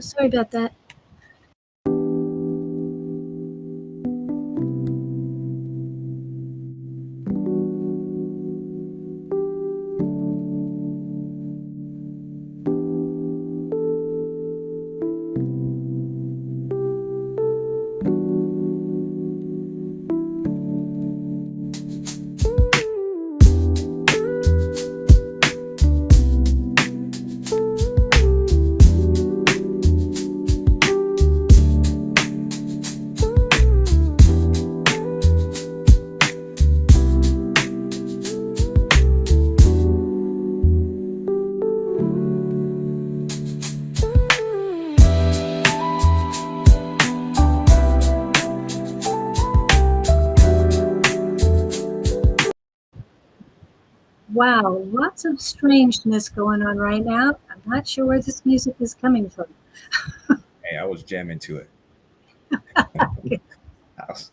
Sorry about that. Wow, lots of strangeness going on right now. I'm not sure where this music is coming from. Hey, I was jamming to it. Okay. I was,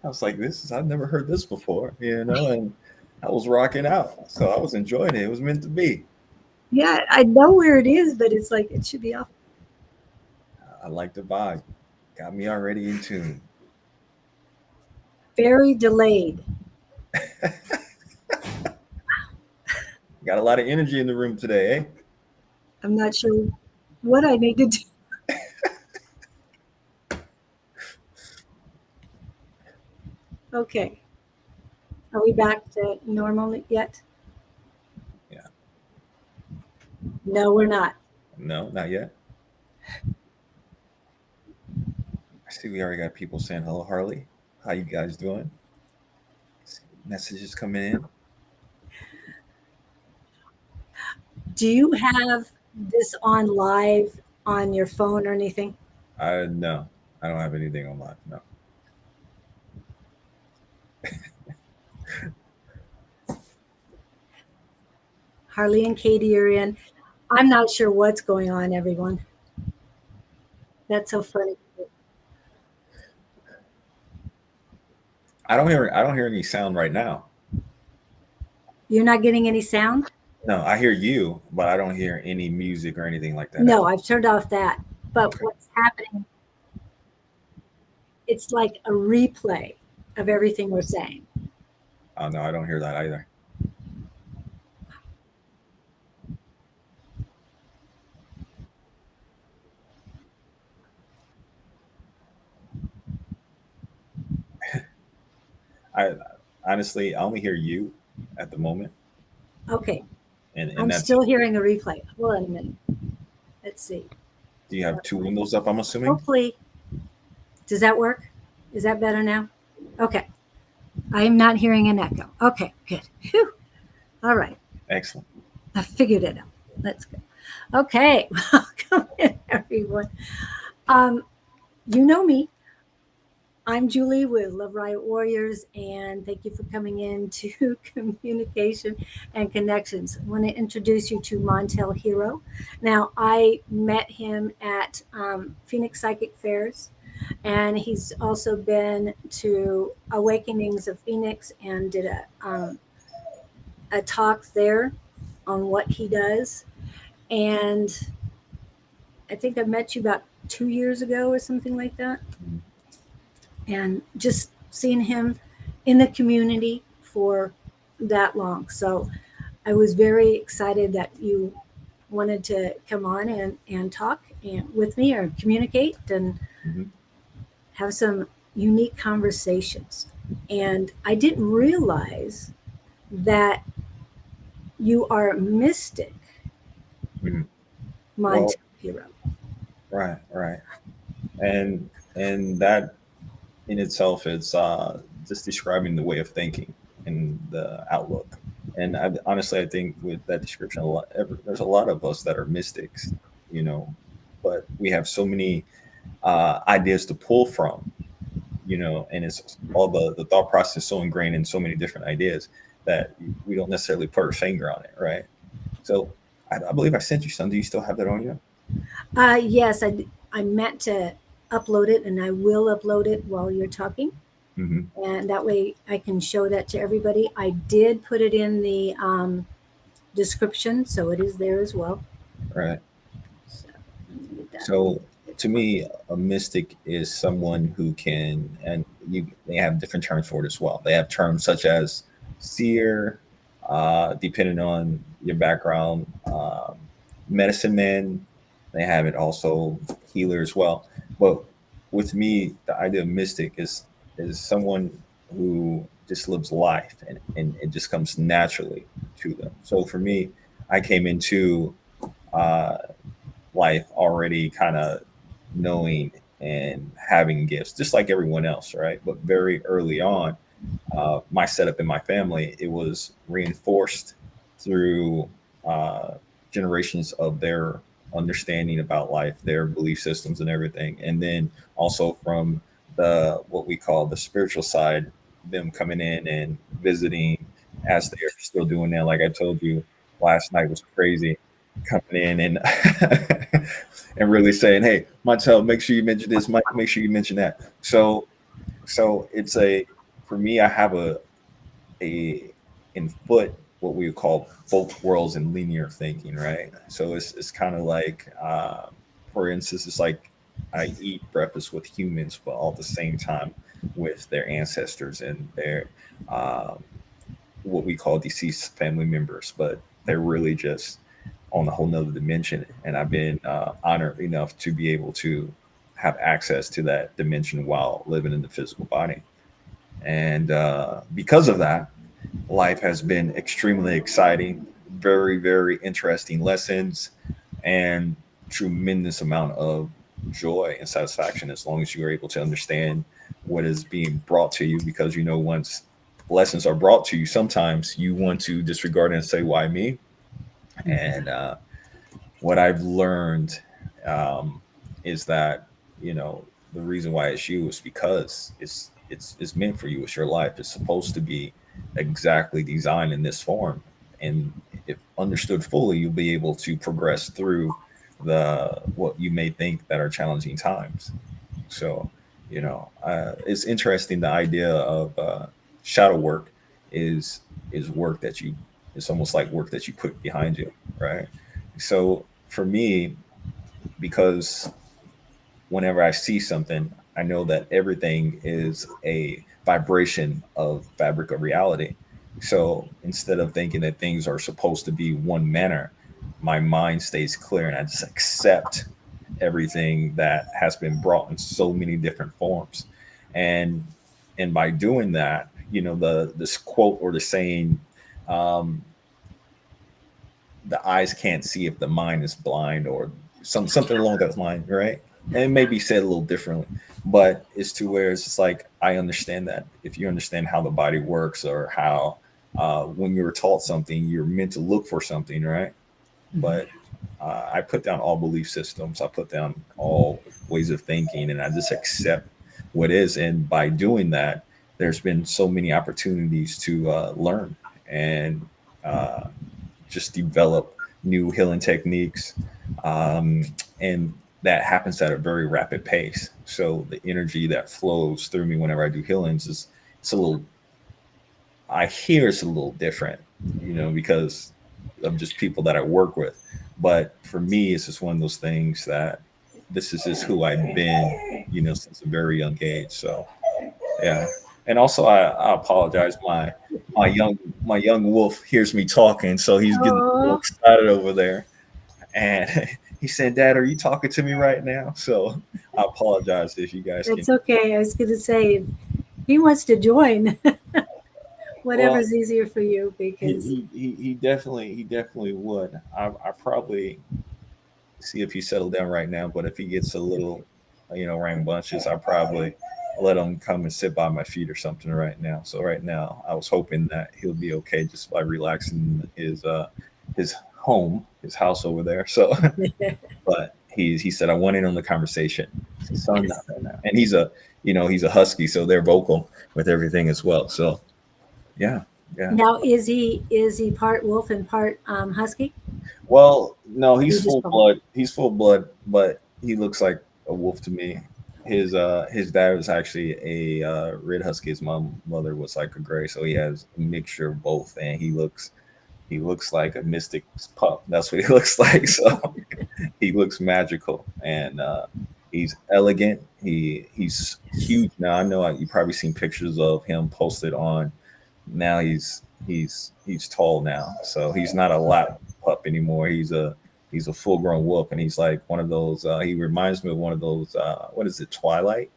I was like, I've never heard this before, and I was rocking out. So I was enjoying it. It was meant to be. Yeah, I know where it is, but it's like it should be off. I like the vibe. Got me already in tune. Very delayed. Got a lot of energy in the room today, eh? I'm not sure what I need to do. Okay. Are we back to normal yet? Yeah. No, we're not. No, not yet. I see we already got people saying hello, Harley. How you guys doing? Messages coming in. Do you have this on live on your phone or anything? No, I don't have anything online. No. Harley and Katie are in. I'm not sure what's going on, everyone. That's so funny. I don't hear any sound right now. You're not getting any sound? No, I hear you, but I don't hear any music or anything like that at No, all. I've turned off that. But Okay. what's happening, it's like a replay of everything we're saying. Oh no, I don't hear that either. I honestly I only hear you at the moment, Okay. and I'm that's still it. hearing a replay. Hold on a minute. Let's see. Do you have two windows up? I'm assuming. Hopefully, does that work? Is that better now? Okay. I am not hearing an echo. Okay, good. Whew. All right. Excellent. I figured it out. Let's go. Okay. Welcome in, everyone. Um, you know me. I'm Julie with Love Riot Warriors, and thank you for coming in to Communication and Connections. I want to introduce you to Montell Hero. Now, I met him at Phoenix Psychic Fairs, and he's also been to Awakenings of Phoenix and did a talk there on what he does. And I think I met you about 2 years ago or something like that. And just seeing him in the community for that long. So I was very excited that you wanted to come on and talk with me or communicate and Hmm. have some unique conversations. And I didn't realize that you are a mystic, Hmm. Well, Montell Hero. right, right, and that in itself is just describing the way of thinking and the outlook. And honestly, I think with that description, there's a lot of us that are mystics, you know, but we have so many ideas to pull from, and it's all the thought process is so ingrained in so many different ideas that we don't necessarily put our finger on it, right? So I believe I sent you some. Do you still have that on you? Yes, I meant to upload it and I will upload it while you're talking. Hmm. And that way I can show that to everybody. I did put it in the description, so it is there as well. Right. So let me get So to me, a mystic is someone who can, and they have different terms for it as well. They have terms such as seer, depending on your background, medicine man. They have it also healer as well. But with me, the idea of mystic is someone who just lives life and it just comes naturally to them. So for me, I came into uh, life already kind of knowing and having gifts, just like everyone else, right? But very early on, my setup in my family, it was reinforced through uh, generations of their understanding about life, their belief systems, and everything, and then also from the what we call the spiritual side, them coming in and visiting as they're still doing that. Like I told you, last night was crazy coming in and and really saying, "Hey, Montell, make sure you mention this. Make sure you mention that." So it's a for me. I have a in foot what we would call both worlds in linear thinking, right? So it's kind of like, for instance, it's like I eat breakfast with humans, but all at the same time with their ancestors and their um, what we call deceased family members, but they're really just on a whole nother dimension. And I've been honored enough to be able to have access to that dimension while living in the physical body. And because of that, life has been extremely exciting, very, very interesting lessons, and tremendous amount of joy and satisfaction as long as you are able to understand what is being brought to you. Because once lessons are brought to you, sometimes you want to disregard it and say, "Why me?" And what I've learned um, is that the reason why it's you is because it's meant for you. It's your life. It's supposed to be exactly designed in this form, and if understood fully, you'll be able to progress through the what you may think that are challenging times. So, it's interesting. The idea of shadow work is is work that you. It's almost like work that you put behind you, right? So for me, because whenever I see something, I know that everything is a vibration of fabric of reality. So instead of thinking that things are supposed to be one manner, my mind stays clear and I just accept everything that has been brought in so many different forms. And and by doing that, the this quote or the saying, um, the eyes can't see if the mind is blind, or something along that line, right? And it may be said a little differently, but it's to where it's just like I understand that if you understand how the body works, or how when you're taught something, you're meant to look for something, right? Mhm. But I put down all belief systems, I put down all ways of thinking, and I just accept what is. And by doing that, there's been so many opportunities to learn and uh, just develop new healing techniques. Um, and that happens at a very rapid pace. So the energy that flows through me whenever I do healings is it's a little I hear it's a little different, because of just people that I work with. But for me, it's just one of those things that this is just who I've been, since a very young age. So yeah. And also I apologize. My young my young wolf hears me talking, so he's getting a little Oh, excited over there. And he said, "Dad, are you talking to me right now?" So I apologize if you guys can. it's okay. I was going to say, if he wants to join, Well, whatever's easier for you, because he definitely would. I probably see if he settled down right now, but if he gets a little, rambunctious, I probably let him come and sit by my feet or something right now. So right now, I was hoping that he'll be okay just by relaxing his home, his house over there. So, but he said I want in on the conversation. I said, "Son, not right now." And he's a husky, so they're vocal with everything as well. So yeah, yeah. now is he part wolf and part husky? Well, no, You he's just full both. blood. He's full blood, but he looks like a wolf to me. His dad was actually a red husky. His mother was like a gray, so he has a mixture of both, and he looks like a mystic pup. That's what he looks like. So he looks magical. and he's elegant. He's huge now. I know you probably seen pictures of him posted on. Now he's tall now, so he's not a lap pup anymore. He's a full grown wolf, and he's like one of those. He reminds me of one of those. What is it, Twilight?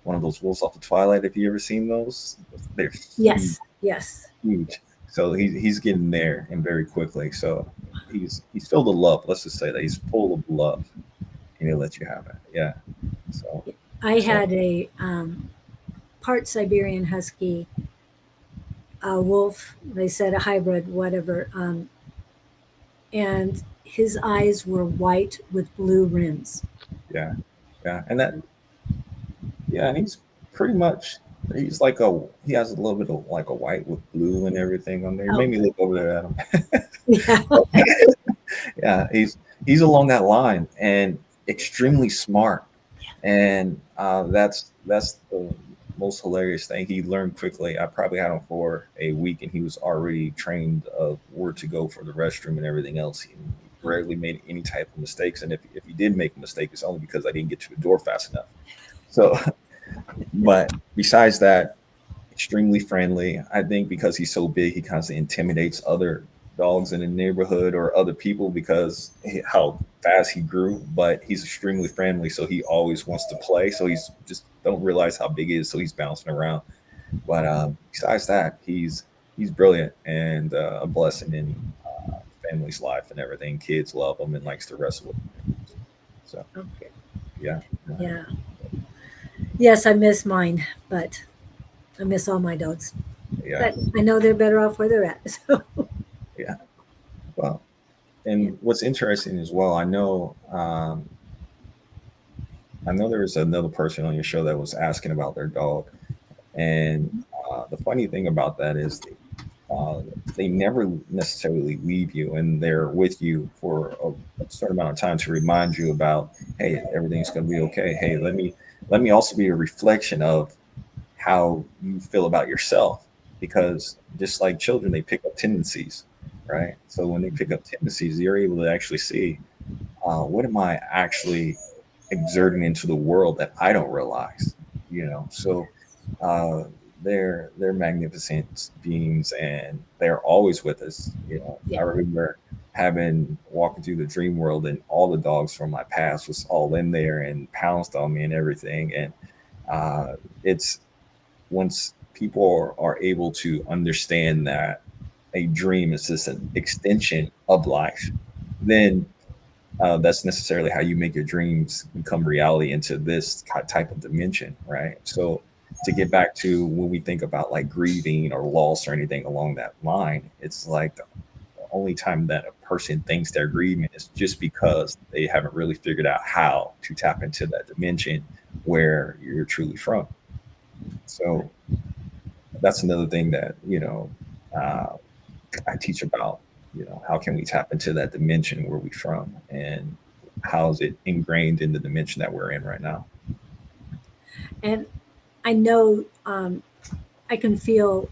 One of those wolves off the Twilight. Have you ever seen those? They're huge, Yes, yes. huge. So he's getting there and very quickly. So he's filled with love. Let's just say that he's full of love, and he'll let you have it. Yeah. So I so had a part Siberian Husky, a wolf. They said a hybrid, whatever. And his eyes were white with blue rims. yeah, yeah, and that yeah, and he's pretty much he's like he has a little bit of like a white with blue and everything on there. He Oh, made me look over there at him. yeah. Yeah, he's along that line and extremely smart, and that's the most hilarious thing. He learned quickly. I probably had him for a week, and he was already trained of where to go for the restroom and everything else. He rarely made any type of mistakes, and if he did make a mistake, it's only because I didn't get to the door fast enough. So, but besides that, extremely friendly. I think because he's so big, he kind of intimidates other dogs in the neighborhood or other people because how fast he grew. But he's extremely friendly, so he always wants to play. So he's just don't realize how big he is, so he's bouncing around. But besides that, he's brilliant and a blessing in family's life and everything. Kids love him and likes to wrestle with him. So Okay. yeah, Yeah. Yes, I miss mine, but I miss all my dogs. yeah, But I know they're better off where they're at. So, yeah. Well, yeah. and what's interesting as well, I know there was another person on your show that was asking about their dog, and the funny thing about that is uh, they never necessarily leave you, and they're with you for a certain amount of time to remind you about, hey, everything's going to be okay. Hey, let me also be a reflection of how you feel about yourself, because just like children, they pick up tendencies, right? So when they pick up tendencies, you're able to actually see what am I actually exerting into the world that I don't realize, So uh, they're magnificent beings, and they're always with us. I Yeah. remember having walking through the dream world, and all the dogs from my past was all in there and pounced on me and everything. And it's once people are able to understand that a dream is just an extension of life, then that's necessarily how you make your dreams become reality into this type of dimension, right? So to get back to when we think about like grieving or loss or anything along that line, it's like the only time that a person thinks they're grieving is just because they haven't really figured out how to tap into that dimension where you're truly from. So that's another thing that uh, I teach about. How can we tap into that dimension where we from, and how is it ingrained in the dimension that we're in right now? And I know I can feel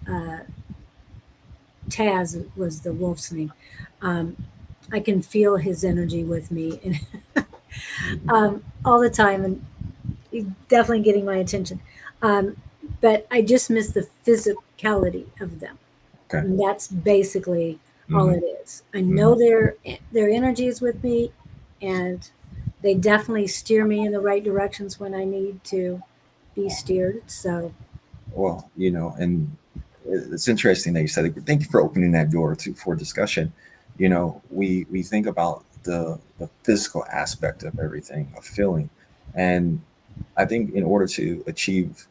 Taz was the wolf's name. Um, I can feel his energy with me and Mhm. all the time, and he's definitely getting my attention. Um, but I just miss the physicality of them. Okay. And that's basically all Hmm. it is. I know Hmm. their energy is with me, and they definitely steer me in the right directions when I need to be steered. So Well, and it's interesting that you said it. Thank you for opening that door to for discussion. We think about the physical aspect of everything, of feeling, and I think in order to achieve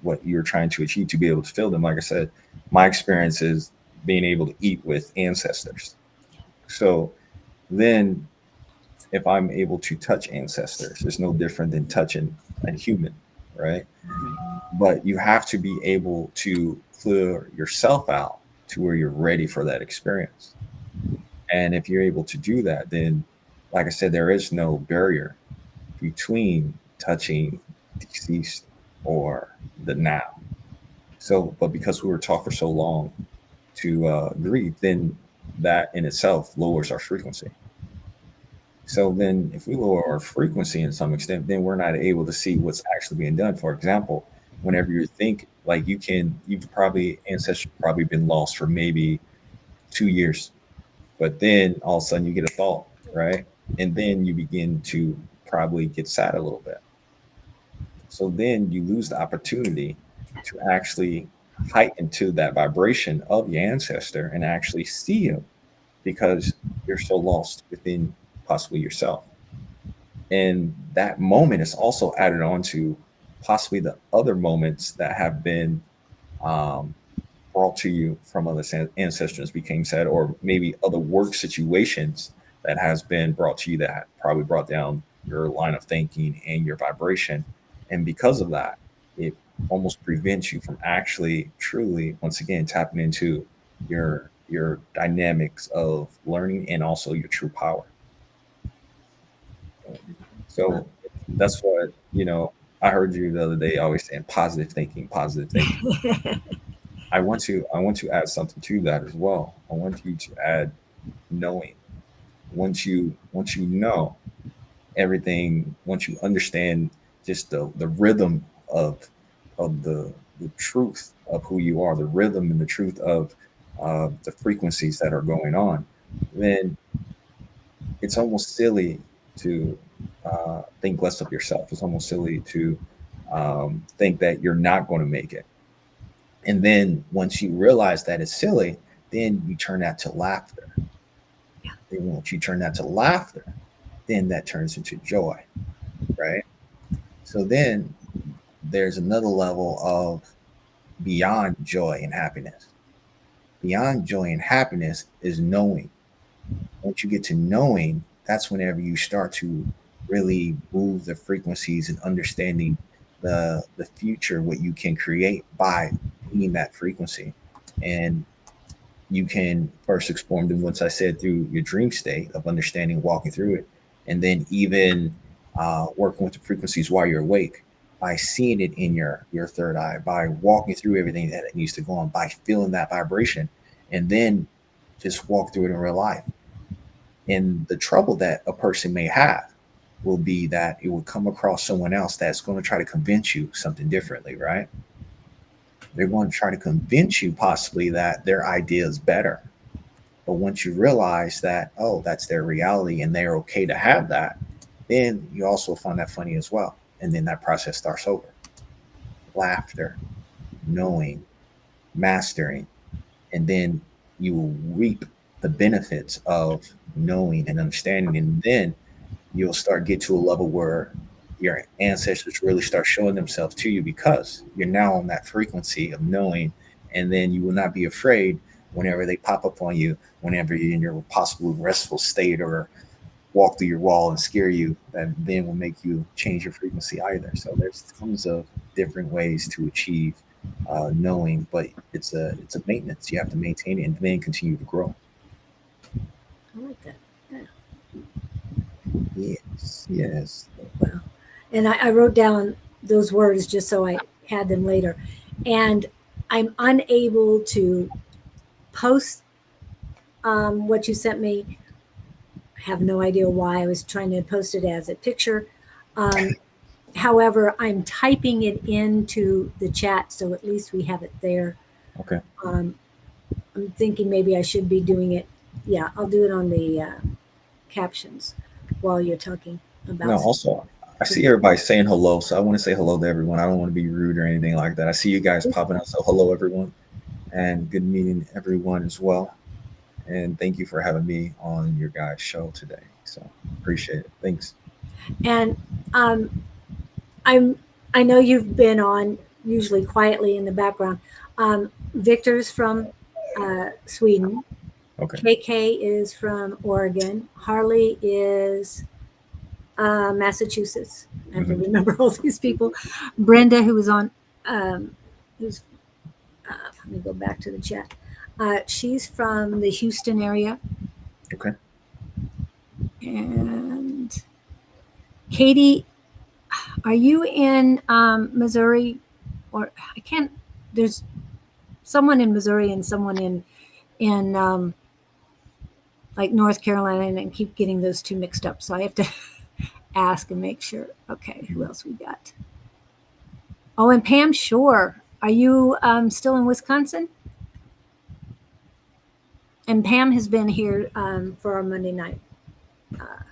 what you're trying to achieve, to be able to feel them, like I said, my experience is being able to eat with ancestors. So then if I'm able to touch ancestors, it's no different than touching a human, right? But you have to be able to clear yourself out to where you're ready for that experience. And if you're able to do that, then, like I said, there is no barrier between touching deceased or the now. So, but because we were taught for so long to grieve, then that in itself lowers our frequency. So then, if we lower our frequency in some extent, then we're not able to see what's actually being done. For example, whenever you think like you've probably ancestors probably been lost for maybe 2 years, but then all of a sudden you get a thought, right? And then you begin to probably get sad a little bit. So then you lose the opportunity to actually heighten to that vibration of your ancestor and actually see him because you're so lost within possibly yourself. And that moment is also added on to possibly the other moments that have been um, brought to you from other ancestors, became said, or maybe other work situations that has been brought to you that probably brought down your line of thinking and your vibration. And because of that, it almost prevents you from actually truly, once again, tapping into your dynamics of learning and also your true power. Well, So that's what, I heard you the other day always saying positive thinking, positive thinking. I want to add something to that as well. I want you to add knowing. Once you know everything, once you understand just the rhythm of the truth of who you are, the rhythm and the truth of the frequencies that are going on, then it's almost silly to think less of yourself. It's almost silly to think that you're not going to make it. And then once you realize that it's silly, then you turn that to laughter. yeah, Then once you turn that to laughter, then that turns into joy, right? So then there's another level of beyond joy and happiness. Beyond joy and happiness is knowing. Once you get to knowing, that's whenever you start to really move the frequencies and understanding the future, what you can create by being that frequency. And you can first explore them once I said through your dream state of understanding, walking through it, and then even working with the frequencies while you're awake by seeing it in your third eye, by walking through everything that it needs to go on, by feeling that vibration, and then just walk through it in real life. And the trouble that a person may have will be that it will come across someone else that's going to try to convince you something differently, right? They're going to try to convince you possibly that their idea is better. But once you realize that, oh, that's their reality and they're okay to have that, then you also find that funny as well. And then that process starts over. Laughter, knowing, mastering, and then you will reap the benefits of knowing and understanding. And then you'll start get to a level where your ancestors really start showing themselves to you because you're now on that frequency of knowing, and then you will not be afraid whenever they pop up on you, whenever you're in your possible restful state or walk through your wall and scare you, that then will make you change your frequency either. So there's tons of different ways to achieve knowing, but it's a maintenance. You have to maintain it and then continue to grow. I like that. Yeah. Yes, yes. Well, and I wrote down those words just so I had them later. And I'm unable to post what you sent me. I have no idea why. I was trying to post it as a picture. Um, However, I'm typing it into the chat, so at least we have it there. Okay. Um, I'm thinking maybe I should be doing it. Yeah, I'll do it on the captions while you're talking No, about. also, I see everybody saying hello, so I want to say hello to everyone. I don't want to be rude or anything like that. I see you guys popping out, so hello, everyone, and good meeting everyone as well. And thank you for having me on your guys' show today. So appreciate it. Thanks. And um, I'm I know you've been on usually quietly in the background. Victor's from Sweden. Okay. KK is from Oregon. Harley is Massachusetts. I have to Hmm. remember all these people. Brenda, who was on, who's let me go back to the chat. She's from the Houston area, Okay. and Katie, are you in Missouri? Or I can't. There's someone in Missouri and someone in like North Carolina, and keep getting those two mixed up. So I have to ask and make sure. Okay, who else we got? Oh, and Pam Shore. Are you still in Wisconsin? And Pam has been here for our Monday night uh,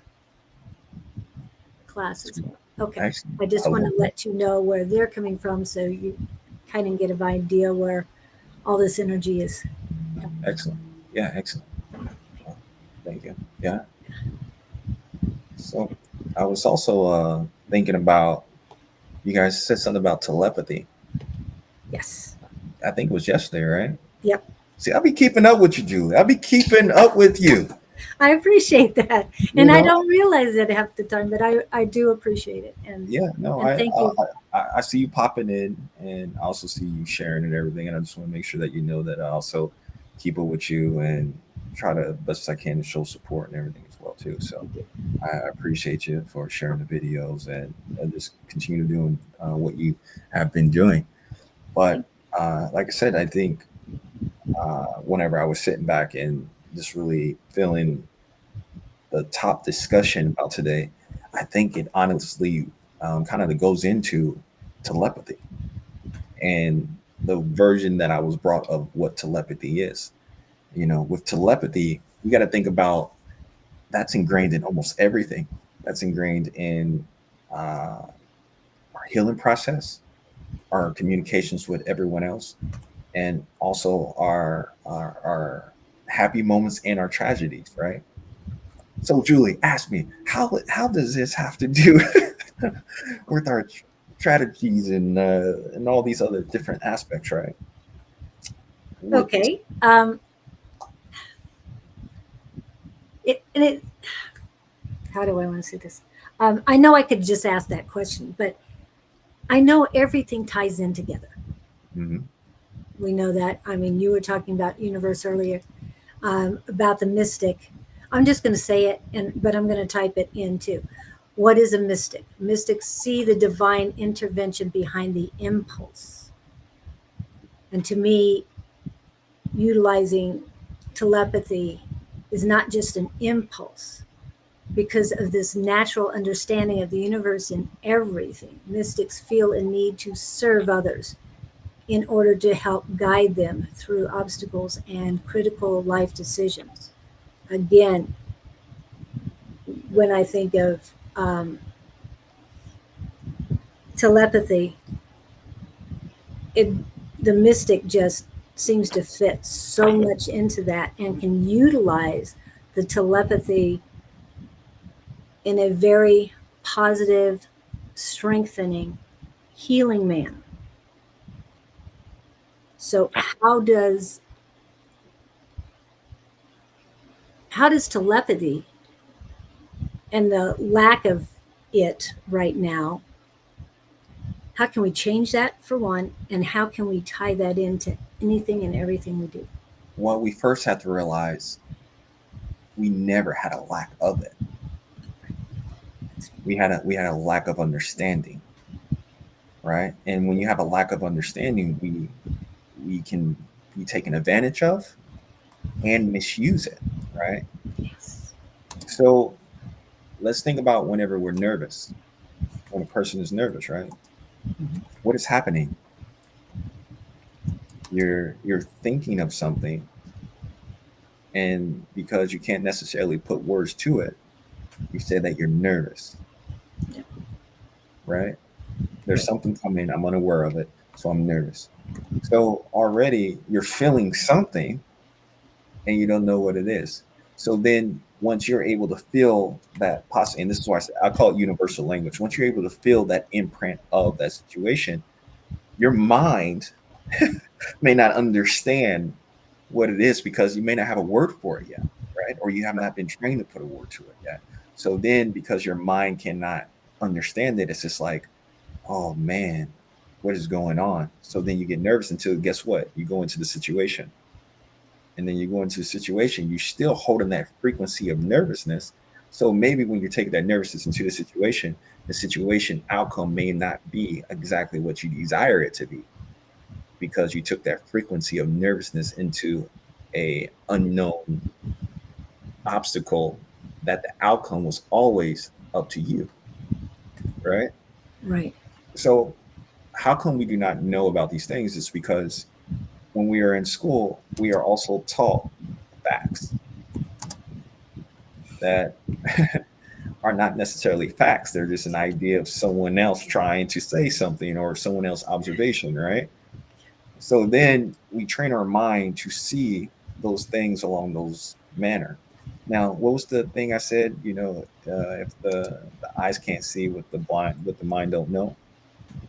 class as well. Okay. Excellent. I just I want love to let you know where they're coming from so you kind of get an idea where all this energy is. excellent. Yeah, excellent. Thank you. Yeah. So I was also thinking about, you guys said something about telepathy. Yes. I think it was yesterday, right? Yep. See, I'll be keeping up with you, Julie. I'll be keeping up with you. I appreciate that. You And I know? don't realize it half the time, but I do appreciate it. Yeah. No, And thank you. I see you popping in, and I also see you sharing and everything. And I just want to make sure that you know that I also keep up with you and try to best as I can to show support and everything as well too. So I appreciate you for sharing the videos and just continue doing what you have been doing. But like I said, I think whenever I was sitting back and just really feeling the top discussion about today, I think it honestly kind of goes into telepathy and the version that I was brought of what telepathy is. You know, with telepathy, we got to think about that's ingrained in almost everything. That's ingrained in our healing process, our communications with everyone else, and also our happy moments and our tragedies, right? So, Julie, ask me how does this have to do with our strategies and all these other different aspects, right? What? Okay. And it, how do I want to say this? I know I could just ask that question, but I know everything ties in together. Mhm. We know that. I mean, you were talking about universe earlier, about the mystic. I'm just going to say it, but I'm going to type it in too. What is a mystic? Mystics see the divine intervention behind the impulse. And to me, utilizing telepathy is not just an impulse because of this natural understanding of the universe and everything. Mystics feel a need to serve others in order to help guide them through obstacles and critical life decisions. Again, when I think of telepathy, it, the mystic just seems to fit so much into that and can utilize the telepathy in a very positive, strengthening, healing manner. So how does telepathy and the lack of it right now, how can we change that for one, and how can we tie that into anything and everything we do? Well, we first have to realize we never had a lack of it. We had a lack of understanding, right? And when you have a lack of understanding, we can be taken advantage of and misuse it, right? Yes. So let's think about whenever we're nervous. When a person is nervous, right? What is happening? You're thinking of something, and because you can't necessarily put words to it, you say that you're nervous, Yeah. right? There's something coming, I'm unaware of it, so I'm nervous. So already you're feeling something and you don't know what it is. So then once you're able to feel that possible, and this is why I call it universal language, once you're able to feel that imprint of that situation, your mind may not understand what it is because you may not have a word for it yet, right? Or you have not been trained to put a word to it yet. So then because your mind cannot understand it, it's just like, oh man, what is going on? So then you get nervous until guess what? You go into the situation. And then you go into a situation, you're still holding that frequency of nervousness. So maybe when you're taking that nervousness into the situation outcome may not be exactly what you desire it to be because you took that frequency of nervousness into a unknown obstacle that the outcome was always up to you, right? Right. So how come we do not know about these things? It's because when we are in school, we are also taught facts that are not necessarily facts. They're just an idea of someone else trying to say something or someone else's observation, right? So then we train our mind to see those things along those manner. Now, what was the thing I said? If the eyes can't see, what the mind don't know,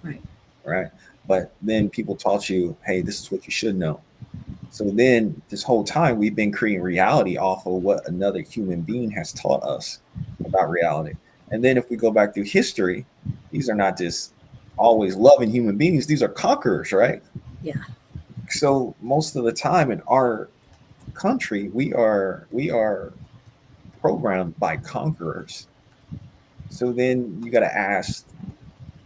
Right. right? But then people taught you, hey, this is what you should know. So then this whole time we've been creating reality off of what another human being has taught us about reality. And then if we go back through history, these are not just always loving human beings, these are conquerors, right? Yeah. So most of the time in our country, we are programmed by conquerors. So then you got to ask,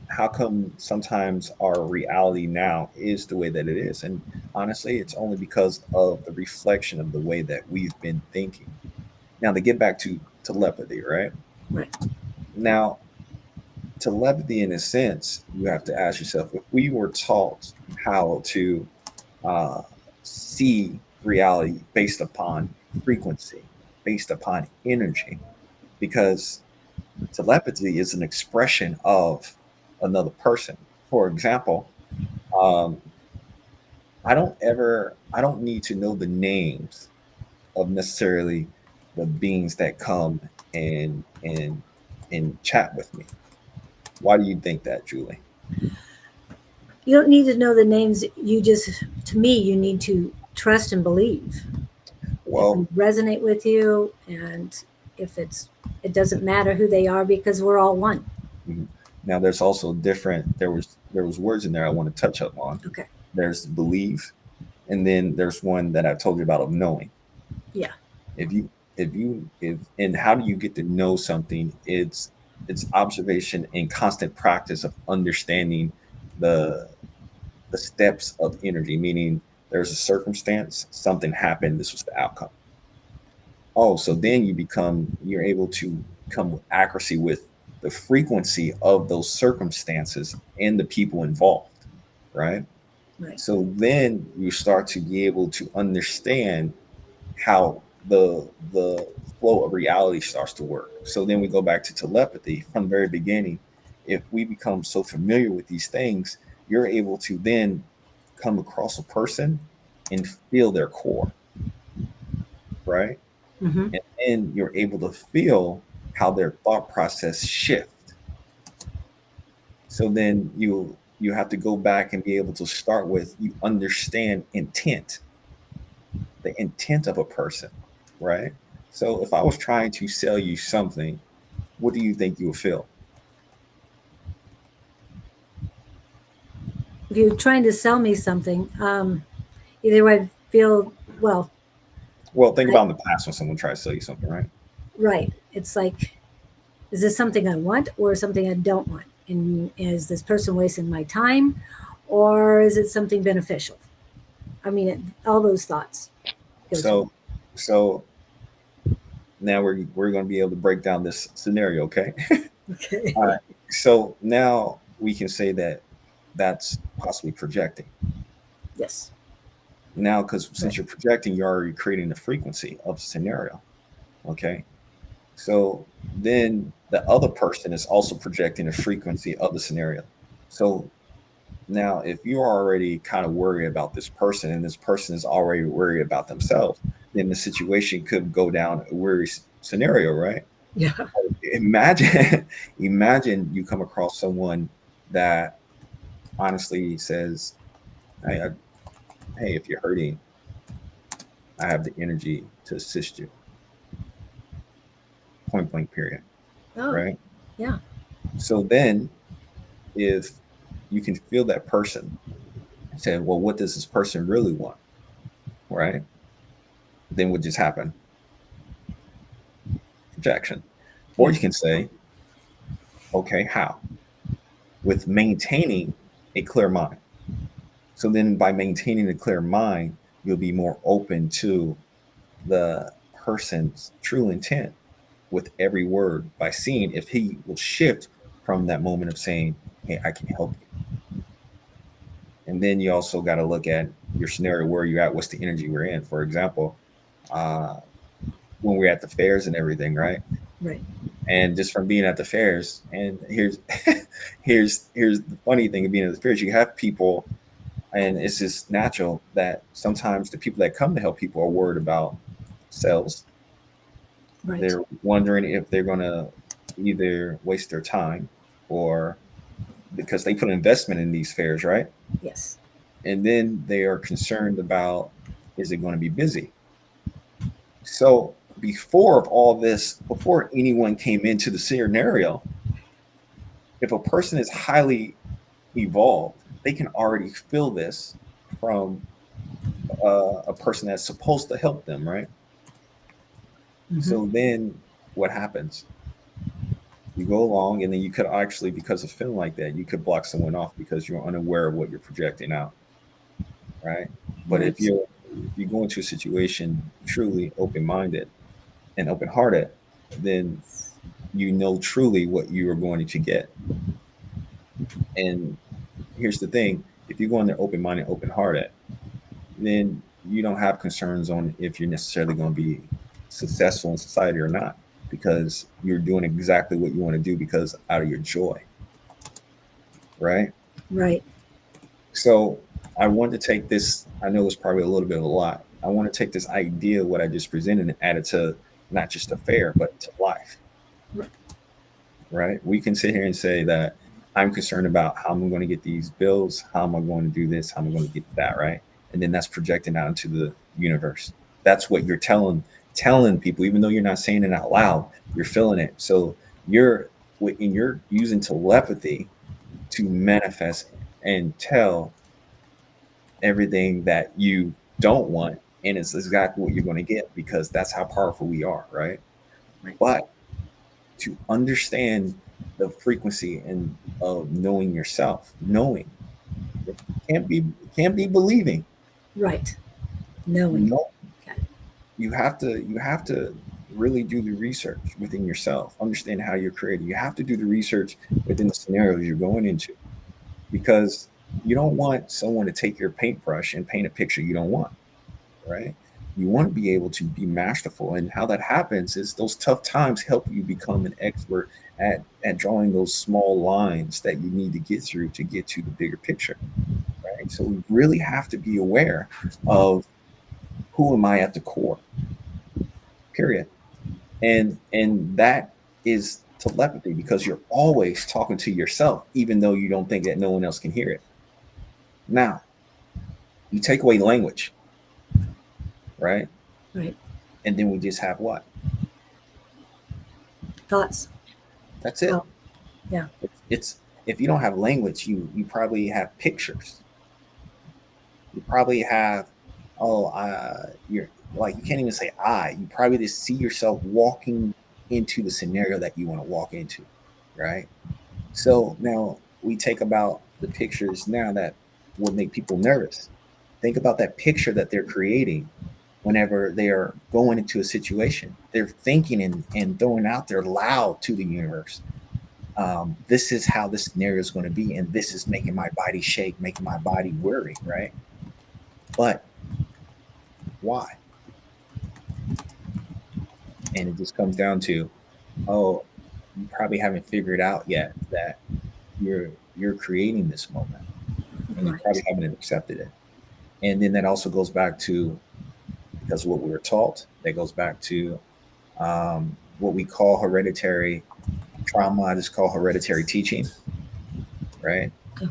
how come sometimes our reality now is the way that it is? And honestly, it's only because of the reflection of the way that we've been thinking. Now, to get back to telepathy, right? Right. Now, telepathy, in a sense, you have to ask yourself, if we were taught how to uh, see reality based upon frequency, based upon energy, because telepathy is an expression of another person. For example, um, I don't need to know the names of necessarily the beings that come and chat with me. Why do you think that, Julie? You don't need to know the names. You just, to me, you need to trust and believe. If we Well, resonate with you, and if it doesn't matter who they are because we're all one. mhm. Now there's also different. There was words in there I want to touch up on. Okay. There's believe, and then there's one that I told you about of knowing. Yeah. If you if and how do you get to know something? It's observation and constant practice of understanding the the steps of energy, meaning there's a circumstance, something happened, this was the outcome. Oh, so then you're able to come with accuracy with the frequency of those circumstances and the people involved, right? Right. So then you start to be able to understand how the flow of reality starts to work. So then we go back to telepathy from the very beginning. If we become so familiar with these things, you're able to then come across a person and feel their core, right? Mm-hmm. And then you're able to feel how their thought process shift. So then you have to go back and be able to start with, you understand intent, the intent of a person, right? So if I was trying to sell you something, what do you think you would feel? If you're trying to sell me something, either I feel, well, Well, think I, about in the past when someone tried to sell you something, right? right. It's like, is this something I want or something I don't want? And is this person wasting my time, or is it something beneficial? I mean, all those thoughts go through. So so now we're going to be able to break down this scenario, okay? Okay. All right. So now we can say that that's possibly projecting. Yes. Now, because Right. since you're projecting, you're already creating the frequency of the scenario. Okay. So then the other person is also projecting the frequency of the scenario. So now, if you're already kind of worried about this person and this person is already worried about themselves, then the situation could go down a worry scenario, right? Yeah. Imagine, imagine you come across someone that honestly says, "Hey, hey, if you're hurting, I have the energy to assist you." Point blank, period. Oh, Right. yeah. So then, if you can feel that person and say, "Well, what does this person really want?" Right? Then what just happened? Projection. Or Yeah. you can say, "Okay, how?" With maintaining a clear mind. So then, by maintaining a clear mind, you'll be more open to the person's true intent with every word by seeing if he will shift from that moment of saying, "Hey, I can help you." And then you also got to look at your scenario, where you're at, what's the energy we're in. For example, uh, when we're at the fairs and everything, right? Right. And just from being at the fairs, and here's here's the funny thing of being at the fairs, you have people, and it's just natural that sometimes the people that come to help people are worried about sales. Right. They're wondering if they're going to either waste their time, or because they put an investment in these fairs, right? Yes. And then they are concerned about, is it going to be busy? So before of all this, before anyone came into the scenario, if a person is highly evolved, they can already feel this from a person that's supposed to help them, right? Mm-hmm. So then what happens? You go along, and then you could actually, because of feeling like that, you could block someone off because you're unaware of what you're projecting out, right? But if Right. you go into a situation truly open minded and open hearted, then you know truly what you are going to get. And here's the thing: if you go in there open minded, open hearted, then you don't have concerns on if you're necessarily going to be successful in society or not, because you're doing exactly what you want to do because out of your joy, right? Right. So I want to take this, I know it's probably a little bit of a lot. I want to take this idea, what I just presented, and add it to not just a fair, but to life, right? We can sit here and say that I'm concerned about how I'm going to get these bills, how am I going to do this, how am I going to get that, right? And then that's projecting out into the universe. That's what you're telling people, even though you're not saying it out loud, you're feeling it. So you're when you're using telepathy to manifest and tell everything that you don't want, and it's exactly what you're going to get, because that's how powerful we are, right? Right. But to understand the frequency and of knowing yourself, knowing it can't be believing. Right. Knowing. No, Got it. you have to really do the research within yourself, understand how you're created. You have to do the research within the scenarios you're going into, because you don't want someone to take your paintbrush and paint a picture you don't want, right? You want to be able to be masterful. And how that happens is those tough times help you become an expert at drawing those small lines that you need to get through to get to the bigger picture, right? So we really have to be aware of, who am I at the core, period. And that is telepathy, because you're always talking to yourself, even though you don't think that no one else can hear it. Now, you take away language, right? Right. And then we just have what? Thoughts. That's it. Well, yeah. It's if you don't have language, you probably have pictures. You probably have, oh, you're like, you can't even say I. You probably just see yourself walking into the scenario that you want to walk into, right? So now we take about the pictures now that would make people nervous. Think about that picture that they're creating whenever they are going into a situation. They're thinking and throwing out there loud to the universe. This is how this scenario is going to be, and this is making my body shake, making my body worry, right? But why? And it just comes down to, oh, you probably haven't figured out yet that you're creating this moment, and you probably Right. haven't accepted it. And then that also goes back to, because of what we were taught, that goes back to what we call hereditary trauma. I just call hereditary teaching, right? Okay.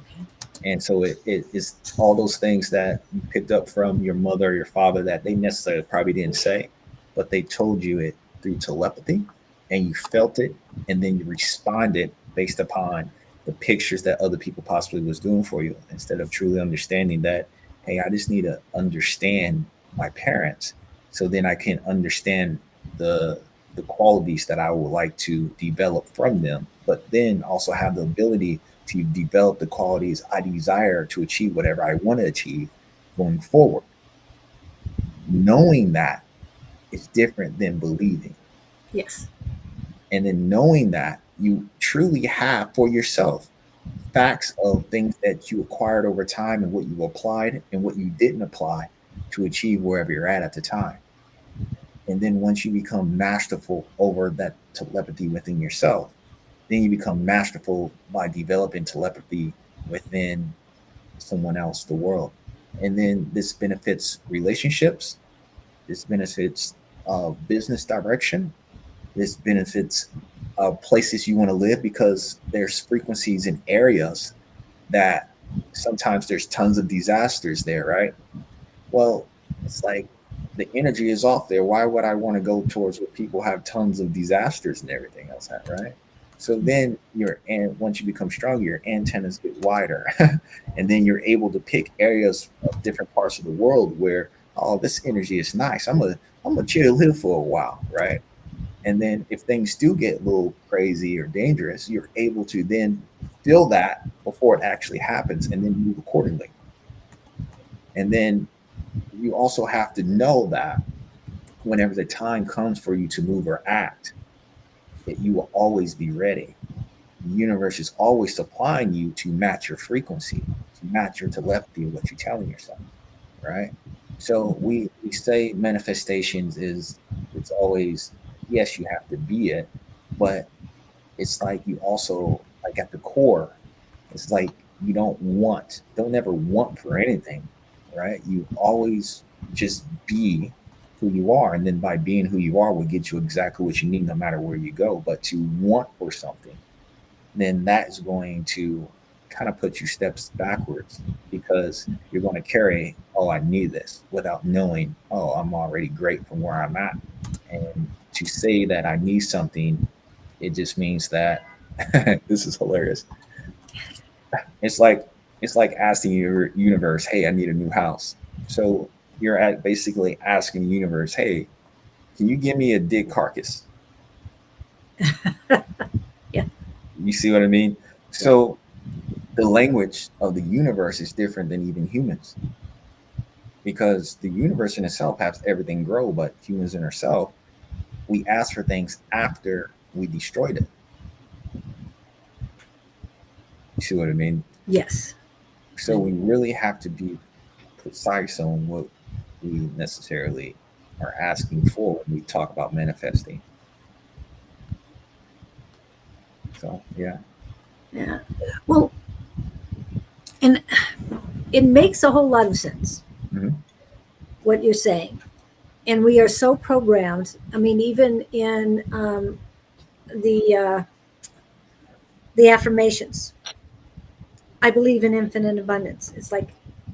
And so it is all those things that you picked up from your mother or your father that they necessarily probably didn't say, but they told you it through telepathy, and you felt it, and then you responded based upon the pictures that other people possibly was doing for you, instead of truly understanding that, hey, I just need to understand my parents, so then I can understand the the qualities that I would like to develop from them, but then also have the ability to develop the qualities I desire to achieve whatever I want to achieve going forward. Knowing that is different than believing. Yes. And then knowing that you truly have for yourself facts of things that you acquired over time and what you applied and what you didn't apply to achieve wherever you're at the time. And then once you become masterful over that telepathy within yourself, then you become masterful by developing telepathy within someone else, the world. And then this benefits relationships, this benefits business direction, this benefits places you want to live because there's frequencies in areas that sometimes there's tons of disasters there, right? Well, it's like the energy is off there. Why would I want to go towards where people have tons of disasters and everything else at, right? So then and once you become stronger, your antennas get wider, and then you're able to pick areas of different parts of the world where, oh, this energy is nice. I'm gonna chill here for a while, right? And then if things do get a little crazy or dangerous, you're able to then feel that before it actually happens and then move accordingly. And then you also have to know that whenever the time comes for you to move or act, that you will always be ready. The universe is always supplying you to match your frequency, to match your telepathy of what you're telling yourself, right? So we say manifestations is it's always yes, you have to be it, but it's like you also like at the core, it's like you don't ever want for anything, right? You always just be who you are, and then by being who you are will get you exactly what you need no matter where you go. But to want for something, then that is going to kind of put you steps backwards because you're going to carry, oh, I need this without knowing, oh, I'm already great from where I'm at. And to say that I need something, it just means that this is hilarious. It's like it's like asking your universe, "Hey, I need a new house." So you're at basically asking the universe, "Hey, can you give me a dick carcass?" Yeah. You see what I mean? Yeah. So the language of the universe is different than even humans because the universe in itself has everything grow, but humans in ourselves, we ask for things after we destroyed it. You see what I mean? Yes. So And we really have to be precise on what we necessarily are asking for when we talk about manifesting. So yeah. yeah. Well, and it makes a whole lot of sense Hmm. what you're saying. And we are so programmed. I mean, even in the uh, the affirmations, I believe in infinite abundance. It's like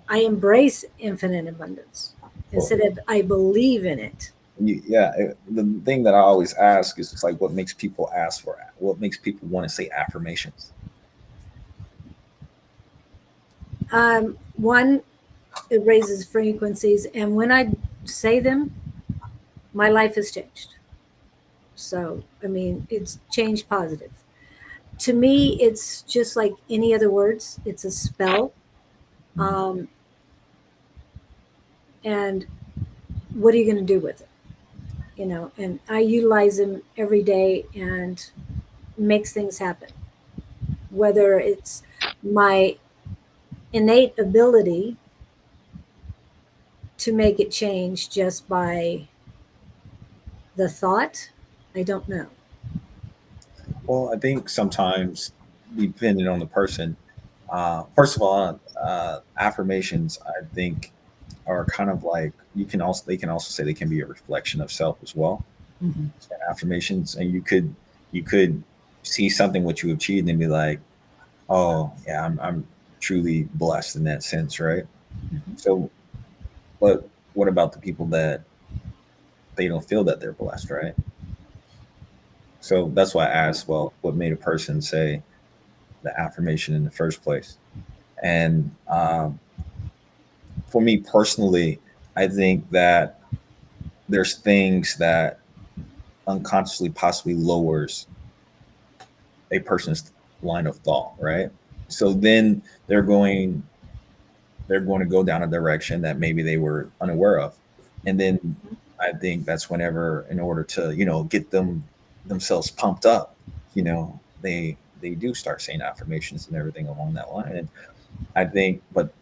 I embrace infinite abundance Well, instead of I believe in it. yeah. The thing that I always ask is, it's like, what makes people ask for? What makes people want to say affirmations? One, it raises frequencies, and when I say them, my life has changed. So, I mean, it's changed positive. To me, it's just like any other words. It's a spell. Mhm. Um, and what are you going to do with it? And I utilize them every day and makes things happen. Whether it's my innate ability to make it change just by the thought, I don't know. Well, I think sometimes, depending on the person, first of all, affirmations, I think, are kind of like they can also say they can be a reflection of self as well. Mhm. Affirmations, and you could see something what you achieved and be like, oh yeah, I'm truly blessed in that sense, right? Mhm. So, but what about the people that they don't feel that they're blessed, right? So that's why I asked, well, what made a person say the affirmation in the first place? And for me personally, I think that there's things that unconsciously possibly lowers a person's line of thought, right? So then they're going to go down a direction that maybe they were unaware of. And then I think that's whenever, in order to, get themselves pumped up, they do start saying affirmations and everything along that line. And I think, but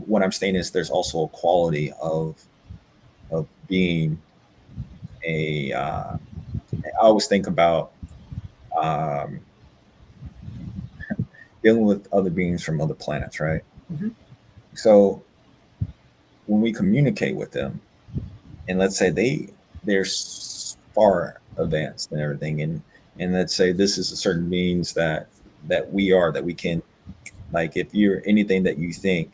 what I'm saying is there's also a quality of being a. I always think about um, dealing with other beings from other planets, right? Hmm. So when we communicate with them, and let's say they're far advanced and everything, and let's say this is a certain means that we can, like, if you're anything that you think,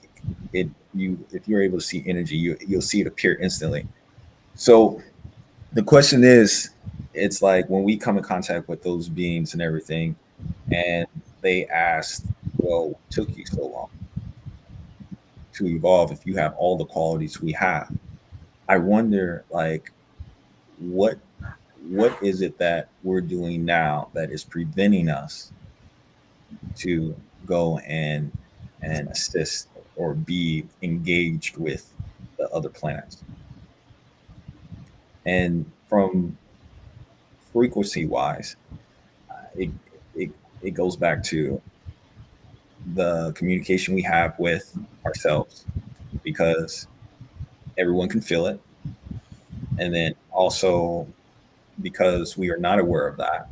if you're able to see energy, you'll see it appear instantly. So the question is, it's like when we come in contact with those beings and everything, and they asked, well, what took you so long to evolve if you have all the qualities we have? I wonder, like, what what is it that we're doing now that is preventing us to go and assist or be engaged with the other planets? And from frequency wise, it, it it goes back to the communication we have with ourselves, because everyone can feel it, and then also because we are not aware of that,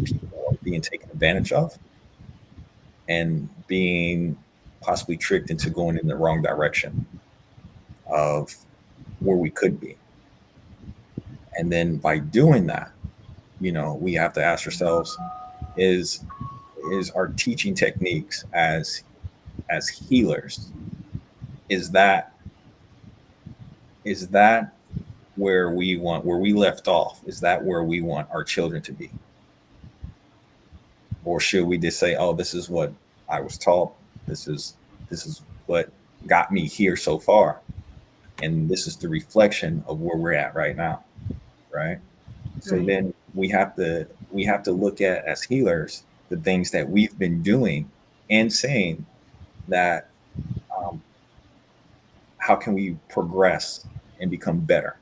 people are being taken advantage of and being possibly tricked into going in the wrong direction of where we could be. And then by doing that, we have to ask ourselves, is our teaching techniques as healers, is that is that where we left off, is that where we want our children to be? Or should we just say, oh, this is what I was taught, this is what got me here so far, and this is the reflection of where we're at right now, right? So Right. then we have to look at, as healers, the things that we've been doing and saying, that um, how can we progress and become better?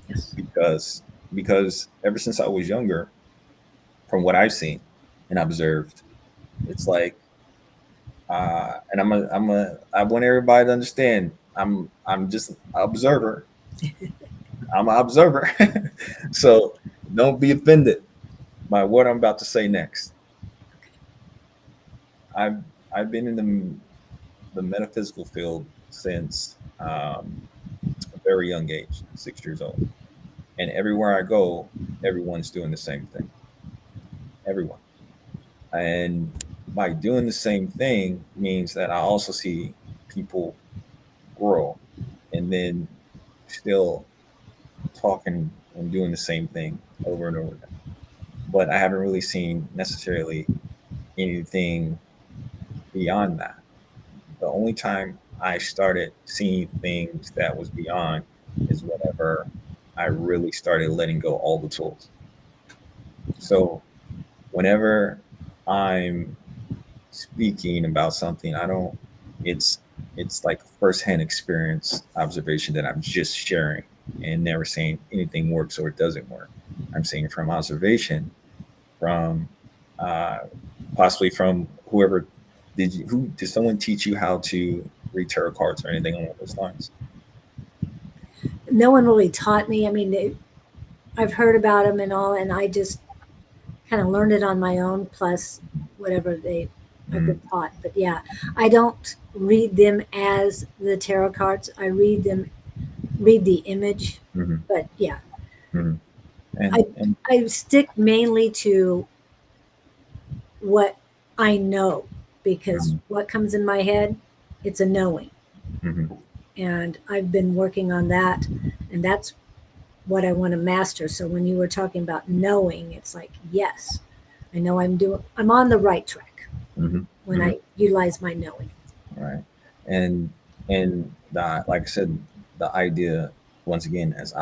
Yes. Because ever since I was younger, from what I've seen and observed, it's like, and I want everybody to understand, I'm just an observer. I'm an observer. So don't be offended by what I'm about to say next. I've I've been in the metaphysical field since a very young age, 6 years old, and everywhere I go, everyone's doing the same thing. Everyone, and by doing the same thing means that I also see people grow, and then still talking and doing the same thing over and over again. But I haven't really seen necessarily anything beyond that. The only time I started seeing things that was beyond is whenever I really started letting go all the tools. So whenever I'm speaking about something, I don't it's it's like a firsthand experience observation that I'm just sharing, and never saying anything works or it doesn't work. I'm saying from observation, from uh, possibly from whoever. Did someone teach you how to read tarot cards or anything along those lines? No one really taught me. I mean, I've heard about them and all, and I just kind of learned it on my own, plus whatever I've Mm-hmm. been taught. But yeah, I don't read them as the tarot cards. I read the image. Mm-hmm. But yeah, Mm-hmm. I And I stick mainly to what I know, because mm-hmm. what comes in my head, it's a knowing. Mm-hmm. And I've been working on that, and that's what I want to master. So when you were talking about knowing, it's like, yes, I know I'm on the right track Mm-hmm. when Mm-hmm. I utilize my knowing. Right. And like I said, the idea, once again, as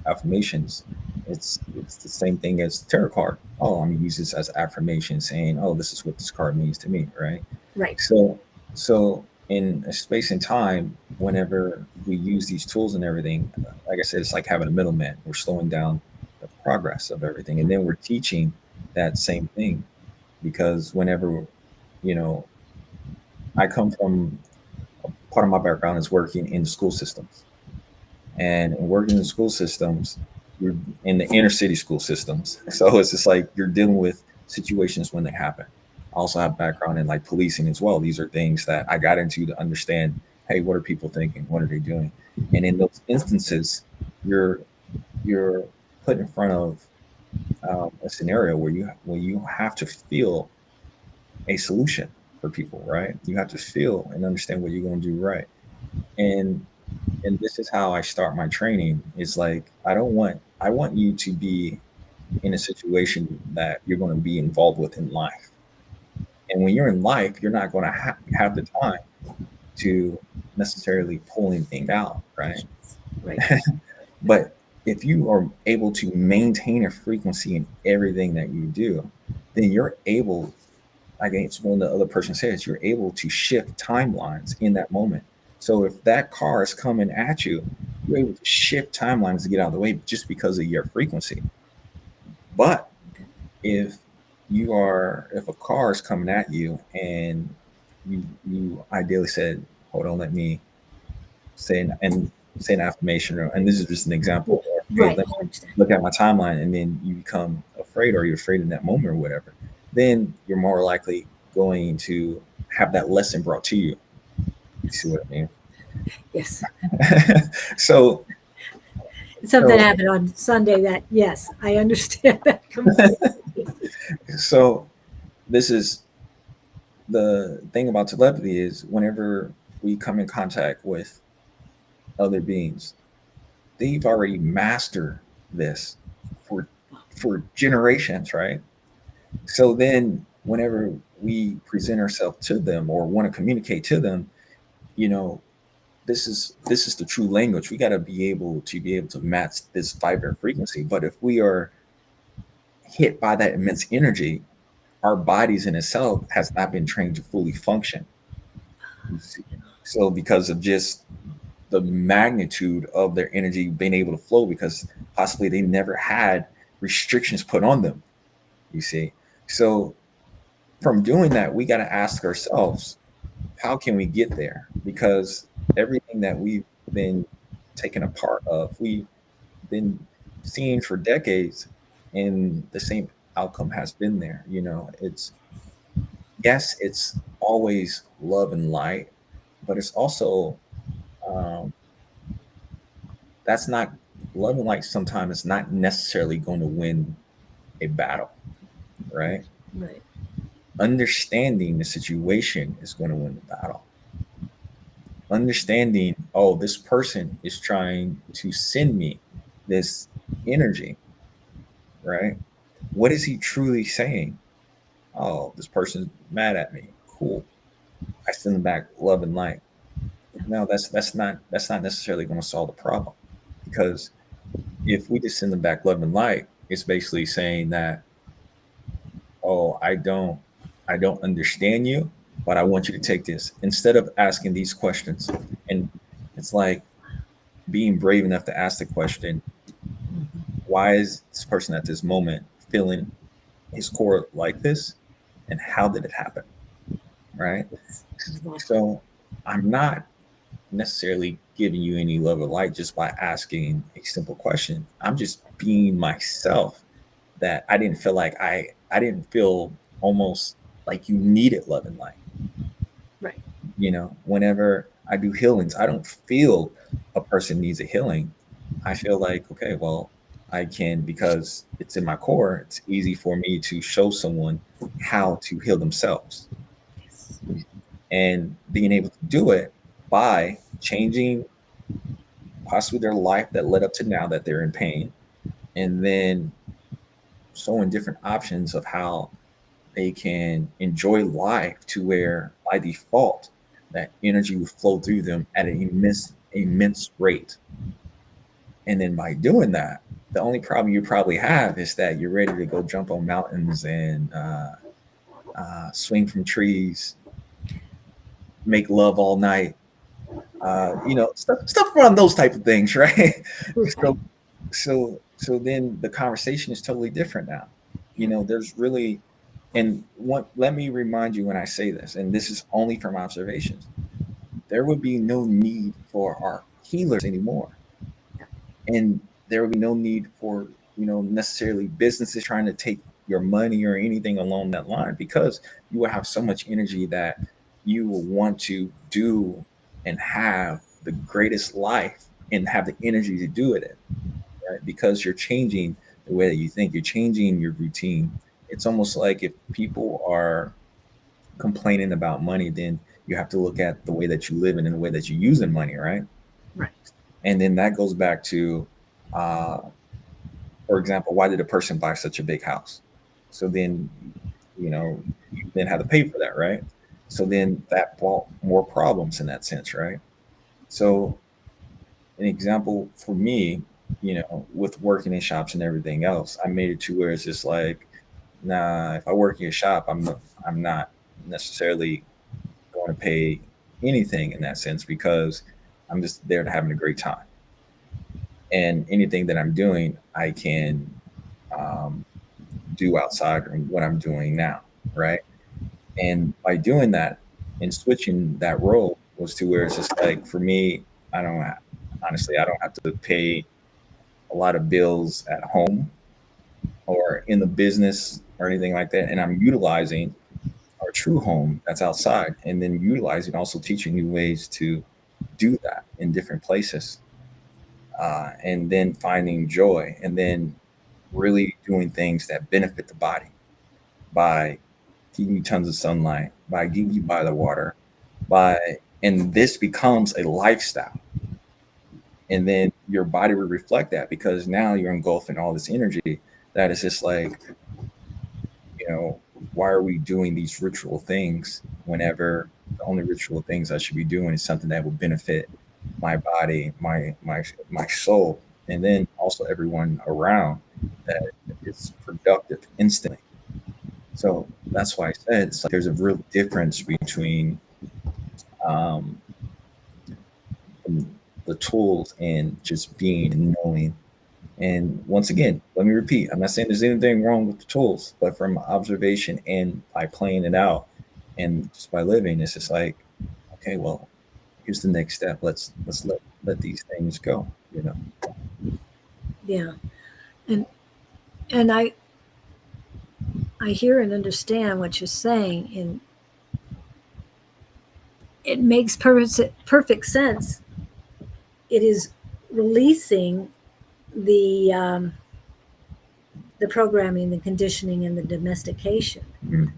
affirmations, it's the same thing as tarot card. Oh, I'm gonna use this as affirmation, saying, oh, this is what this card means to me, right? Right. So so in a space and time, whenever we use these tools and everything, like I said, it's like having a middleman. We're slowing down the progress of everything, and then we're teaching that same thing because whenever, you know, I come from, part of my background is working in school systems, and working in school systems, you're in the inner city school systems, so it's just like you're dealing with situations when they happen. I also have background in like policing as well. These are things that I got into to understand, hey, what are people thinking, what are they doing? And in those instances, you're you're put in front of a scenario where you have to feel a solution for people, right? You have to feel and understand what you're going to do, right? And this is how I start my training. It's like I want you to be in a situation that you're going to be involved with in life. And when you're in life, you're not going to have the time to necessarily pull anything out, right? Right. But if you are able to maintain a frequency in everything that you do, then you're able, like it's when the other person says, you're able to shift timelines in that moment. So if that car is coming at you, you're able to shift timelines to get out of the way just because of your frequency. But if if a car is coming at you and you ideally said, hold on, let me say an affirmation, and this is just an example, or hey, Right. let me I understand. look at my timeline, and then you become afraid, or you're afraid in that moment or whatever, then you're more likely going to have that lesson brought to you. You see what I mean? Yes. so Something so happened on Sunday that, yes, I understand that completely. so this is the thing about telepathy is whenever we come in contact with other beings, they've already mastered this for generations, right? So then whenever we present ourselves to them or want to communicate to them, you know, this is the true language. We got to be able to match this vibrant frequency. But if we are hit by that immense energy, our bodies in itself has not been trained to fully function. You see? So because of just the magnitude of their energy being able to flow, because possibly they never had restrictions put on them. You see, so from doing that, we got to ask ourselves, how can we get there? Because everything that we've been taken a part of, we've been seeing for decades, and the same outcome has been there. You know, it's yes, it's always love and light, but it's also um, that's not love and light. Sometimes it's not necessarily going to win a battle, right? Right. Understanding the situation is going to win the battle. Understanding, oh, this person is trying to send me this energy, right? What is he truly saying? Oh, this person's mad at me. Cool. I send them back love and light. No, that's not necessarily going to solve the problem, because if we just send them back love and light, it's basically saying that, oh, I don't understand you, but I want you to take this, instead of asking these questions. And it's like being brave enough to ask the question, why is this person at this moment feeling his core like this, and how did it happen, right? Yes. Exactly. So I'm not necessarily giving you any love or light just by asking a simple question. I'm just being myself, that I didn't feel almost like you needed love and light. Right. You know, whenever I do healings, I don't feel a person needs a healing. I feel like, okay, well, I can, because it's in my core, it's easy for me to show someone how to heal themselves, Yes. and being able to do it by changing possibly their life that led up to now that they're in pain, and then showing different options of how they can enjoy life to where by default that energy will flow through them at an immense rate. And then by doing that, the only problem you probably have is that you're ready to go jump on mountains and swing from trees, make love all night, stuff around those type of things, right? Right. So then the conversation is totally different now. There's really, and what let me remind you when I say this, and this is only from observations, there would be no need for our healers anymore, and there would be no need for necessarily businesses trying to take your money or anything along that line, because you will have so much energy that you will want to do and have the greatest life and have the energy to do it in, right? Because you're changing the way that you think, you're changing your routine. It's almost like if people are complaining about money, then you have to look at the way that you live and the way that you're using money, right? Right. And then that goes back to, uh, for example, why did a person buy such a big house? So then, you then have to pay for that, right? So then that brought more problems in that sense, right? So an example for me, with working in shops and everything else, I made it to where it's just like, nah, if I work in a shop, I'm not necessarily going to pay anything in that sense, because I'm just there to having a great time. And anything that I'm doing, I can um, do outside of what I'm doing now, right? And by doing that and switching that role was to where it's just like, for me, I don't honestly, I don't have to pay a lot of bills at home or in the business or anything like that. And I'm utilizing our true home that's outside, and then utilizing, also teaching new ways to do that in different places, and then finding joy, and then really doing things that benefit the body by giving you tons of sunlight, by getting you by the water, by and this becomes a lifestyle. And then your body will reflect that, because now you're engulfing all this energy that is just like, why are we doing these ritual things whenever the only ritual things I should be doing is something that will benefit my body, my soul, and then also everyone around, that is productive instantly. So that's why I said it's like there's a real difference between um, the tools and just being and knowing. And once again, let me repeat, I'm not saying there's anything wrong with the tools, but from observation and by playing it out and just by living, it's just like, okay, well, here's the next step. Let's let these things go. Yeah. And and I hear and understand what you're saying, and it makes perfect sense. It is releasing the the programming, the conditioning, and the domestication, Mhm.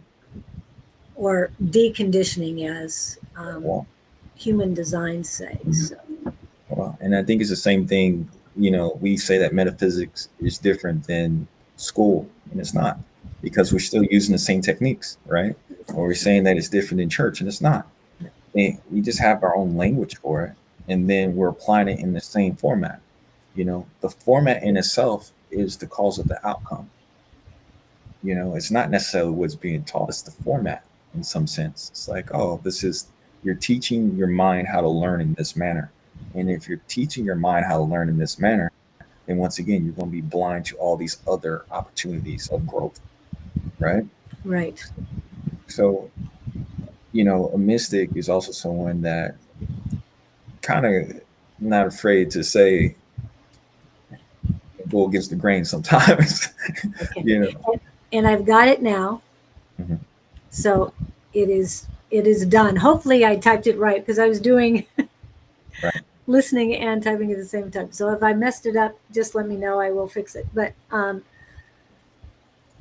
or deconditioning, as Well, human design say. So, and I think it's the same thing. We say that metaphysics is different than school, and it's not, because we're still using the same techniques, right? Or we're saying that it's different in church, and it's not. We just have our own language for it, and then we're applying it in the same format. The format in itself is the cause of the outcome. It's not necessarily what's being taught, it's the format in some sense. It's like, oh, you're teaching your mind how to learn in this manner. And if you're teaching your mind how to learn in this manner, then once again, you're going to be blind to all these other opportunities of growth, right? right. So, a mystic is also someone that kind of not afraid to say, go against the grain sometimes. Okay. you know. And I've got it now. Mhm. So it is done. Hopefully I typed it right, because I was doing Right. listening and typing at the same time. So if I messed it up, just let me know. I will fix it. But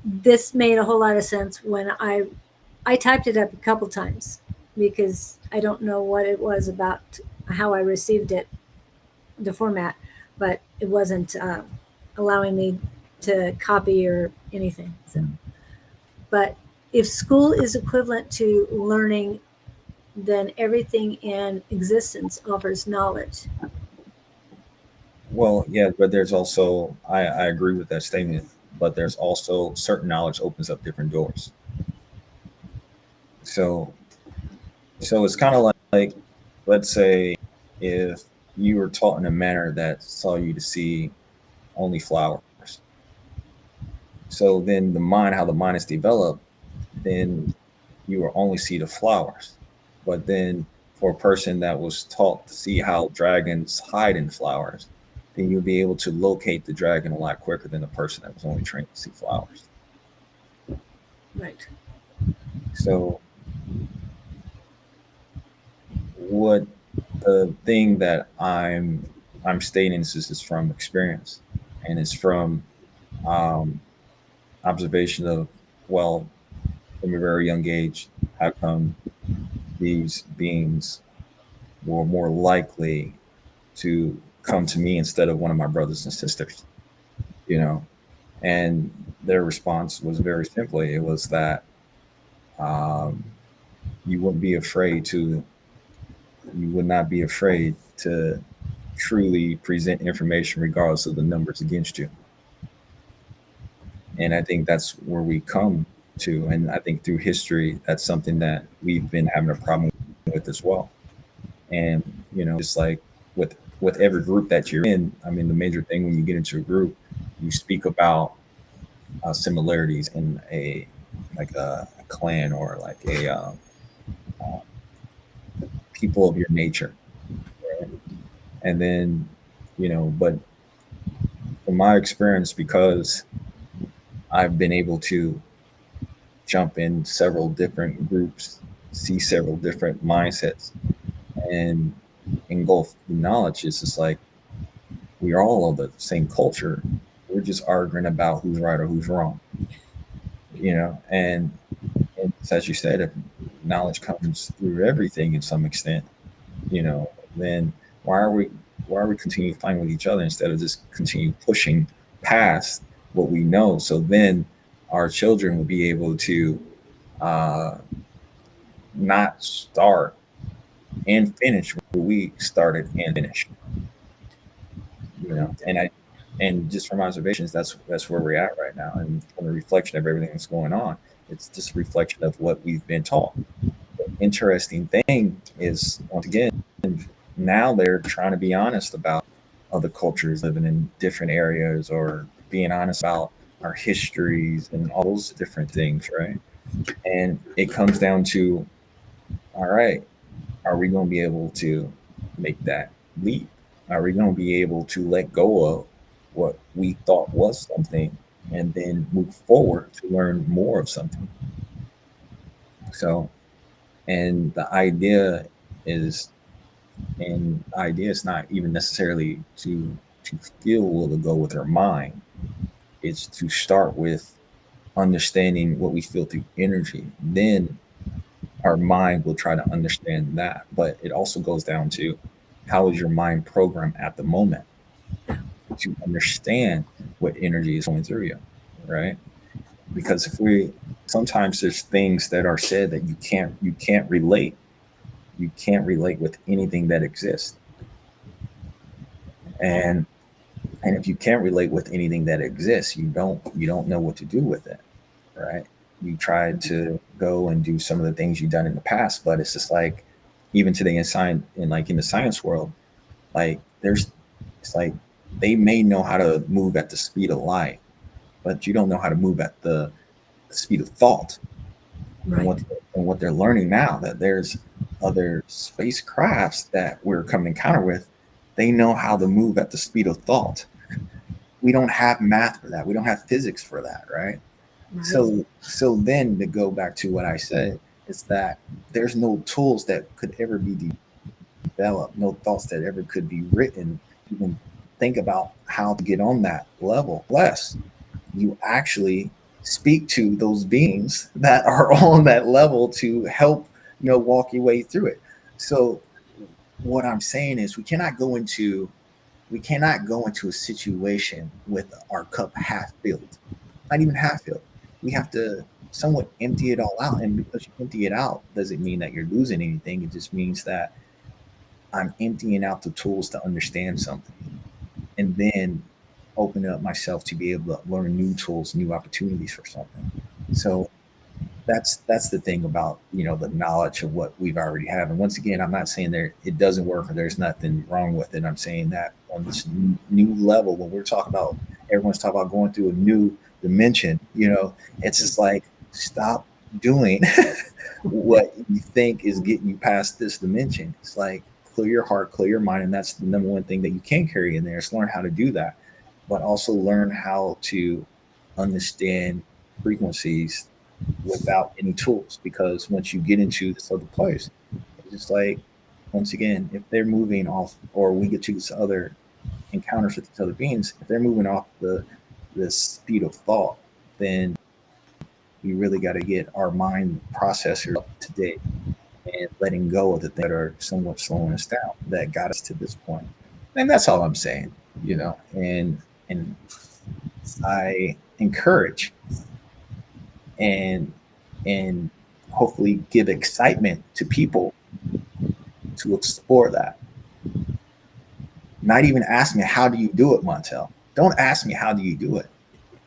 this made a whole lot of sense when I typed it up a couple times, because I don't know what it was about how I received it, the format, but it wasn't allowing me to copy or anything. So, but if school is equivalent to learning, then everything in existence offers knowledge. Well, yeah, but there's also, I agree with that statement, but there's also certain knowledge opens up different doors. So, So it's kind of like, let's say, if you were taught in a manner that saw you to see only flowers. So then how the mind is developed, then you will only see the flowers. But then for a person that was taught to see how dragons hide in flowers, then you'll be able to locate the dragon a lot quicker than the person that was only trained to see flowers. Right. So what the thing that I'm stating is from experience, and it's from um, observation of, well, from a very young age, how come these beings were more likely to come to me instead of one of my brothers and sisters, you know? And their response was very simply, it was that um, you wouldn't be afraid to, you would not be afraid to truly present information regardless of the numbers against you. And I think that's where we come to. And I think through history, that's something that we've been having a problem with as well. And, just like with every group that you're in, I mean, the major thing when you get into a group, you speak about similarities in a clan, or like uh, people of your nature. Right? And then, but from my experience, because I've been able to jump in several different groups, see several different mindsets, and engulf the knowledge. It's just like we are all of the same culture. We're just arguing about who's right or who's wrong, and as you said, if knowledge comes through everything in some extent, then why are we why are we continuing fighting with each other instead of just continue pushing past what we know? So then our children will be able to uh, not start and finish where we started and finished. And just from observations, that's where we're at right now, and from the reflection of everything that's going on, it's just a reflection of what we've been taught. The interesting thing is, once again, now they're trying to be honest about other cultures living in different areas, or being honest about our histories and all those different things, right? And it comes down to, all right, are we going to be able to make that leap? Are we going to be able to let go of what we thought was something and then move forward to learn more of something? So, and is the idea is not even necessarily to feel will to go with our mind. It's to start with understanding what we feel through energy. Then our mind will try to understand that. But it also goes down to, how is your mind programmed at the moment to understand what energy is going through you, right? Because if we sometimes there's things that are said that you can't relate with anything that exists. And if you can't relate with anything that exists, you don't know what to do with it, right? You try to go and do some of the things you've done in the past, but it's just like, even today in the science world, like it's like they may know how to move at the speed of light, but you don't know how to move at the speed of thought. And Right. what they're learning now, that there's other spacecrafts that we're coming encounter with, they know how to move at the speed of thought. We don't have math for that. We don't have physics for that, right? Right. So then, to go back to what I said, is that there's no tools that could ever be developed, no thoughts that ever could be written, even think about how to get on that level. Less you actually speak to those beings that are on that level to help, walk your way through it. So what I'm saying is, we cannot go into a situation with our cup half filled, not even half filled. We have to somewhat empty it all out. And because you empty it out doesn't mean that you're losing anything. It just means that I'm emptying out the tools to understand something, and then open up myself to be able to learn new tools, new opportunities for something. So that's the thing about, the knowledge of what we've already have. And once again, I'm not saying there it doesn't work or there's nothing wrong with it. I'm saying that on this new level, when we're talking about, everyone's talking about going through a new dimension, it's just like, stop doing what you think is getting you past this dimension. It's like, clear your heart, clear your mind, and that's the number one thing that you can carry in there, is learn how to do that, but also learn how to understand frequencies without any tools. Because once you get into this other place, it's just like, once again, if they're moving off, or we get to this other encounters with these other beings, if they're moving off the speed of thought, then we really got to get our mind processors up to date and letting go of the things that are somewhat slowing us down that got us to this point. And that's all I'm saying, and I encourage and and hopefully give excitement to people to explore that. Not even ask me, how do you do it, Montell? Don't ask me, how do you do it?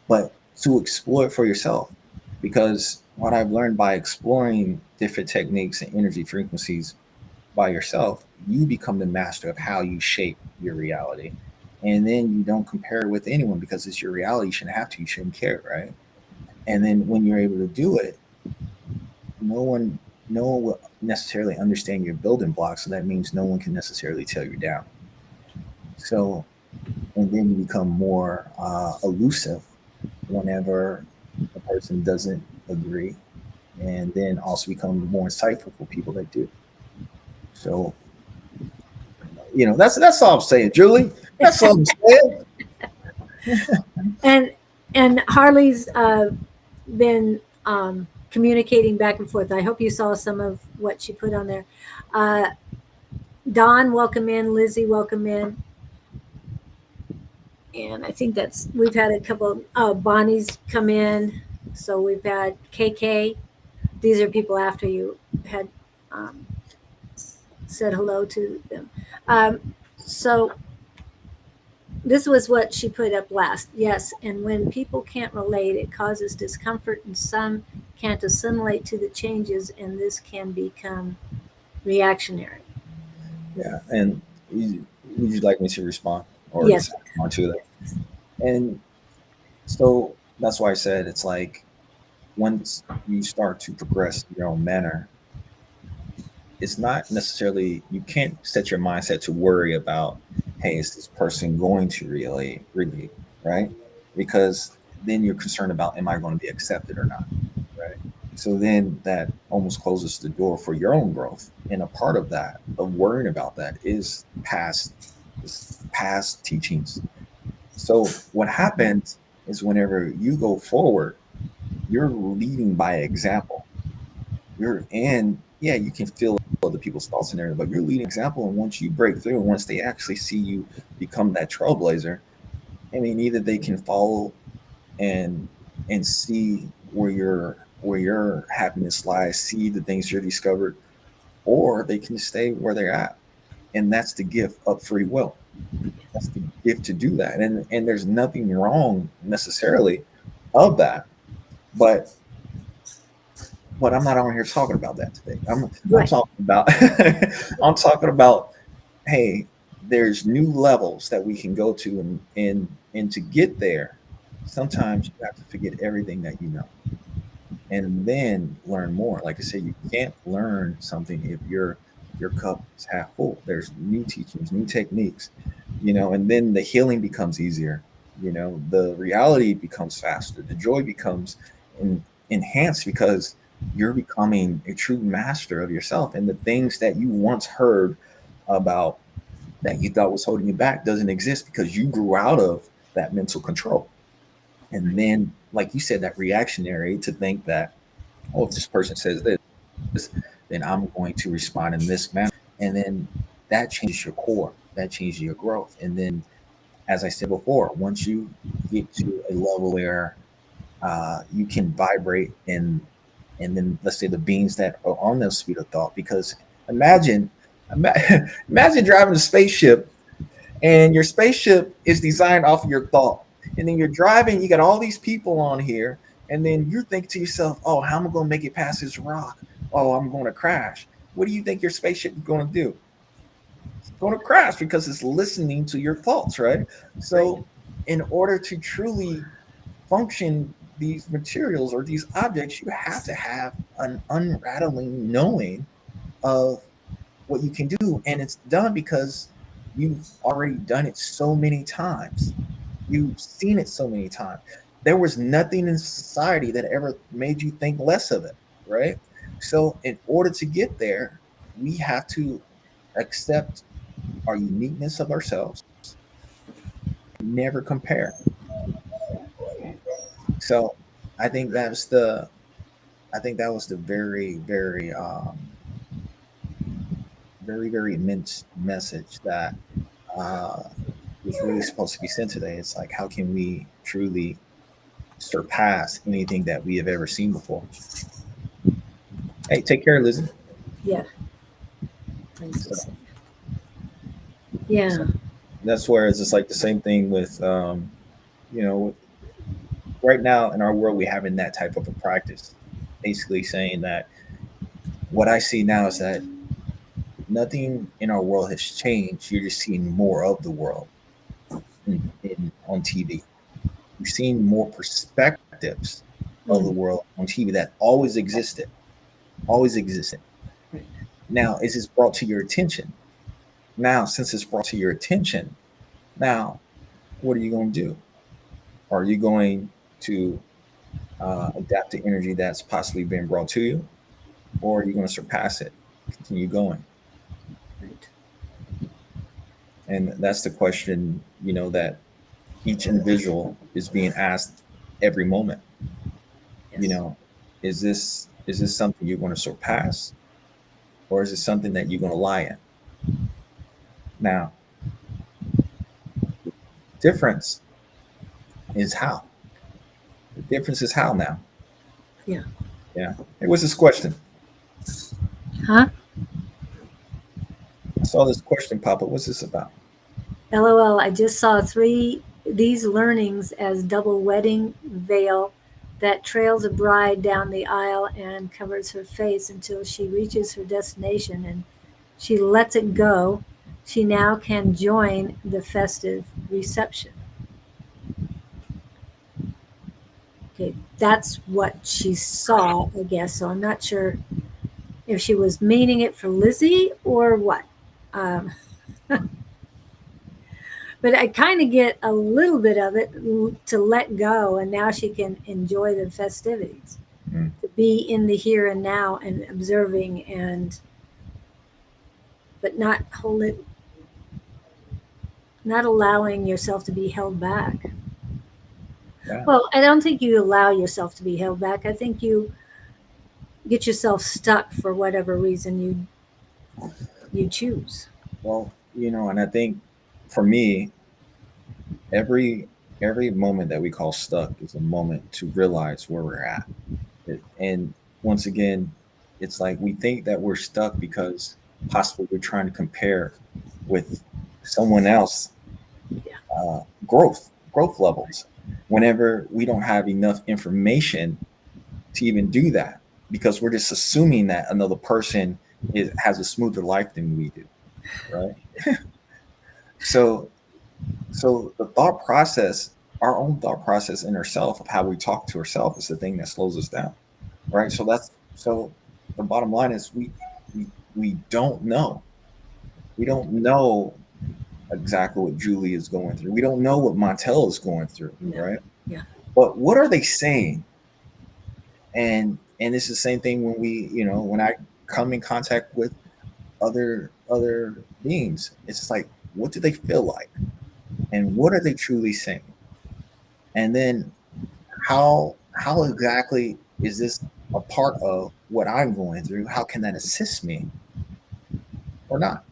But to explore it for yourself. Because what I've learned by exploring different techniques and energy frequencies by yourself, you become the master of how you shape your reality. And then you don't compare it with anyone, because it's your reality. You shouldn't have to, you shouldn't care, right? And then when you're able to do it, no one no one will necessarily understand your building blocks. So that means no one can necessarily tear you down. So, and then you become more elusive whenever a person doesn't agree, and then also become more insightful for people that do. So, that's all I'm saying, Julie. That's all I'm saying. And Harley's been communicating back and forth. I hope you saw some of what she put on there. Uh, Don, welcome in. Lizzie, welcome in. And I think we've had a couple. Bonnie's come in. So we've had KK. These are people after you had um, said hello to them. So this was what she put up last. Yes, and when people can't relate, it causes discomfort, and some can't assimilate to the changes, and this can become reactionary. Yeah, and would you like me to respond or Yes. just respond to that? And so that's why I said it's like, once you start to progress in your own manner, it's not necessarily, you can't set your mindset to worry about, hey, is this person going to really, right? Because then you're concerned about, am I going to be accepted or not, right? So then that almost closes the door for your own growth. And a part of that, of worrying about that, is past teachings. So what happens is, whenever you go forward, you're leading by example. Yeah, you can feel other people's thoughts in there, but you're leading example. And once you break through, and once they actually see you become that trailblazer, I mean, either they can follow and see where your happiness lies, see the things you're discovered, or they can stay where they're at. And that's the gift of free will. That's the gift to do that. And there's nothing wrong necessarily of that. But I'm not on here talking about that today. I'm Right. talking about I'm talking about, hey, there's new levels that we can go to, and to get there, sometimes you have to forget everything that you know, and then learn more. Like I said, you can't learn something if your cup is half full. There's new teachings, new techniques, and then the healing becomes easier. The reality becomes faster. The joy becomes enhanced, because you're becoming a true master of yourself, and the things that you once heard about that you thought was holding you back doesn't exist, because you grew out of that mental control. And then, like you said, that reactionary to think that, oh, if this person says this, then I'm going to respond in this manner. And then that changes your core, that changes your growth. And then, as I said before, once you get to a level where you can vibrate, and then, let's say, the beings that are on the speed of thought, because imagine, ima- imagine driving a spaceship, and your spaceship is designed off of your thought. And then you're driving, you got all these people on here, And then you think to yourself, oh, how am I going to make it past this rock? Oh, I'm going to crash. What do you think your spaceship is going to do? It's going to crash because it's listening to your thoughts, right? Right. So, in order to truly function these materials or these objects, you have to have an unrattling knowing of what you can do. And it's done because you've already done it so many times. You've seen it so many times. There was nothing in society that ever made you think less of it, right? So, in order to get there, we have to accept our uniqueness of ourselves, never compare. So, I think that's the, I think that was the very, very, very, very immense message that uh, was really supposed to be sent today. It's like, how can we truly surpass anything that we have ever seen before? Hey, take care, Lizzie. Yeah. Thanks for So, saying. Yeah. so that's where it's just like the same thing with, you know, right now in our world, we having that type of a practice, basically saying that what I see now is that nothing in our world has changed. You're just seeing more of the world on TV. You're seeing more perspectives of the Mm. world on TV that always existed, always existed. Right. Now, is this brought to your attention? Now, since it's brought to your attention, now what are you going to do? Are you going to adapt to energy that's possibly been brought to you, or are you going to surpass it, continue going? Right. And that's the question, that each individual is being asked every moment. You Yes. know, is this something you're going to surpass, or is it something that you're going to lie in? Now, difference is how. The difference is how now. Yeah. Yeah. Hey, what's this question? Huh? I saw this question pop up. What's this about? LOL. I just saw these learnings as double wedding veil that trails a bride down the aisle and covers her face until she reaches her destination and she lets it go. She now can join the festive reception. Okay, that's what she saw, I guess. So I'm not sure if she was meaning it for Lizzie or what. Um, but I kind of get a little bit of it to let go, and now she can enjoy the festivities, Mm, to be in the here and now and observing, and but not hold it, not allowing yourself to be held back. yeah. Well, I don't think you allow yourself to be held back. I think you get yourself stuck for whatever reason you choose. Well, and I think for me, every moment that we call stuck is a moment to realize where we're at. And once again, it's like we think that we're stuck because possibly we're trying to compare with someone else Yeah. growth levels. Whenever we don't have enough information to even do that, because we're just assuming that another person has a smoother life than we do, right? So So the thought process, our own thought process in ourselves of how we talk to ourselves is the thing that slows us down. Right. So the bottom line is we don't know. We don't know exactly what Julie is going through. We don't know what Montell is going through, No. right? Yeah. But what are they saying? And it's the same thing when when I come in contact with other beings. It's just like, what do they feel like? And what are they truly saying? And then how exactly is this a part of what I'm going through? How can that assist me or not?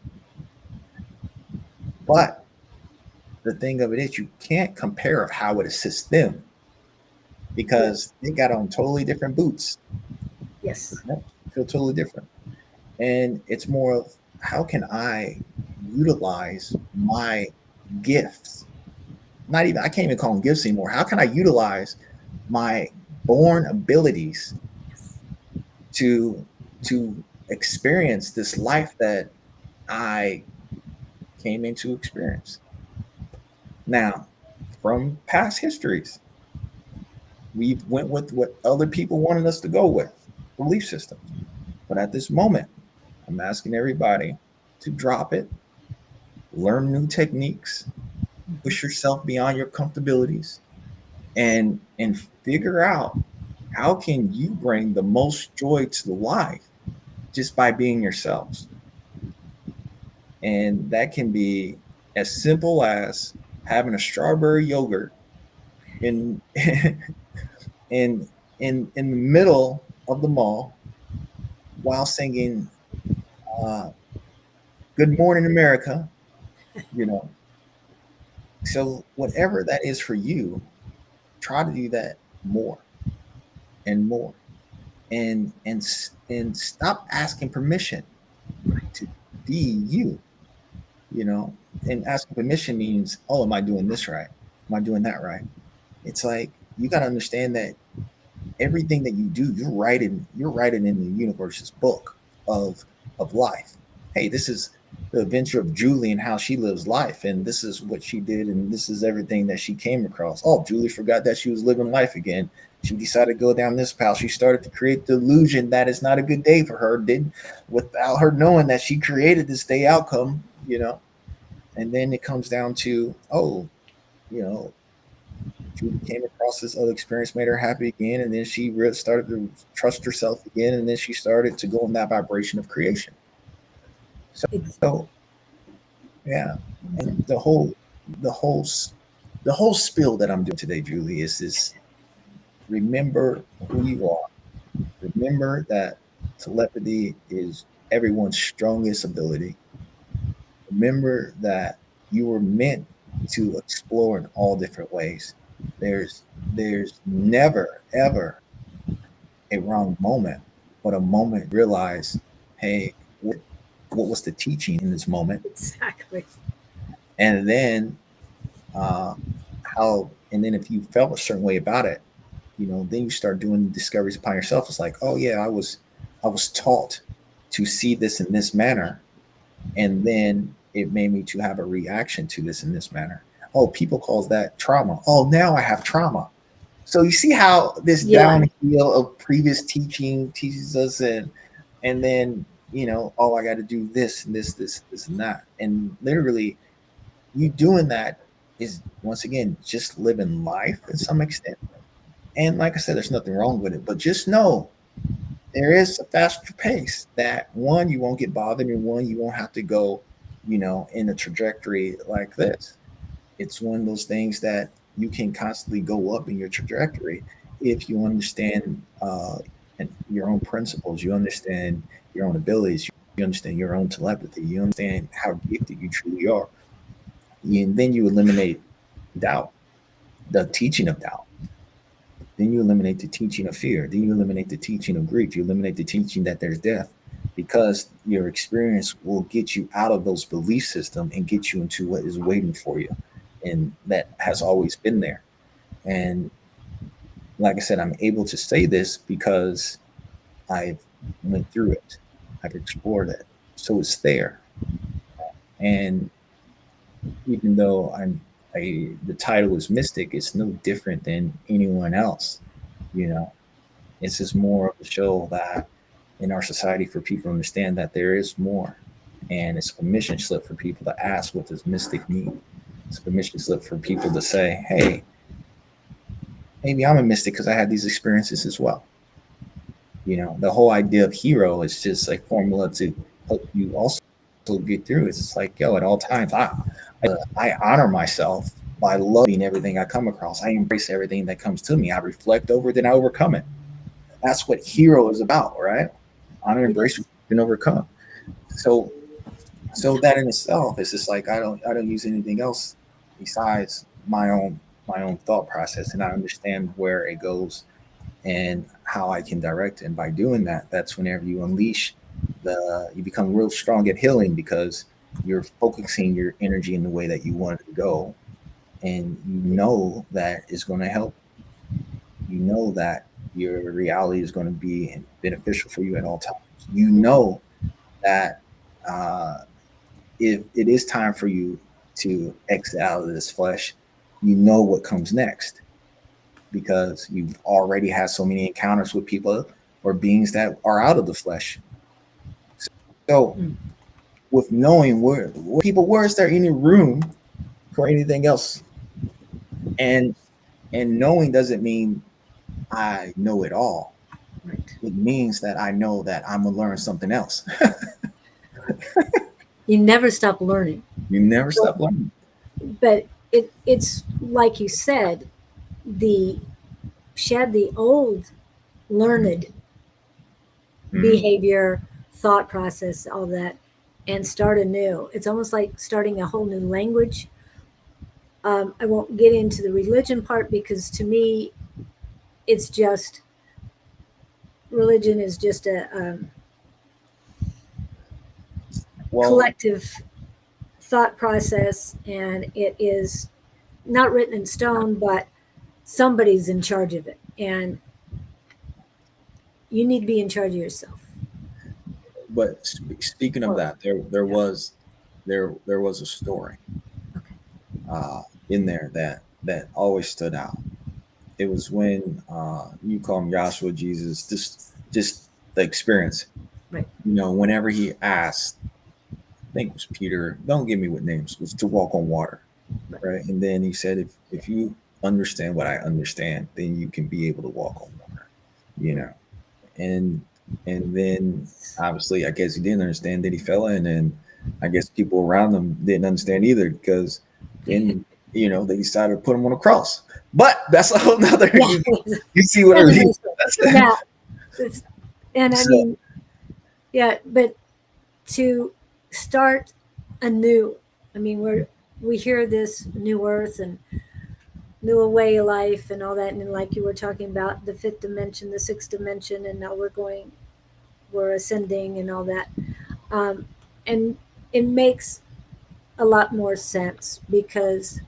But the thing of it is, you can't compare of how it assists them because they got on totally different boots. Yes. Right? Feel totally different, and it's more of how can I utilize my gifts? Not even I can't even call them gifts anymore. How can I utilize my born abilities Yes. to to experience this life that I came into experience. Now, from past histories, we went with what other people wanted us to go with, belief systems. But at this moment, I'm asking everybody to drop it, learn new techniques, Mhm. push yourself beyond your comfortabilities, and figure out how can you bring the most joy to the life just by being yourselves. And that can be as simple as having a strawberry yogurt in in in the middle of the mall while singing "Good Morning America." You know, so whatever that is for you, try to do that more and more, and stop asking permission Right. to be you. You know, and asking permission means, oh, am I doing this right? Am I doing that right? It's like you got to understand that everything that you do, you're writing in the universe's book of of life. Hey, this is the adventure of Julie and how she lives life, and this is what she did, and this is everything that she came across. Oh, Julie forgot that she was living life again. She decided to go down this path. She started to create the illusion that it's not a good day for her, did without her knowing that she created this day outcome, you know. And then it comes down to, oh, you know, Judy came across this other experience, made her happy again, and then she really started to trust herself again, and then she started to go in that vibration of creation. Exactly. So yeah, and the whole the whole spiel that I'm doing today, Julie, is this: remember who you are. Remember that telepathy is everyone's strongest ability. Remember that you were meant to explore in all different ways. There's never ever a wrong moment, but a moment realize, hey, what was the teaching in this moment? Exactly. And then uh, and then if you felt a certain way about it, then you start doing discoveries upon yourself. It's like, oh yeah, I was taught to see this in this manner, and then it made me to have a reaction to this in this manner. Oh, people calls that trauma. Oh, now I have trauma. So you see how this Yeah. downhill of previous teaching teaches us, and then oh, I got to do this and this and that, and literally you doing that is once again just living life to some extent. And like I said, there's nothing wrong with it, but just know there is a faster pace that one you won't get bothered, and one you won't have to go, in a trajectory like this. It's one of those things that you can constantly go up in your trajectory if you understand and your own principles, you understand your own abilities, you understand your own telepathy, you understand how gifted you truly are. And then you eliminate doubt, the teaching of doubt. Then you eliminate the teaching of fear. Then you eliminate the teaching of grief. You eliminate the teaching that there's death, because your experience will get you out of those belief system and get you into what is waiting for you, and that has always been there. And like I said, I'm able to say this because I've went through it. I've explored it. So it's there. And even though the title is mystic, it's no different than anyone else. You know, it's just more of a show that in our society for people to understand that there is more. And it's a permission slip for people to ask, what does mystic mean? It's a permission slip for people to say, hey, maybe I'm a mystic because I had these experiences as well. The whole idea of hero is just a formula to help you also get through. It's just like, yo, at all times, I honor myself by loving everything I come across. I embrace everything that comes to me. I reflect over it and I overcome it. That's what hero is about, right? Honor, embrace, Yes. and overcome. So, so that in itself is just like I don't use anything else besides my own thought process, and I understand where it goes and how I can direct. And by doing that, that's whenever you unleash you become real strong at healing, because you're focusing your energy in the way that you want it to go, and you know that is going to help. You know that your reality is going to be beneficial for you at all times. You know that if it is time for you to exit out of this flesh, you know what comes next because you've already had so many encounters with people or beings that are out of the flesh. So, Mm. with knowing where people, where is there any room for anything else? And knowing doesn't mean I know it all. Right. It means that I know that I'm gonna learn something else. You never stop learning. You never But, stop learning. but it's like you said, the shed the old learned Mm-hmm. behavior, thought process, all that, and start anew. It's almost like starting a whole new language. I won't get into the religion part because to me, it's just religion is just a Well, collective thought process, and it is not written in stone, but somebody's in charge of it, and you need to be in charge of yourself. but speaking of Or that, there yeah, was there was a story okay, in there that always stood out. It was when you call him Joshua, Jesus, just the experience. right, You know, whenever he asked, I think it was Peter, don't give me what names, was to walk on water, right, right? And then he said, if you understand what I understand, then you can be able to walk on water, you right. know. And then obviously, I guess he didn't understand that he fell in, and I guess people around him didn't understand either because then they decided to put him on a cross. But that's a whole nother. Yeah, You see what I that's mean? another story. Yeah, it's, and I So mean, yeah, but to start anew. I mean, we hear this new earth and new way of life and all that, and like you were talking about the fifth dimension, the sixth dimension, and now we're ascending and all that, and it makes a lot more sense because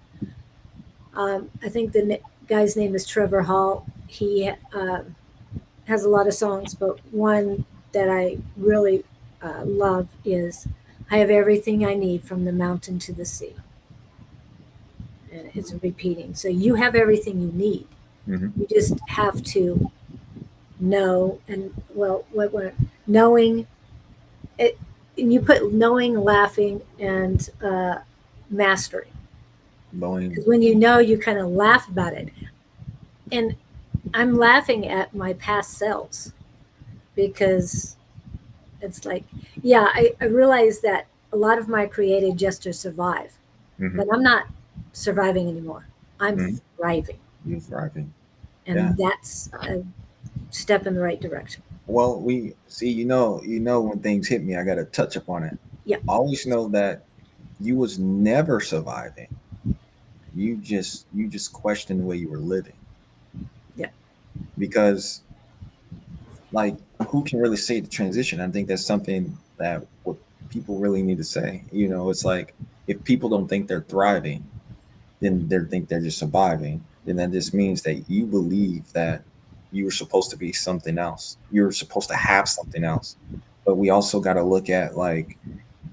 I think the guy's name is Trevor Hall. He has a lot of songs, but one that I really love is "I Have Everything I Need from the Mountain to the Sea," and it's repeating. So you have everything you need. mhm. You just have to know and well, what knowing it. And you put knowing, laughing, and mastering. Boeing. Because when you know, you kind of laugh about it. And I'm laughing at my past selves because it's like, yeah, I realize that a lot of my created just to survive, Hmm. but I'm not surviving anymore. I'm Hmm. thriving. You're thriving. Yeah. And that's a step in the right direction. Well, we see. When things hit me, I got to touch upon it. Yeah. Always know that you was never surviving. You just questioned the way you were living Yeah. because like who can really say the transition? I think that's something that what people really need to say. It's like if people don't think they're thriving, then they think they're just surviving. Then that just means that you believe that you were supposed to be something else. You're supposed to have something else. But we also got to look at like,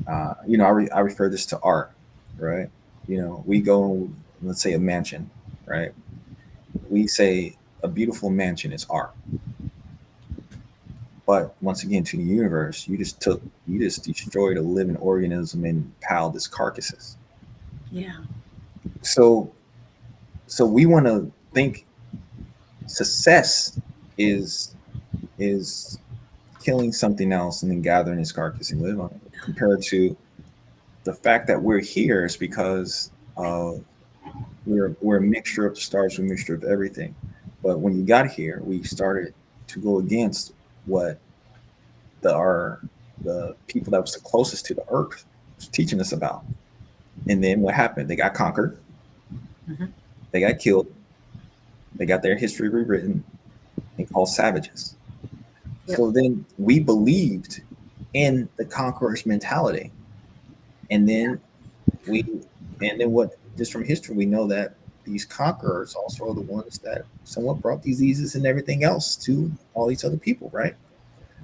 I refer this to art, right? We go, let's say a mansion, right? We say a beautiful mansion is art. But once again, to the universe, you just destroyed a living organism and piled its carcasses. Yeah. So, we want to think success is is killing something else and then gathering its carcass and live on it. Compared to the fact that we're here is because we're a mixture of the stars, we're a mixture of everything. But when you got here, we started to go against what the people that was the closest to the earth was teaching us about. And then what happened? They got conquered, Hmm. they got killed, they got their history rewritten and called savages. Yep. So then we believed in the conqueror's mentality. And Yeah. then we and then what just from history we know that these conquerors also are the ones that somewhat brought diseases and everything else to all these other people, right?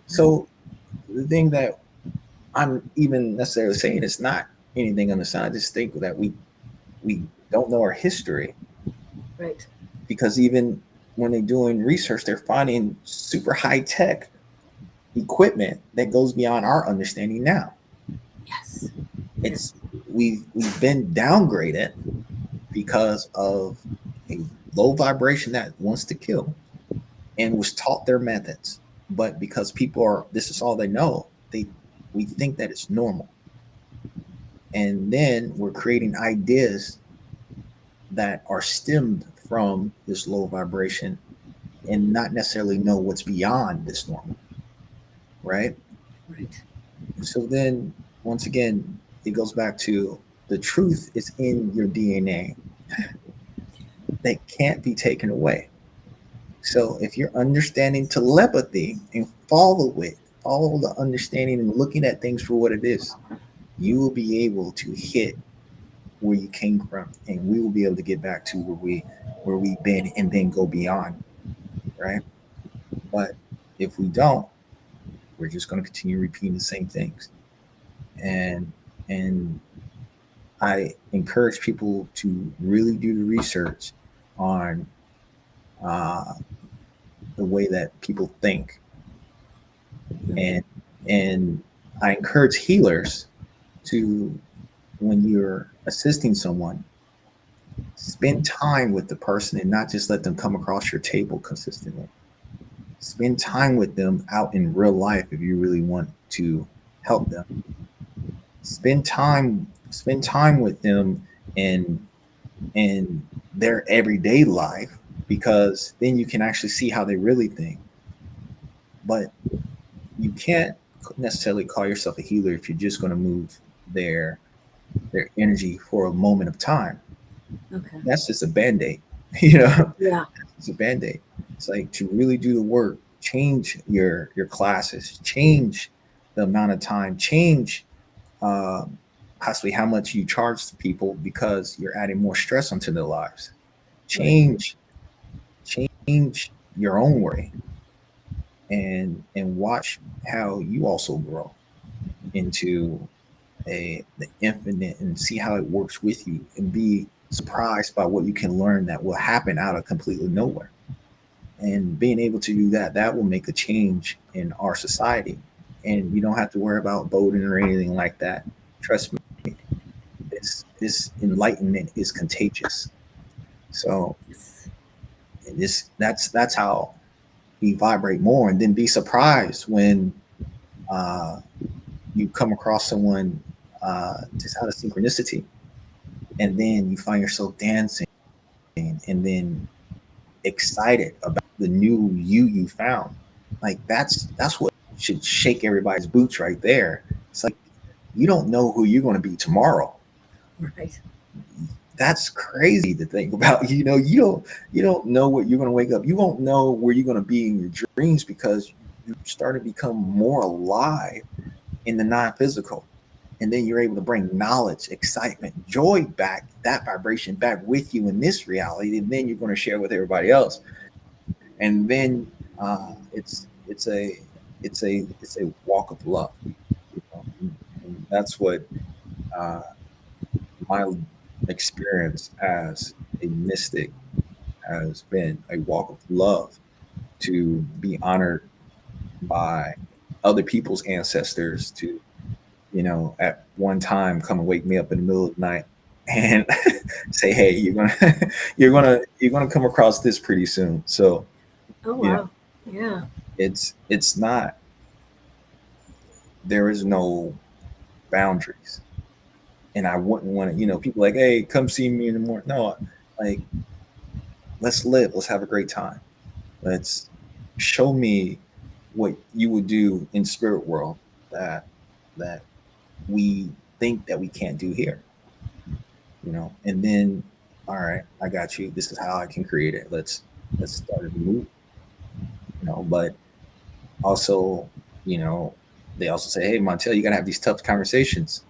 So the thing that I'm even necessarily saying is not anything on the side. I just think that we don't know our history, Right. because even when they're doing research, they're finding super high tech equipment that goes beyond our understanding now. Yes. Yes. It's we've been downgraded because of a low vibration that wants to kill and was taught their methods. But because people are, this is all they know, we think that it's normal. And then we're creating ideas that are stemmed from this low vibration and not necessarily know what's beyond this normal, right? Right. So then, once again, it goes back to the truth is in your DNA that can't be taken away. So if you're understanding telepathy and follow it, follow the understanding and looking at things for what it is, you will be able to hit where you came from, and we will be able to get back to where we've been and then go beyond, right? But if we don't, we're just going to continue repeating the same things. And and I encourage people to really do the research on uh, the way that people think, Okay. and and I encourage healers to, when you're assisting someone, spend time with the person and not just let them come across your table consistently. Spend time with them out in real life if you really want to help them. Spend time with them in in their everyday life, because then you can actually see how they really think. But you can't necessarily call yourself a healer if you're just going to move their their energy for a moment of time. Okay. That's just a band-aid. you know Yeah. it's a band-aid. It's like, to really do the work, change your classes, change the amount of time, change um, possibly how much you charge to people because you're adding more stress onto their lives. Right. Change your own way, and watch how you also grow into the infinite, and see how it works with you, and be surprised by what you can learn that will happen out of completely nowhere. And being able to do that, that will make a change in our society. And you don't have to worry about voting or anything like that. Trust me, this enlightenment is contagious. So Yes. this that's how we vibrate more. And then be surprised when uh, you come across someone just out of synchronicity, and then you find yourself dancing, and then excited about the new you found. Like, that's what should shake everybody's boots right there. It's like, you don't know who you're going to be tomorrow. Right. That's crazy to think about. You don't know what you're going to wake up. You won't know where you're going to be in your dreams, because you start to become more alive in the non-physical. And then you're able to bring knowledge, excitement, joy back, that vibration back with you in this reality. And then you're going to share with everybody else. And then it's a walk of love. And that's what uh, my experience as a mystic has been, a walk of love, to be honored by other people's ancestors, to at one time come and wake me up in the middle of the night and say, hey, you're gonna come across this pretty soon. So Oh you know wow. Yeah. it's not, there is no boundaries. And I wouldn't want to, people like, hey, come see me in the morning. No, like, let's live, let's have a great time. Let's show me what you would do in spirit world that we think that we can't do here. And then, all right, I got you, this is how I can create it. Let's start a move. But also, you know they also say, hey, Montell, you got to have these tough conversations.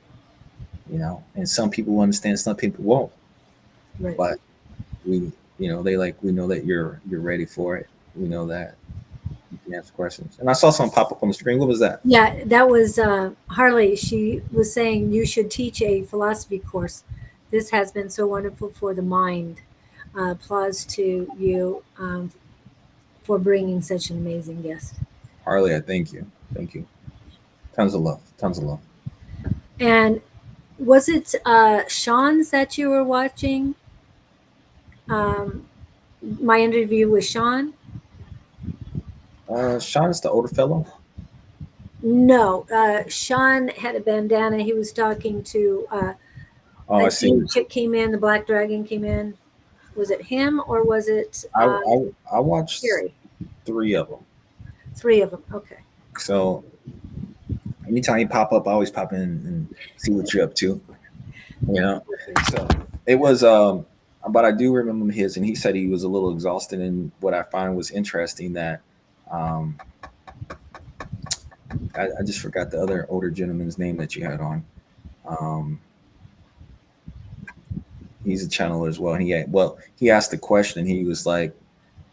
And some people will understand, some people won't. Right. But we, they like, we know that you're ready for it. We know that you can ask questions. And I saw something pop up on the screen. What was that? Yeah, that was Harley. She was saying you should teach a philosophy course. This has been so wonderful for the mind. Applause to you for bringing such an amazing guest. Harley, I thank you. Thank you. Tons of love. Tons of love. And was it Sean's that you were watching? Um, my interview with Sean? Sean is the older fellow. No, Sean had a bandana. He was talking to Oh, I an see. Asian chick came in. The Black Dragon came in. Was it him or was it I watched Carrie? 3 of them. Three of them. Okay. So anytime you pop up, I always pop in and see what you're up to. You know. So it was but I do remember his, and he said he was a little exhausted. And what I find was interesting that um, I just forgot the other older gentleman's name that you had on. Um, he's a channeler as well. And he asked the question. And he was like,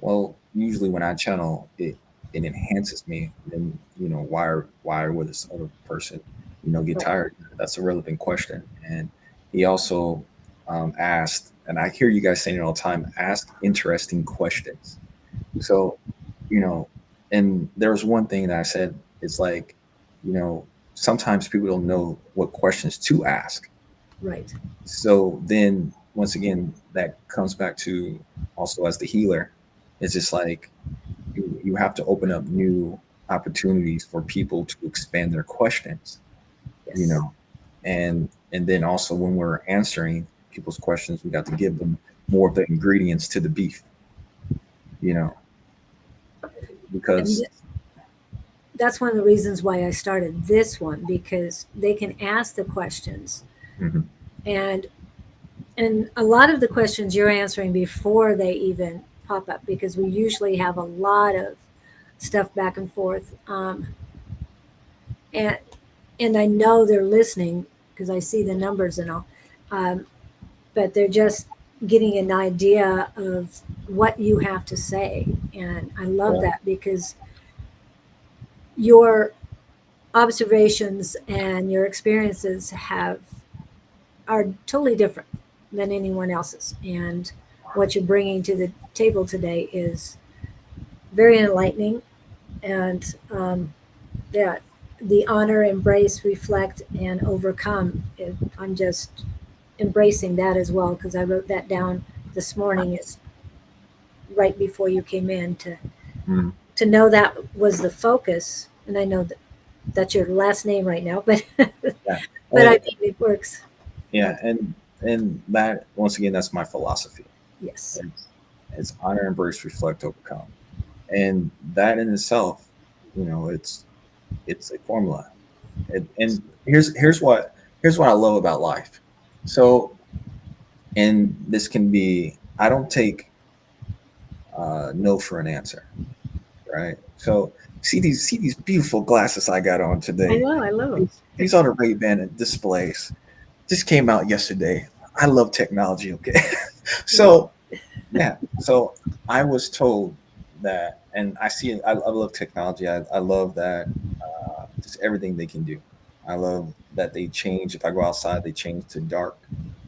"Well, usually when I channel, it enhances me. Then why would this other person get Right. tired?" That's a relevant question. And he also asked, and I hear you guys saying it all the time: ask interesting questions. So, you know, and there's one thing that I said, it's like, you know, sometimes people don't know what questions to ask. Right. So then once again, that comes back to also as the healer, it's just like you have to open up new opportunities for people to expand their questions, you Yes. know, and then also when we're answering people's questions, we got to give them more of the ingredients to the beef, you know, And because that's one of the reasons why I started this one because they can ask the questions mhm, and a lot of the questions you're answering before they even pop up because we usually have a lot of stuff back and forth and I know they're listening because I see the numbers and all um, but they're just getting an idea of what you have to say and I love right, that because your observations and your experiences have are totally different than anyone else's and what you're bringing to the table today is very enlightening and yeah the honor embrace reflect and overcome I'm just embracing that as well because I wrote that down this morning it's right before you came in mm, to know that was the focus and I know that that's your last name right now but yeah, but I and mean it works. yeah, and that once again, that's my philosophy. Yes. It's honor, embrace, reflect, overcome, and that in itself, it's a formula. And here's what I love about life. So, and this can be, I don't take no for an answer, right? So see these beautiful glasses I got on I today. know. I love them. These are the Ray-Ban displays. Just came out yesterday. I love technology. Okay, Well, so yeah, so I was told that, and I see it. I love technology. I love that just everything they can do. I love that they change. If I go outside, they change to dark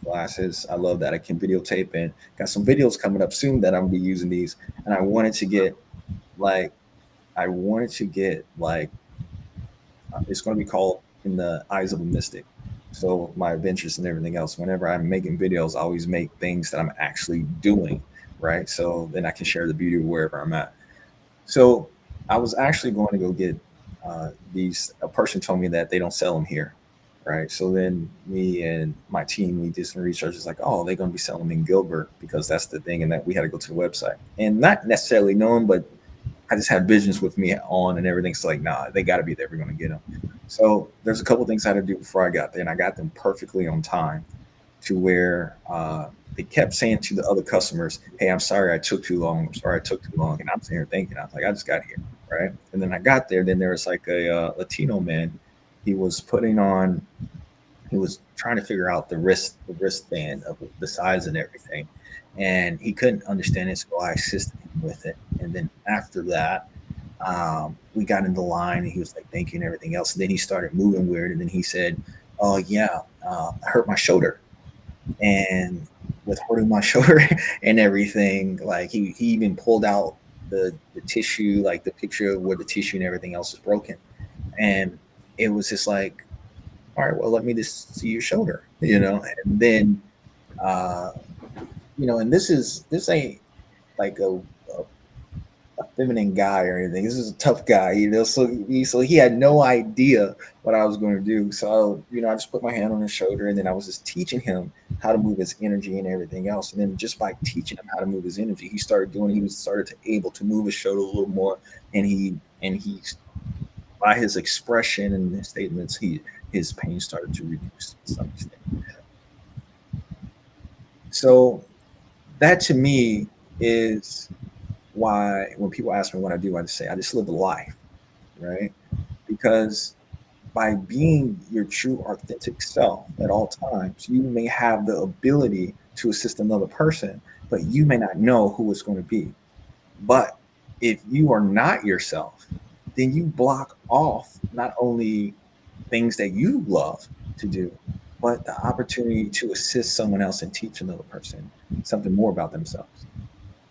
glasses. I love that I can videotape and got some videos coming up soon that I'm gonna be using these. And like I wanted to get like it's going to be called In the Eyes of a Mystic. So my adventures and everything else. Whenever I'm making videos, I always make things that I'm actually doing, right? So then I can share the beauty of wherever I'm at. So I was actually going to go get these. A person told me that they don't sell them here, right? So then me and my team, we did some research. It's like, oh, they're going to be selling them in Gilbert because that's the thing, and that we had to go to the website and not necessarily knowing, but I just had visions with me on and everything. So like, nah, they got to be there. We're going to get them. So there's a couple things I had to do before I got there, and I got them perfectly on time to where they kept saying to the other customers, "Hey, I'm sorry I took too long. I'm sorry I took too long." And I'm sitting here thinking, I was like, I just got here, right? And then I got there. Then there was like a Latino man. He was putting on. he was trying to figure out the wristband of the size and everything, and he couldn't understand it, so I assisted him with it. And then after that, we got in the line, and he was like thinking everything else. And then he started moving weird, and then he said, "Oh yeah, I hurt my shoulder." And with hurting my shoulder and everything, like he even pulled out the tissue, like the picture of where the tissue and everything else is broken. And it was just like, all right, well, let me just see your shoulder, And then, uh, and this ain't like a feminine guy or anything. This is a tough guy, So he had no idea what I was going to do. So I just put my hand on his shoulder, and then I was just teaching him how to move his energy and everything else. And then just by teaching him how to move his energy, he started doing. He was started to able to move his shoulder a little more, and he by his expression and his statements, his pain started to reduce to some extent. So that to me is why when people ask me what I do, I just say I just live a life, right? Because by being your true authentic self at all times, you may have the ability to assist another person, but you may not know who it's going to be. But if you are not yourself, then you block off not only things that you love to do, but the opportunity to assist someone else and teach another person something more about themselves.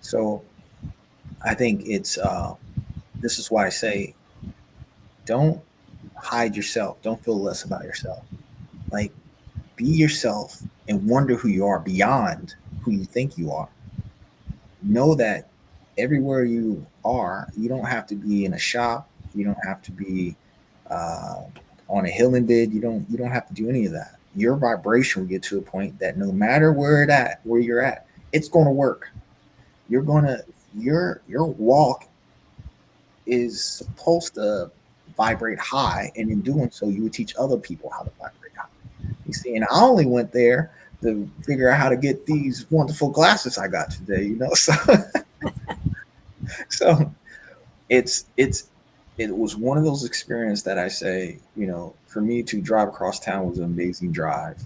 So I think this is why I say don't hide yourself. Don't feel less about yourself. Like be yourself and wonder who you are beyond who you think you are. Know that everywhere you are, you don't have to be in a shop. You don't have to be uh, on a healing bed. You don't have to do any of that. Your vibration will get to a point that no matter where you're at, it's going to work. You're gonna your walk is supposed to vibrate high, and in doing so, you would teach other people how to vibrate high. You see, and I only went there to figure out how to get these wonderful glasses I got today. So it was one of those experiences that I say, for me to drive across town was an amazing drive.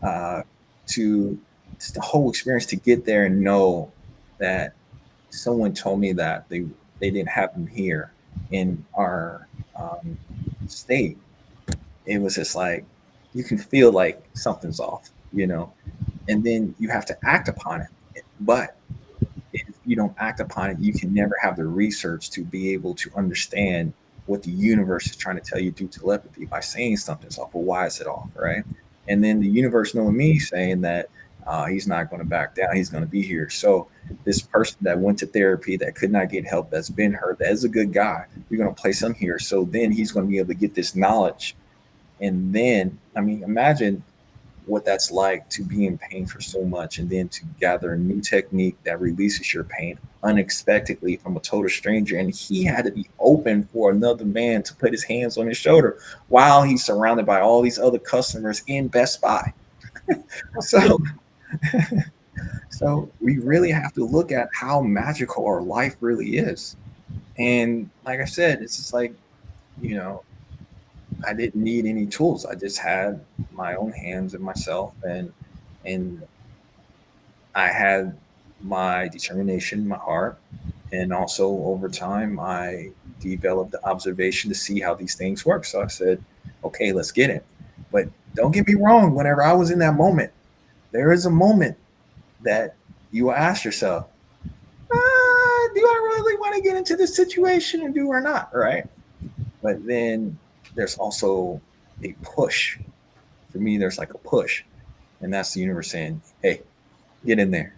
Uh, to just the whole experience to get there and know that someone told me that they didn't have them here in our um, state. It was just like you can feel like something's off, and then you have to act upon it. But if you don't act upon it, you can never have the research to be able to understand what the universe is trying to tell you through telepathy by saying something's off. Well, why is it off, right? And then the universe knowing me saying that he's not going to back down, he's going to be here. So this person that went to therapy that could not get help, that's been hurt, that is a good guy. We're going to place him here. So then he's going to be able to get this knowledge. And then, I mean, imagine what that's like to be in pain for so much and then to gather a new technique that releases your pain unexpectedly from a total stranger. And he had to be open for another man to put his hands on his shoulder while he's surrounded by all these other customers in Best Buy. So, so we really have to look at how magical our life really is. And like I said, it's just like, you know, I didn't need any tools. I just had my own hands and myself, and I had my determination, my heart, and also over time I developed the observation to see how these things work. So I said, okay, let's get it. But don't get me wrong, whenever I was in that moment, there is a moment that you will ask yourself, do I really want to get into this situation and do or not? Right. But then there's also a push. For me, there's like a push. And that's the universe saying, hey, get in there.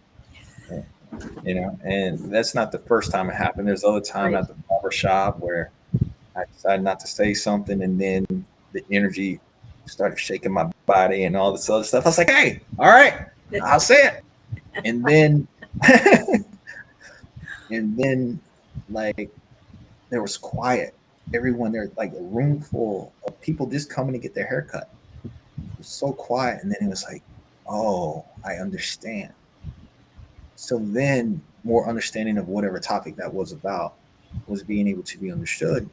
And that's not the first time it happened. There's other time Right. at the barber shop where I decided not to say something, and then the energy started shaking my body and all this other stuff. I was like, hey, all right, I'll say it. And then and then like there was quiet. Everyone there, like a room full of people just coming to get their haircut. It was so quiet. And then it was like, oh, I understand. So then more understanding of whatever topic that was about was being able to be understood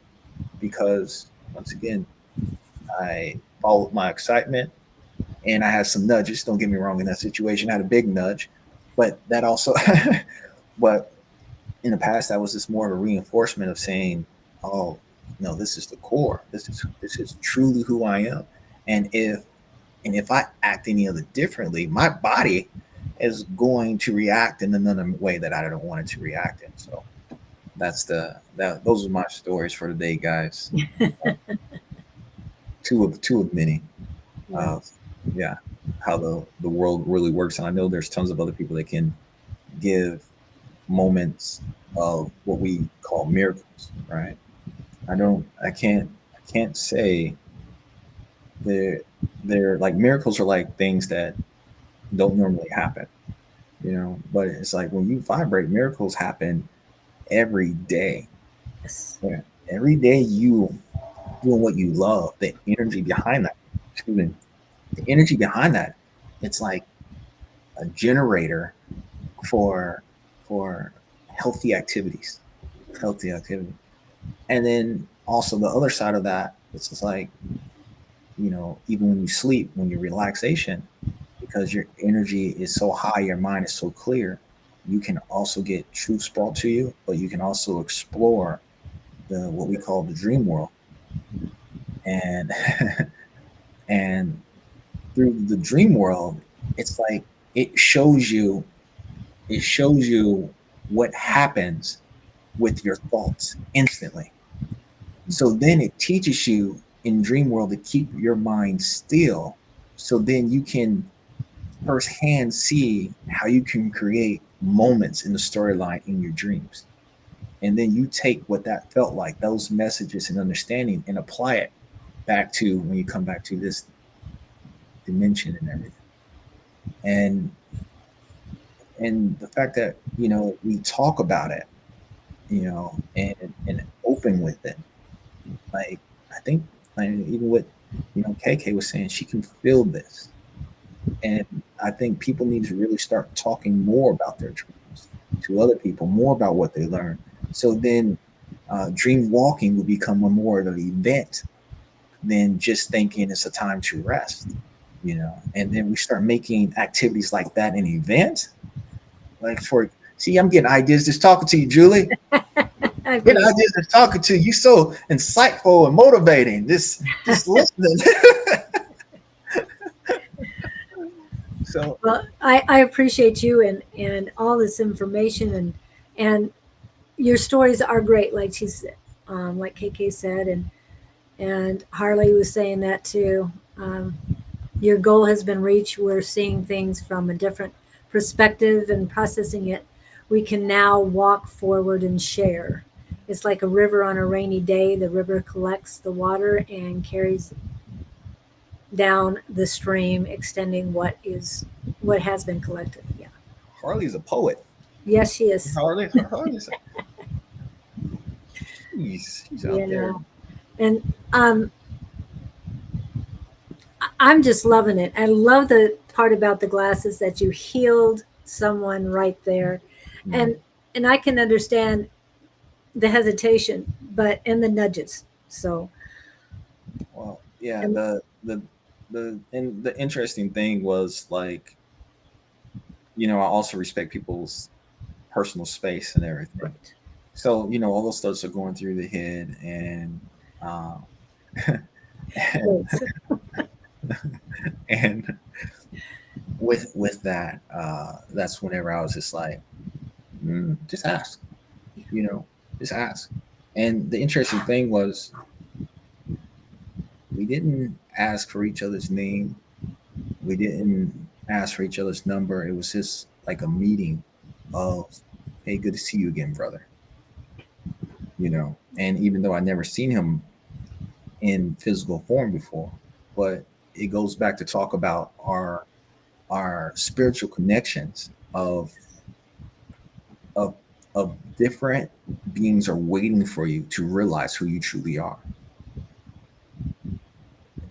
because once again, I followed my excitement. And I had some nudges. Don't get me wrong. In that situation, I had a big nudge, but that also, but in the past, that was just more of a reinforcement of saying, "Oh, no, this is the core. This is truly who I am." And if I act any other differently, my body is going to react in another way that I don't want it to react in. So those are my stories for today, guys. Two of many. Yeah. Uh, yeah, how the world really works. And I know there's tons of other people that can give moments of what we call miracles, right? I can't say they're they're like miracles are like things that don't normally happen, but it's like when you vibrate, miracles happen every day. Yes. Yeah. Every day you doing what you love, the energy behind that, excuse me, the energy behind that, it's like a generator for for healthy activities, healthy activity. And then also the other side of that, it's just like, even when you sleep, when you're relaxation, because your energy is so high, your mind is so clear, you can also get truths brought to you, but you can also explore the what we call the dream world. And and through the dream world, it's like it shows you it shows you what happens with your thoughts instantly. So then it teaches you in dream world to keep your mind still. So then you can firsthand see how you can create moments in the storyline in your dreams. And then you take what that felt like, those messages and understanding, and apply it back to when you come back to this dimension and everything. And the fact that, we talk about it, and open with it. Like, I think, like, even what, KK was saying, she can feel this. And I think people need to really start talking more about their dreams to other people, more about what they learn. So then dream walking will become a more of an event than just thinking it's a time to rest, and then we start making activities like that an event. Like, see, I'm getting ideas just talking to you, Julie. I Getting appreciate. ideas just talking to you. So insightful and motivating. Just listening. So Well, I appreciate you and all this information and your stories are great. Like like KK said, and Harley was saying that too. Your goal has been reached. We're seeing things from a different perspective and processing it. We can now walk forward and share. It's like a river on a rainy day. The river collects the water and carries down the stream, extending what has been collected. Yeah. Harley's a poet. Yes, she is. Harley's she's out there. Yeah. And I'm just loving it. I love the part about the glasses that you healed someone right there. Hmm. And I can understand the hesitation, but and the nudges. So Well, yeah, and the interesting thing was, like, I also respect people's personal space and everything. right. So, all those thoughts are going through the head, and uh, and Yes. and with that, that's whenever I was just like, just ask, you know, just ask. And the interesting thing was, we didn't ask for each other's name. We didn't ask for each other's number. It was just like a meeting of, hey, good to see you again, brother. And even though I never seen him in physical form before, but it goes back to talk about our spiritual connections of of different beings are waiting for you to realize who you truly are.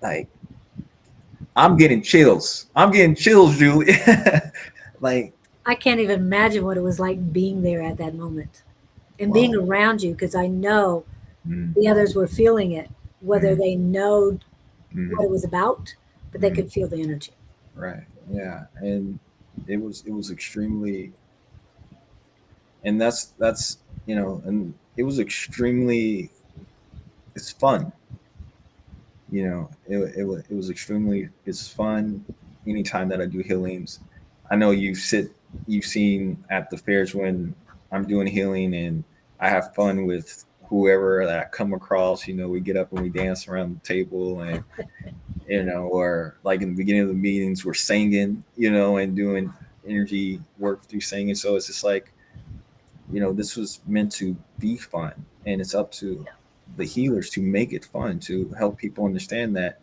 Like, I'm getting chills. I'm getting chills, Julie. Like, I can't even imagine what it was like being there at that moment and being wow. around you because I know Mm, the others were feeling it, whether mm, they know what mm, it was about, but they mm. could feel the energy. right, yeah, and it was extremely, and that's and it was extremely, it's fun. It was extremely, it's fun. Anytime that I do healings, I know you've seen at the fairs when I'm doing healing, and I have fun with whoever that I come across. We get up and we dance around the table, and or like in the beginning of the meetings, we're singing, and doing energy work through singing. So it's just like, this was meant to be fun, and it's up to the healers to make it fun, to help people understand that,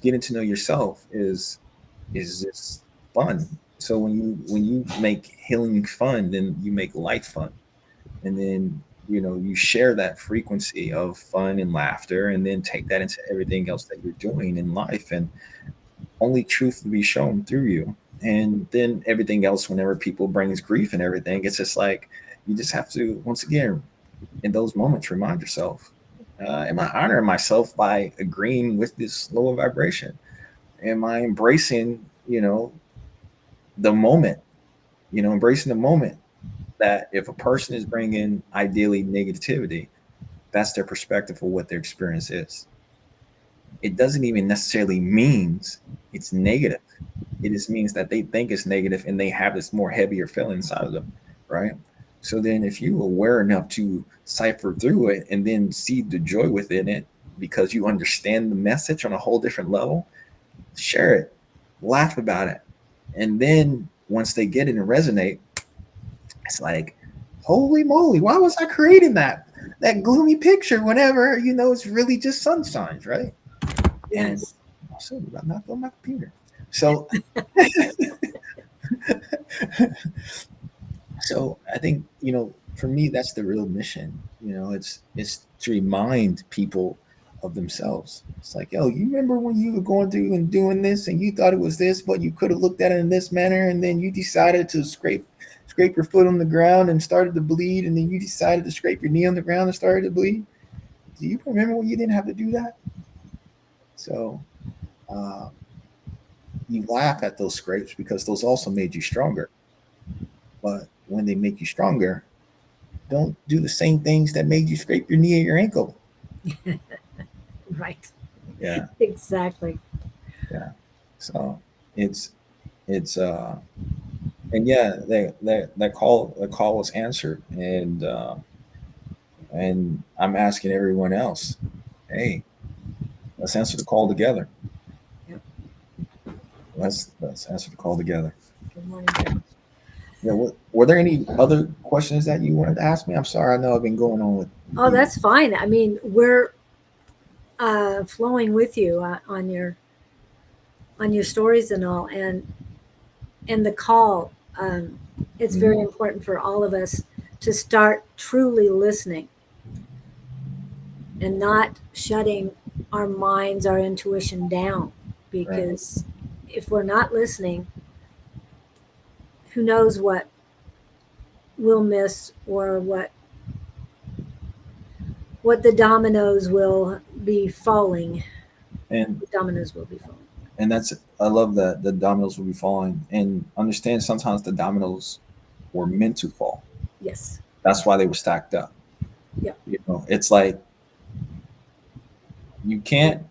getting to know yourself is just fun. So when you make healing fun, then you make life fun, and then you share that frequency of fun and laughter, and then take that into everything else that you're doing in life, and only truth will be shown through you. And then everything else, whenever people brings grief and everything, it's just like, you just have to, once again, in those moments, remind yourself, am I honoring myself by agreeing with this lower vibration? Am I embracing, the moment, embracing the moment, that if a person is bringing ideally negativity, that's their perspective of what their experience is. It doesn't even necessarily means it's negative. It just means that they think it's negative, and they have this more heavier feeling inside of them, right? So then, if you're aware enough to cipher through it and then see the joy within it, because you understand the message on a whole different level, share it, laugh about it, and then once they get it and resonate, it's like, holy moly, why was I creating that gloomy picture whenever it's really just sunshine, right? And Yes. also, I'm not on my computer. So so I think, for me, that's the real mission. It's to remind people of themselves. It's like, yo, you remember when you were going through and doing this, and you thought it was this, but you could have looked at it in this manner, and then you decided to scrape your foot on the ground and started to bleed, and then you decided to scrape your knee on the ground and started to bleed. Do you remember when you didn't have to do that? So uh, you laugh at those scrapes because those also made you stronger. But when they make you stronger, don't do the same things that made you scrape your knee or your ankle. Right. Yeah, Exactly. yeah. So it's it's and yeah, that call was answered, and I'm asking everyone else, hey, let's answer the call together. Yep. Let's answer the call together. Good morning. Yeah. Were there any other questions that you wanted to ask me? I'm sorry. I know I've been going on with Oh, you. that's fine. I mean, we're flowing with you on your stories and all, and the call. It's Mhm. very important for all of us to start truly listening and not shutting our minds, our intuition down. Right. Because if we're not listening, who knows what we'll miss, or what the dominoes will be falling. And The dominoes will be falling. and that's, I love that the dominoes will be falling, and understand sometimes the dominoes were meant to fall. Yes. That's why they were stacked up. Yep. It's like, you can't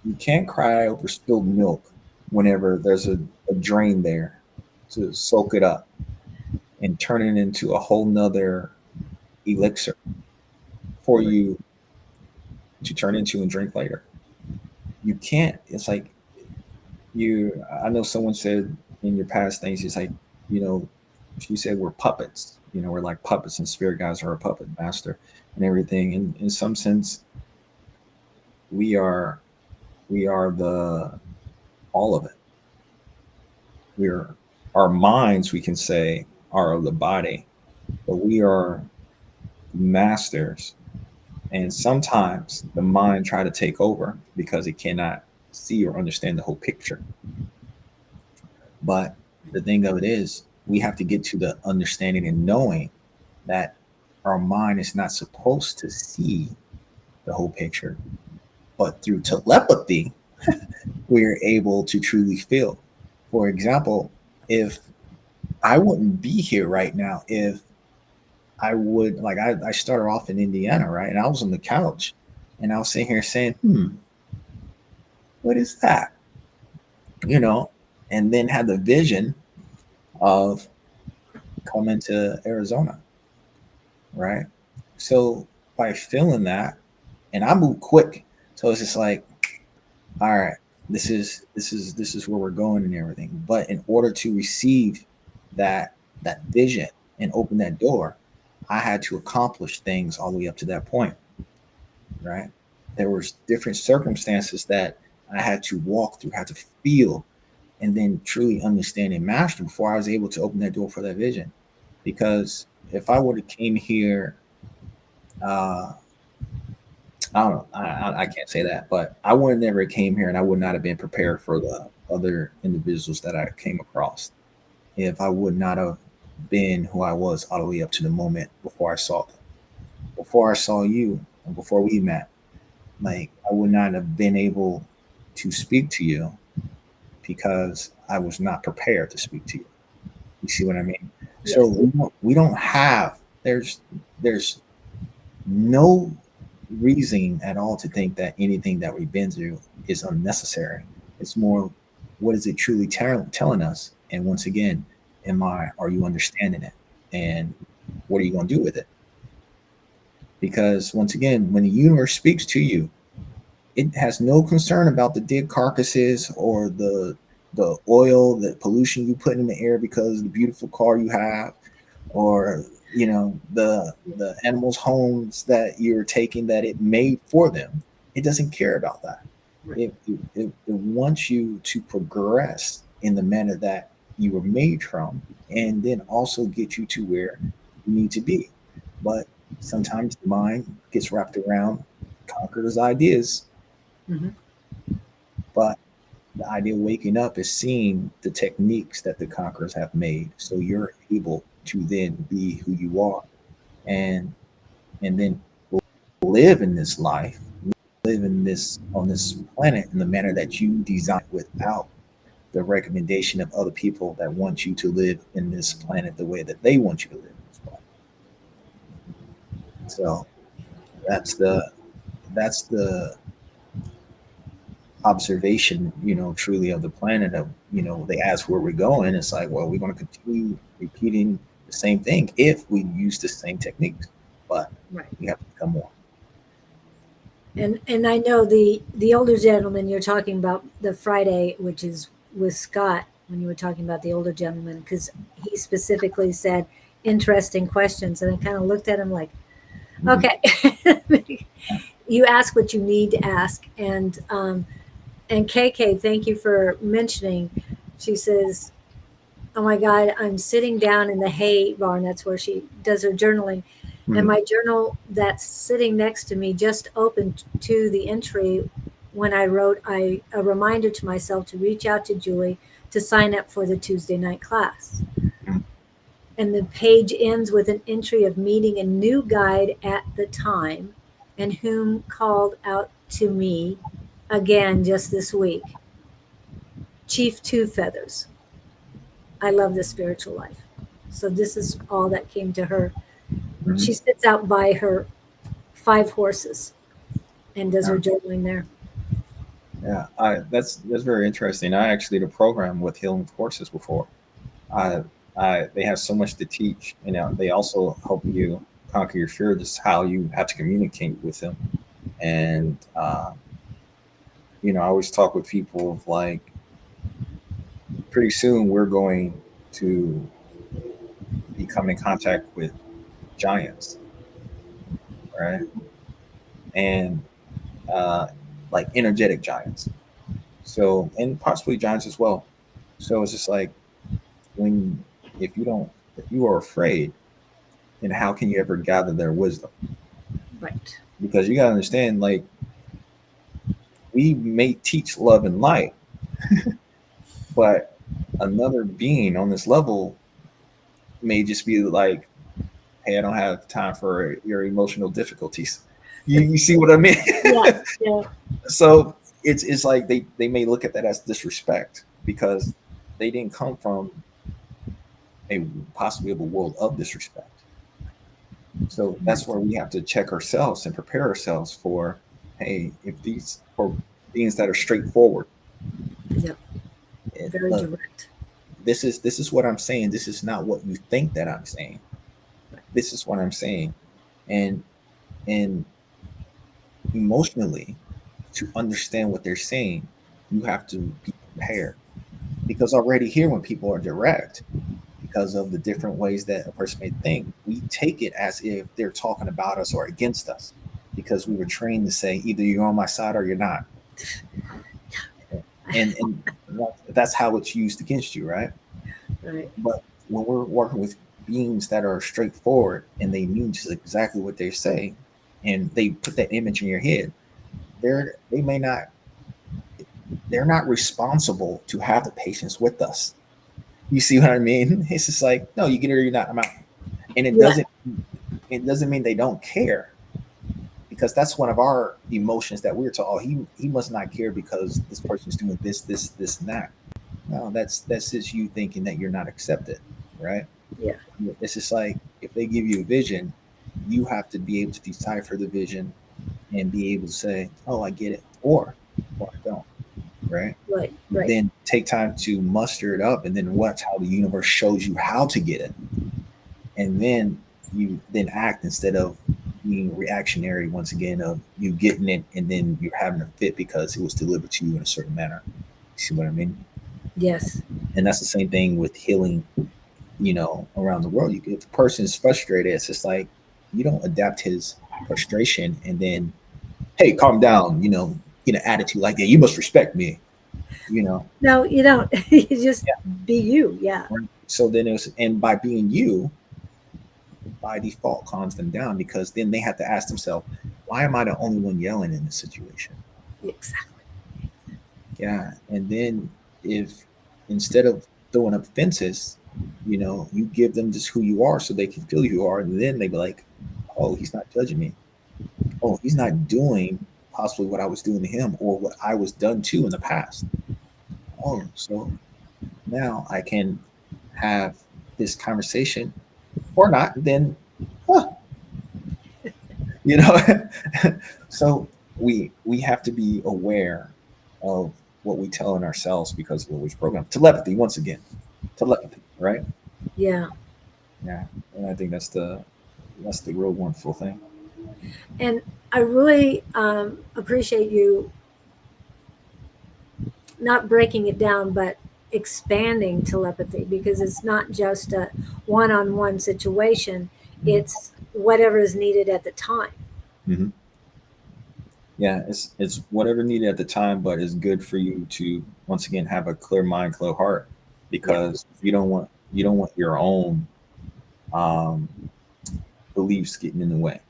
you can't cry over spilled milk whenever there's a drain there to soak it up and turn it into a whole nother elixir for you to turn into and drink later. You can't. It's like, I know someone said in your past things, it's like, you know, she said we're puppets. We're like puppets, and spirit guides are a puppet master and everything. And in some sense, we are the all of it. We're Our minds, we can say, are of the body, but we are masters. And sometimes the mind try to take over because it cannot see or understand the whole picture. But the thing of it is, we have to get to the understanding and knowing that our mind is not supposed to see the whole picture, but through telepathy. we're able to truly feel. For example, if I wouldn't be here right now, if I would, like, I started off in Indiana, right? And I was on the couch and I was sitting here saying, what is that? You know, and then had the vision of coming to Arizona, right? So by feeling that, and I move quick. So it's just like, all right, this is where we're going and everything. But in order to receive that vision and open that door, I had to accomplish things all the way up to that point, right? There was different circumstances that I had to walk through, had to feel, and then truly understand and master before I was able to open that door for that vision. Because if I would have came here, uh, I don't know, I can't say that, but I would have never came here, and I would not have been prepared for the other individuals that I came across if I would not have been who I was all the way up to the moment before I saw you and before we met. Like, I would not have been able to speak to you because I was not prepared to speak to you. You see what I mean? So Yes. we don't have, there's no reason at all to think that anything that we've been through is unnecessary. It's more, what is it truly telling us? And once again, are you understanding it? And what are you going to do with it? Because once again, when the universe speaks to you, it has no concern about the dead carcasses or the oil, the pollution you put in the air because of the beautiful car you have, or the animals' homes that you're taking that it made for them. It doesn't care about that. Right. It wants you to progress in the manner that you were made from, and then also get you to where you need to be. But sometimes the mind gets wrapped around conquerors' ideas. Mhm. But the idea of waking up is seeing the techniques that the conquerors have made, so you're able to then be who you are, and then live in this life, live in this on this planet in the manner that you design, without the recommendation of other people that want you to live in this planet the way that they want you to live in this planet. So that's the observation, truly, of the planet. Of, they ask where we're going. It's like, well, we're going to continue repeating the same thing if we use the same techniques, but Right. we have to become more. And I know the older gentleman you're talking about, the Friday, which is with Scott, when you were talking about the older gentleman, because he specifically said interesting questions, and I kind of looked at him like, Mhm. okay, you ask what you need to ask, and KK, thank you for mentioning. She says, "Oh my God, I'm sitting down in the hay barn. That's where she does her journaling. And Mhm. my journal that's sitting next to me just opened to the entry when I wrote a reminder to myself to reach out to Julie to sign up for the Tuesday night class. Mhm. And the page ends with an entry of meeting a new guide at the time and whom called out to me again just this week. Chief Two Feathers. I love the spiritual life. So this is all that came to her. She Mhm. sits out by her 5 horses and does Yeah, her journaling there. yeah. That's very interesting. I actually did a program with healing courses before. I, they have so much to teach. They also help you conquer your fear, just how you have to communicate with them. And I always talk with people of, like, pretty soon we're going to become in contact with giants, right? And uh, like energetic giants. So, and possibly giants as well. So it's just like, when if you are afraid, then how can you ever gather their wisdom? Right. Because you gotta understand, like, we may teach love and light, but another being on this level may just be like, hey, I don't have time for your emotional difficulties. You see what I mean? Yeah. Yeah. So it's like they may look at that as disrespect because they didn't come from a possibly of a world of disrespect. So that's where we have to check ourselves and prepare ourselves for, hey, if these for beings that are straightforward, Yep. Very look, direct. this is what I'm saying. This is not what you think that I'm saying. This is what I'm saying, and and emotionally, to understand what they're saying, you have to be prepared because already here, when people are direct, because of the different ways that a person may think, we take it as if they're talking about us or against us because we were trained to say either you're on my side or you're not, and that's how it's used against you, right? Right. But when we're working with beings that are straightforward and they mean just exactly what they say, and they put that image in your head, they may not, they're not responsible to have the patience with us. You see what I mean? It's just like, no, you get it or you're not. I'm out. And Yeah. it doesn't mean they don't care because that's one of our emotions that we're taught. Oh, he must not care because this person's doing this, and that. No, that's just you thinking that you're not accepted, right? Yeah. It's just like if they give you a vision, you have to be able to decipher the vision and be able to say, "Oh, I get it," or I don't, right? Right. Right. Then take time to muster it up, and then watch how the universe shows you how to get it, and then you then act instead of being reactionary once again of you getting it and then you're having a fit because it was delivered to you in a certain manner. You see what I mean? Yes. And that's the same thing with healing, around the world. If a person is frustrated, it's just like you don't adapt his frustration and then, hey, calm down, get an attitude like that. You must respect me, you know. No, you don't. You just Yeah. be you. Yeah. Right. So then and by being you, by default calms them down because then they have to ask themselves, why am I the only one yelling in this situation? Exactly. Yeah. And then if instead of throwing up fences, you give them just who you are so they can feel you are, and then they be like, oh, he's not judging me. Oh, he's not doing possibly what I was doing to him or what I was done to in the past. Yeah. Oh, so now I can have this conversation or not, then huh, you know. So we have to be aware of what we tell in ourselves because of what was programmed. Telepathy, once again, telepathy, right? Yeah. Yeah, and I think that's the real wonderful thing. And I really appreciate you not breaking it down, but expanding telepathy because it's not just a one on one situation, Mhm. it's whatever is needed at the time. Hmm. Yeah, it's whatever needed at the time, but it's good for you to once again have a clear mind, clear heart, Yeah. because you don't want your own um, beliefs getting in the way.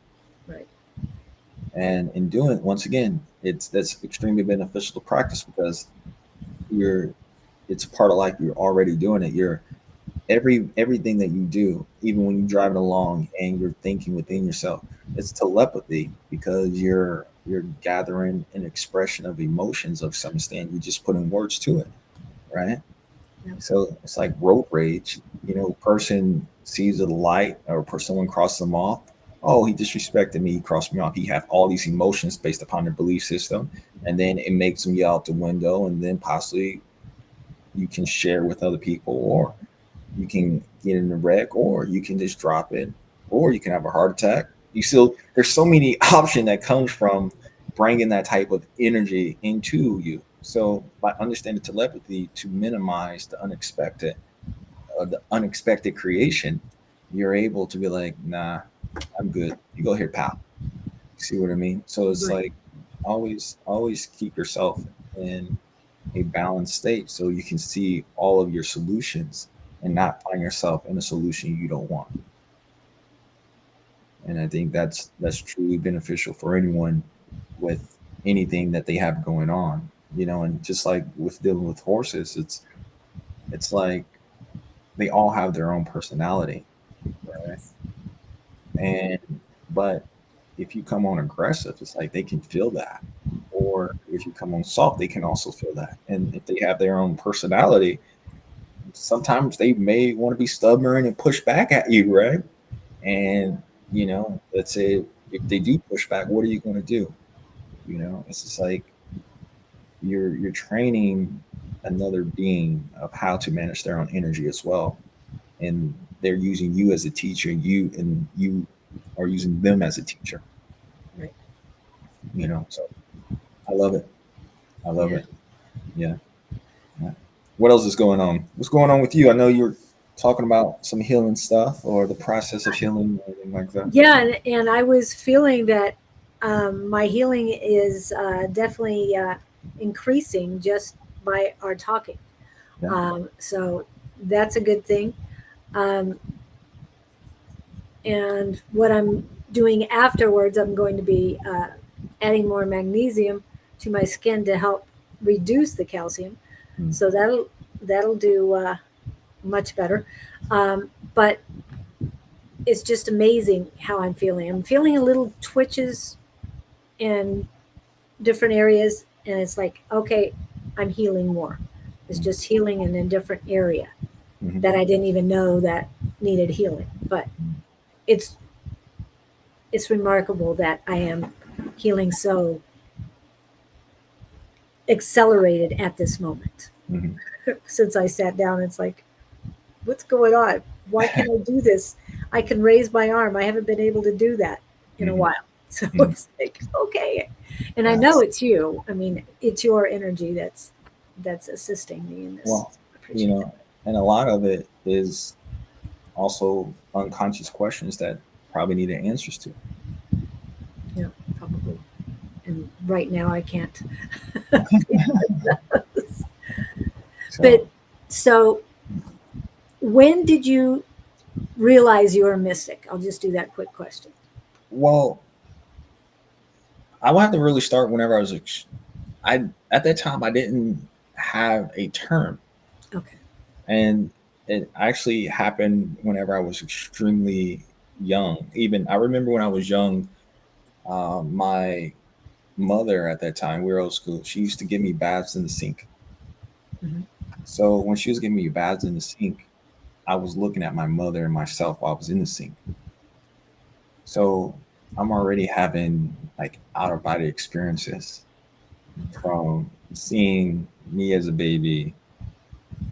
Right. And in doing it, once again, that's extremely beneficial to practice because you're it's part of like you're already doing it. You're everything that you do, even when you're driving along and you're thinking within yourself, it's telepathy because you're gathering an expression of emotions of some extent. You're just putting words to it, right? Yeah. So it's like road rage. Person sees a light or someone crosses them off. Oh, he disrespected me. He crossed me off. He have all these emotions based upon their belief system, and then it makes them yell out the window, and then possibly you can share with other people, or you can get in a wreck, or you can just drop it, or you can have a heart attack. There's so many options that comes from bringing that type of energy into you. So by understanding telepathy to minimize the unexpected creation, you're able to be like, nah, I'm good. You go here, pal. See what I mean? So it's Right. like always keep yourself in a balanced state so you can see all of your solutions and not find yourself in a solution you don't want. And I think that's truly beneficial for anyone with anything that they have going on. And just like with dealing with horses, it's like they all have their own personality, right? Yes. And but if you come on aggressive, it's like they can feel that, or if you come on soft, they can also feel that. And if they have their own personality, sometimes they may want to be stubborn and push back at you, right? And let's say if they do push back, what are you going to do? It's just like you're training another being of how to manage their own energy as well, and they're using you as a teacher, you are using them as a teacher. Right. So I love it. I love Yeah. it. Yeah. Yeah. What else is going on? What's going on with you? I know you're talking about some healing stuff or the process of healing or anything like that. Yeah, and I was feeling that my healing is definitely increasing just by our talking. Yeah. So that's a good thing. Um, and what I'm doing afterwards, I'm going to be adding more magnesium to my skin to help reduce the calcium. Mm. So that'll do much better. But it's just amazing how I'm feeling. I'm feeling a little twitches in different areas, and it's like, okay, I'm healing more. It's just healing in a different area Mhm. that I didn't even know that needed healing. But it's it's remarkable that I am healing so accelerated at this moment. Mhm. Since I sat down, it's like, what's going on? Why can't I do this? I can raise my arm. I haven't been able to do that in a Mhm. while. So Mhm. it's like, okay. And I know Yes. it's you. I mean, it's your energy that's assisting me in this. Well, I appreciate that. and a lot of it is also unconscious questions that probably need answers to. Yeah, probably. And right now I can't. So, But so when did you realize you were a mystic? I'll just do that quick question. well, I would have to really start whenever I was. I At that time I didn't have a term, Okay. and it actually happened whenever I was extremely young. Even I remember when I was young, my mother at that time, we were old school. She used to give me baths in the sink. Hmm. So when she was giving me baths in the sink, I was looking at my mother and myself while I was in the sink. So I'm already having like out of body experiences from seeing me as a baby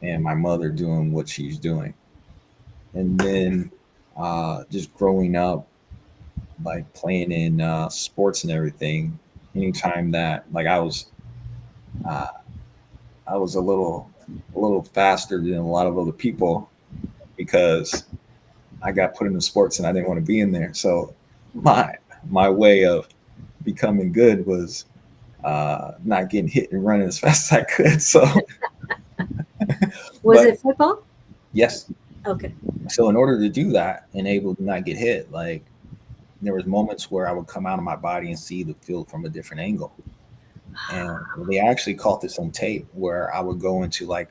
and my mother doing what she's doing. And then just growing up, like playing in sports and everything. Anytime that like uh, I was a little faster than a lot of other people because I got put into sports and I didn't want to be in there. So my my way of becoming good was not getting hit and running as fast as I could. So, Was but it football? yes. Okay. So in order to do that and able to not get hit, like there was moments where I would come out of my body and see the field from a different angle. And they actually caught this on tape where I would go into like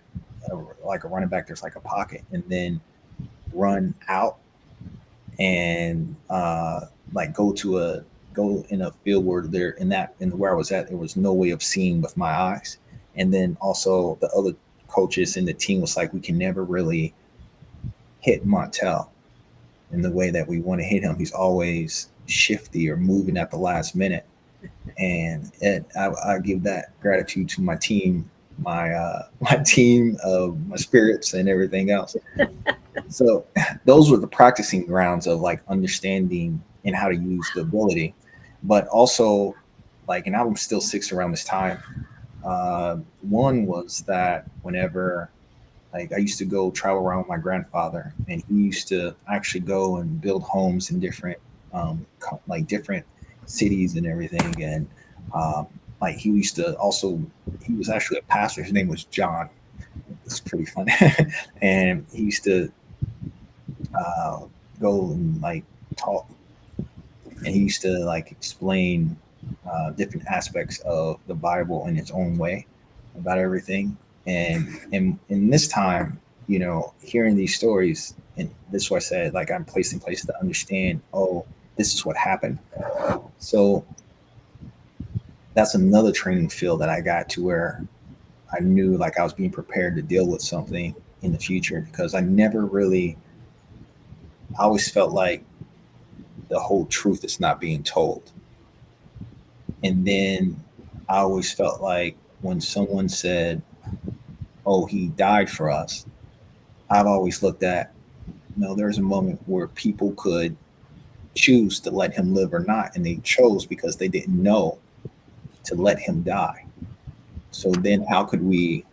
a running back. There's like a pocket, and then run out and like go in a field where there in where I was at, there was no way of seeing with my eyes. And then also the other coaches in the team was like, we can never really hit Montell in the way that we want to hit him. He's always shifty or moving at the last minute. And I give that gratitude to my team, my team of my spirits and everything else. So those were the practicing grounds of like understanding and how to use the ability, but also like, and I'm still six around this time. One was that whenever like I used to go travel around with my grandfather, and he used to actually go and build homes in different like different cities and everything, and um, like he used to also he was actually a pastor. His name was John. It's pretty funny, and he used to uh, go and like talk, and he used to like explain different aspects of the Bible in its own way about everything. And in this time, hearing these stories, and this is what I said, like I'm placed in place to understand. Oh, this is what happened. So that's another training field that I got to where I knew like I was being prepared to deal with something in the future, because I never really, I always felt like the whole truth is not being told. And then I always felt like when someone said, "Oh, he died for us," I've always looked at, no, there's a moment where people could choose to let him live or not, and they chose because they didn't know to let him die. So then how could we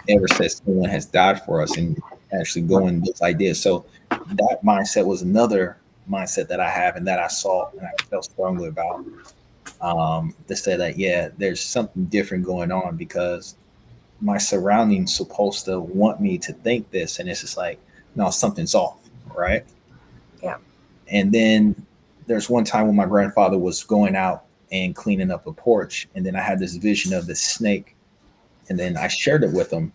ever say someone has died for us and actually go in those ideas? So that mindset was another mindset that I have and that I saw and I felt strongly about. To say that, yeah, there's something different going on, because my surroundings supposed to want me to think this, and it's just like, no, something's off, right? Yeah. And then there's one time when my grandfather was going out and cleaning up a porch, and then I had this vision of this snake, and then I shared it with him,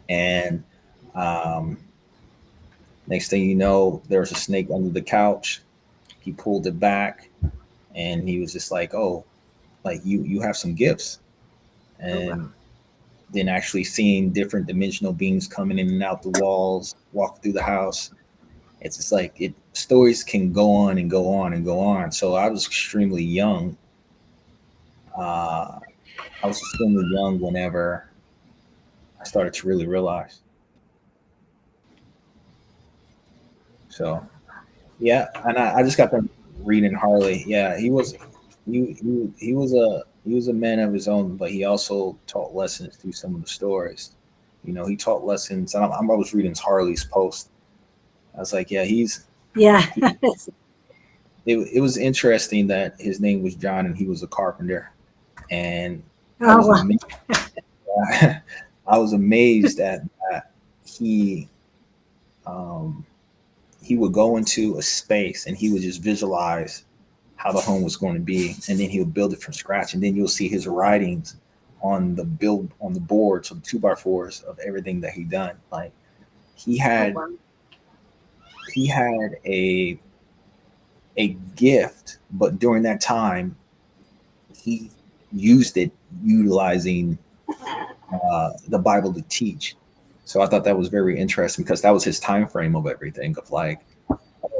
and um, next thing you know, there was a snake under the couch. He pulled it back, and he was just like, "Oh, like you have some gifts." Oh, wow. And then actually seeing different dimensional beings coming in and out the walls, walk through the house. It's just like it stories can go on and go on and go on. So I was extremely young. Uh, I was extremely young whenever I started to really realize. So yeah, and I just got them reading Harley. Yeah, he was a man of his own, but he also taught lessons through some of the stories. You know, he taught lessons. And I was reading Harley's post. I was like, yeah, Yeah. he, it was interesting that his name was John and he was a carpenter, and I Oh, was wow. amazed. I was amazed at that he um, he would go into a space and he would just visualize how the home was going to be, and then he would build it from scratch, and then you'll see his writings on the boards, on the 2x4s of everything that he done. Like he Oh, had wow. he had a gift, but during that time he used it utilizing the Bible to teach. So I thought that was very interesting, because that was his time frame of everything, of like,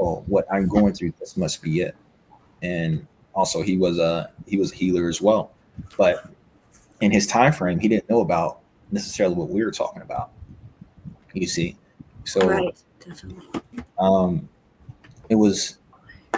oh, what I'm going through, this must be it. And also he was a healer as well, but in his time frame, he didn't know about necessarily what we were talking about. You see, so Right. Definitely. um, it was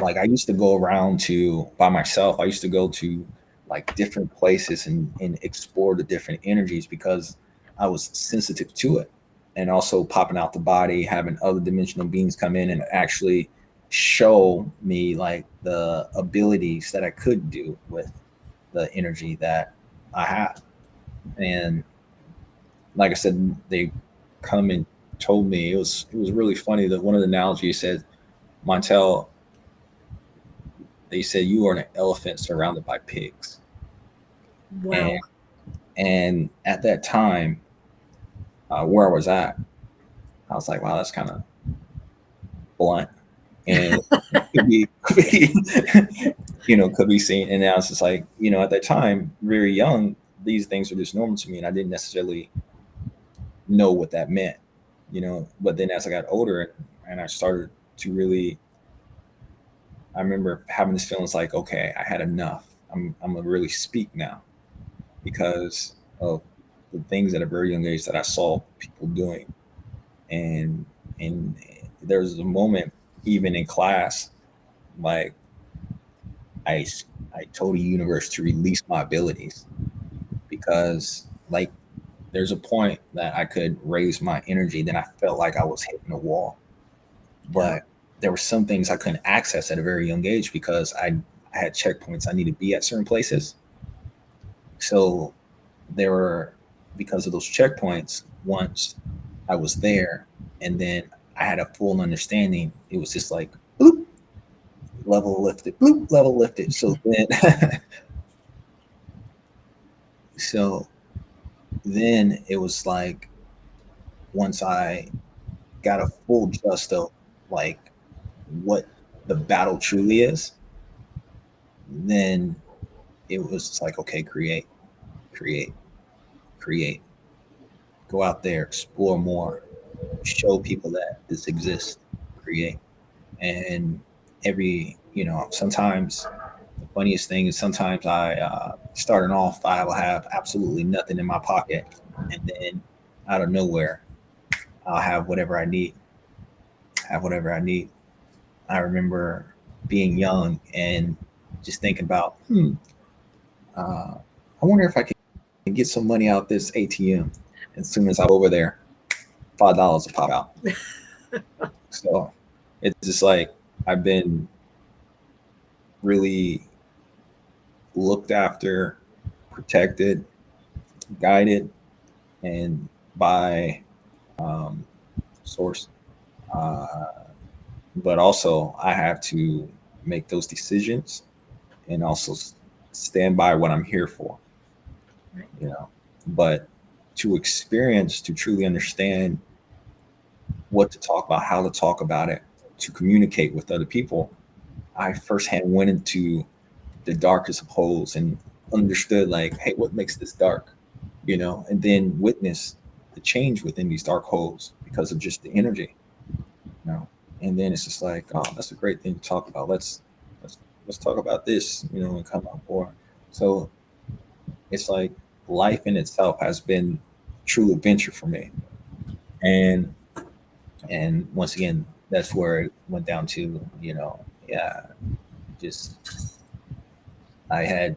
like I used to go around to by myself. I used to go to like different places and explore the different energies, because I was sensitive to it. And also popping out the body, having other dimensional beings come in and actually show me like the abilities that I could do with the energy that I have. And like I said, they come and told me, it was really funny that one of the analogies said, Montell, they said you are an elephant surrounded by pigs. And Wow. at that time, where I was at, I was like, wow, that's kind of blunt, and could be could be seen. And now it's just like, at that time, very young, these things were just normal to me, and I didn't necessarily know what that meant. But then as I got older and I started to really, I remember having this feeling, it's like, okay, I had enough. I'm gonna really speak now, because of the things at a very young age that I saw people doing. And and there was a moment, even in class, like I I told the universe to release my abilities, because like there's a point that I could raise my energy, then I felt like I was hitting a wall. Yeah. But there were some things I couldn't access at a very young age, because I had checkpoints I needed to be at certain places. So there were, because of those checkpoints, once I was there and then I had a full understanding, it was just like bloop, level lifted, bloop, level lifted. So then so then it was like, once I got a full just of like what the battle truly is, then it was like, okay, create, create, go out there, explore more, show people that this exists, create. And sometimes the funniest thing is sometimes starting off, I will have absolutely nothing in my pocket. And then out of nowhere, I'll have whatever I need. I remember being young and just thinking about, I wonder if I can get some money out this ATM. As soon as I'm over there, $5 will pop out. So it's just like I've been really looked after, protected, guided, and by um, source. Uh, but also, I have to make those decisions and also stand by what I'm here for. Right. You know, but to experience, to truly understand what to talk about, how to talk about it, to communicate with other people, I firsthand went into the darkest of holes and understood, like, hey, what makes this dark? And then witness the change within these dark holes because of just the energy. you know and then it's just like, oh, that's a great thing to talk about. Let's talk about this, and come out more. So it's like life in itself has been true adventure for me. And and once again, that's where it went down to, yeah, just I had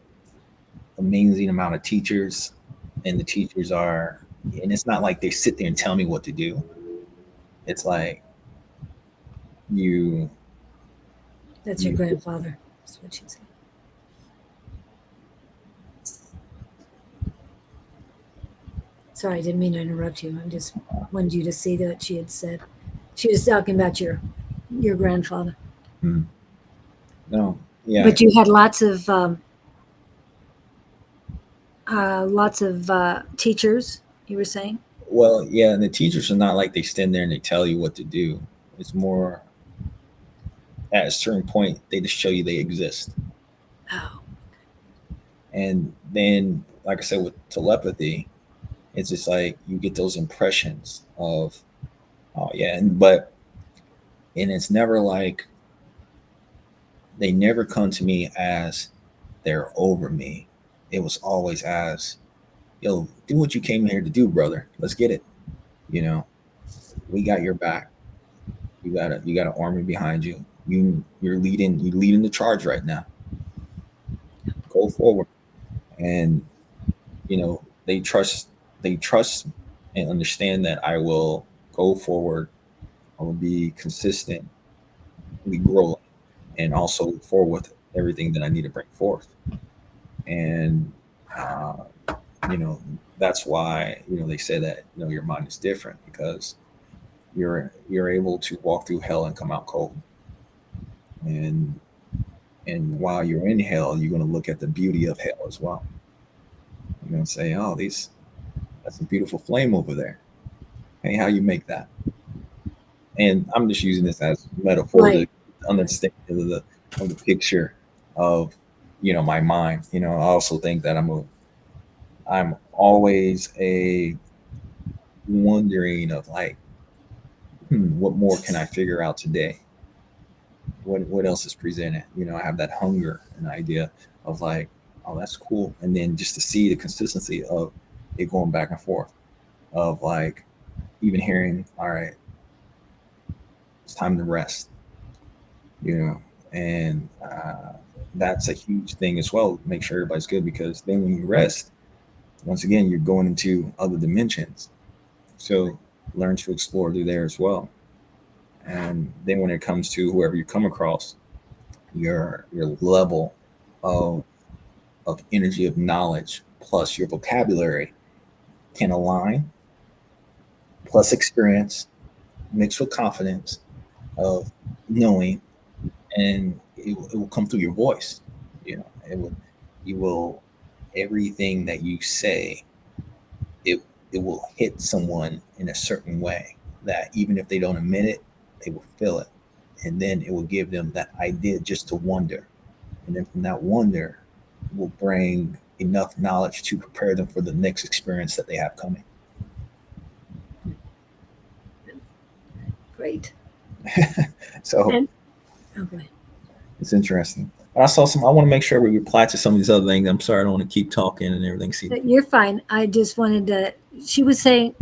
amazing amount of teachers, and the teachers are, and it's not like they sit there and tell me what to do. It's like you That's your you grandfather. That's what she said. Sorry, I didn't mean to interrupt you. I just wanted you to see that she had said she was talking about your grandfather. mm, no, yeah. But you had lots of teachers. You were saying? Well, yeah, and the teachers are not like they stand there and they tell you what to do. It's more at a certain point they just show you they exist. Oh, And then, like I said, with telepathy, it's just like you get those impressions of, oh yeah, and it's never like, they never come to me as they're over me. It was always as, yo, do what you came here to do, brother. Let's get it. You know, we got your back. You got an army behind you. You're leading the charge right now. Go forward. And they trust and understand that I will go forward. I will be consistent, be growing, and also look forward with everything that I need to bring forth. And uh, you know that's why they say that your mind is different, because you're able to walk through hell and come out cold. And and while you're in hell, you're going to look at the beauty of hell as well. You're going to say, oh, that's a beautiful flame over there. Hey, how you make that? And I'm just using this as metaphor to right. understand of the picture of my mind. I also think that I'm always a wondering of, like, what more can I figure out today? What else is presented? I have that hunger and idea of, like, oh, that's cool. And then just to see the consistency of it going back and forth, of, like, even hearing, all right, it's time to rest, you know, and that's a huge thing as well. Make sure everybody's good, because then when you rest, once again, you're going into other dimensions. So learn to explore through there as well. And then when it comes to whoever you come across, your level of energy, of knowledge, plus your vocabulary can align, plus experience mixed with confidence of knowing, and it will come through your voice. It will, you will, everything that you say, it it will hit someone in a certain way that even if they don't admit it, they will feel it, and then it will give them that idea just to wonder. And then from that wonder will bring enough knowledge to prepare them for the next experience that they have coming. Great. So And okay. it's interesting. I saw some. I want to make sure we reply to some of these other things. I'm sorry, I don't want to keep talking and everything. See, You're fine. I just wanted to. She was saying,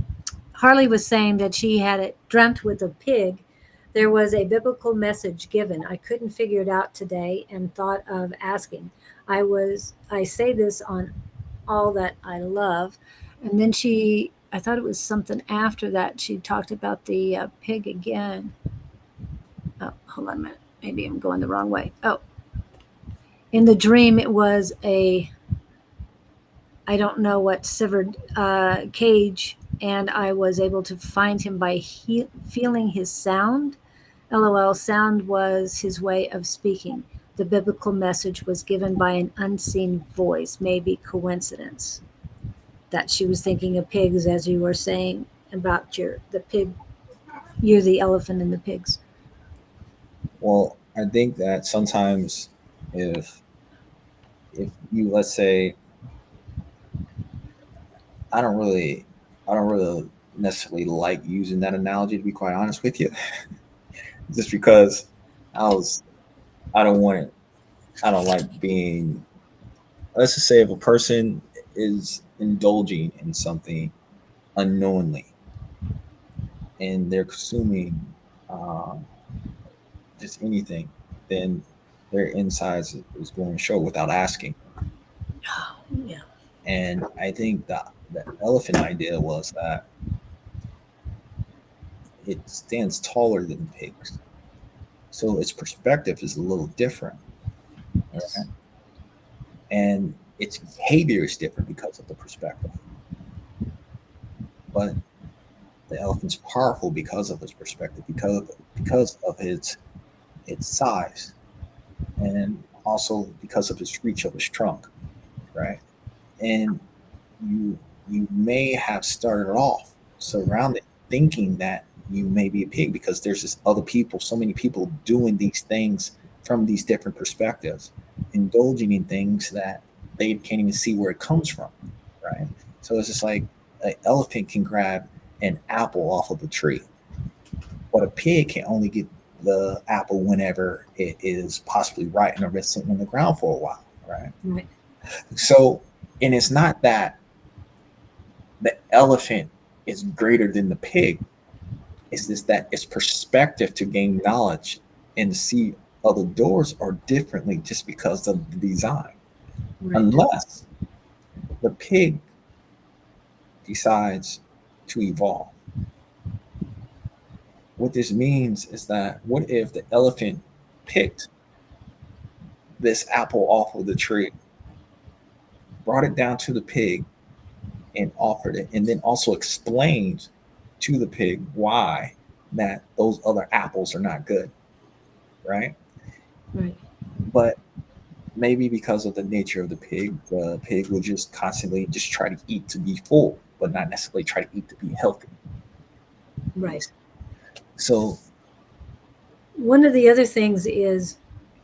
Harley was saying that she had it dreamt with a pig. There was a biblical message given. I couldn't figure it out today and thought of asking. I say this on all that I love. And then I thought it was something after that. She talked about the pig again. Oh, hold on a minute. Maybe I'm going the wrong way. Oh, in the dream, it was I don't know what severed cage, and I was able to find him by feeling his sound. LOL, sound was his way of speaking. The biblical message was given by an unseen voice, maybe coincidence. That she was thinking of pigs as you were saying about the pig, you're the elephant and the pigs. well, I think that sometimes if if you, let's say, I don't really I don't really necessarily like using that analogy, to be quite honest with you, just because I was I don't want it. I don't like being, let's just say, if a person is indulging in something unknowingly and they're consuming um, just anything, then their insides is going to show without asking. Yeah. And I think that the elephant idea was that it stands taller than pigs, so its perspective is a little different, Yes. right? And its behavior is different because of the perspective. But the elephant's powerful because of its perspective, because of its size, and also because of its reach of its trunk, right? And you you may have started off surrounded thinking that you may be a pig because there's just other people, so many people doing these things from these different perspectives, indulging in things that they can't even see where it comes from, right? So it's just like an elephant can grab an apple off of a tree, but a pig can only get the apple whenever it is possibly right and it's sitting on the ground for a while, right? Right. So, and it's not that the elephant is greater than the pig. It's just that its perspective to gain knowledge and see other doors are differently just because of the design. Right. Unless the pig decides to evolve. What this means is that what if the elephant picked this apple off of the tree, brought it down to the pig, and offered it, and then also explained to the pig why that those other apples are not good, right? Right. But maybe because of the nature of the pig will just constantly just try to eat to be full, but not necessarily try to eat to be healthy. Right. So, One of the other things is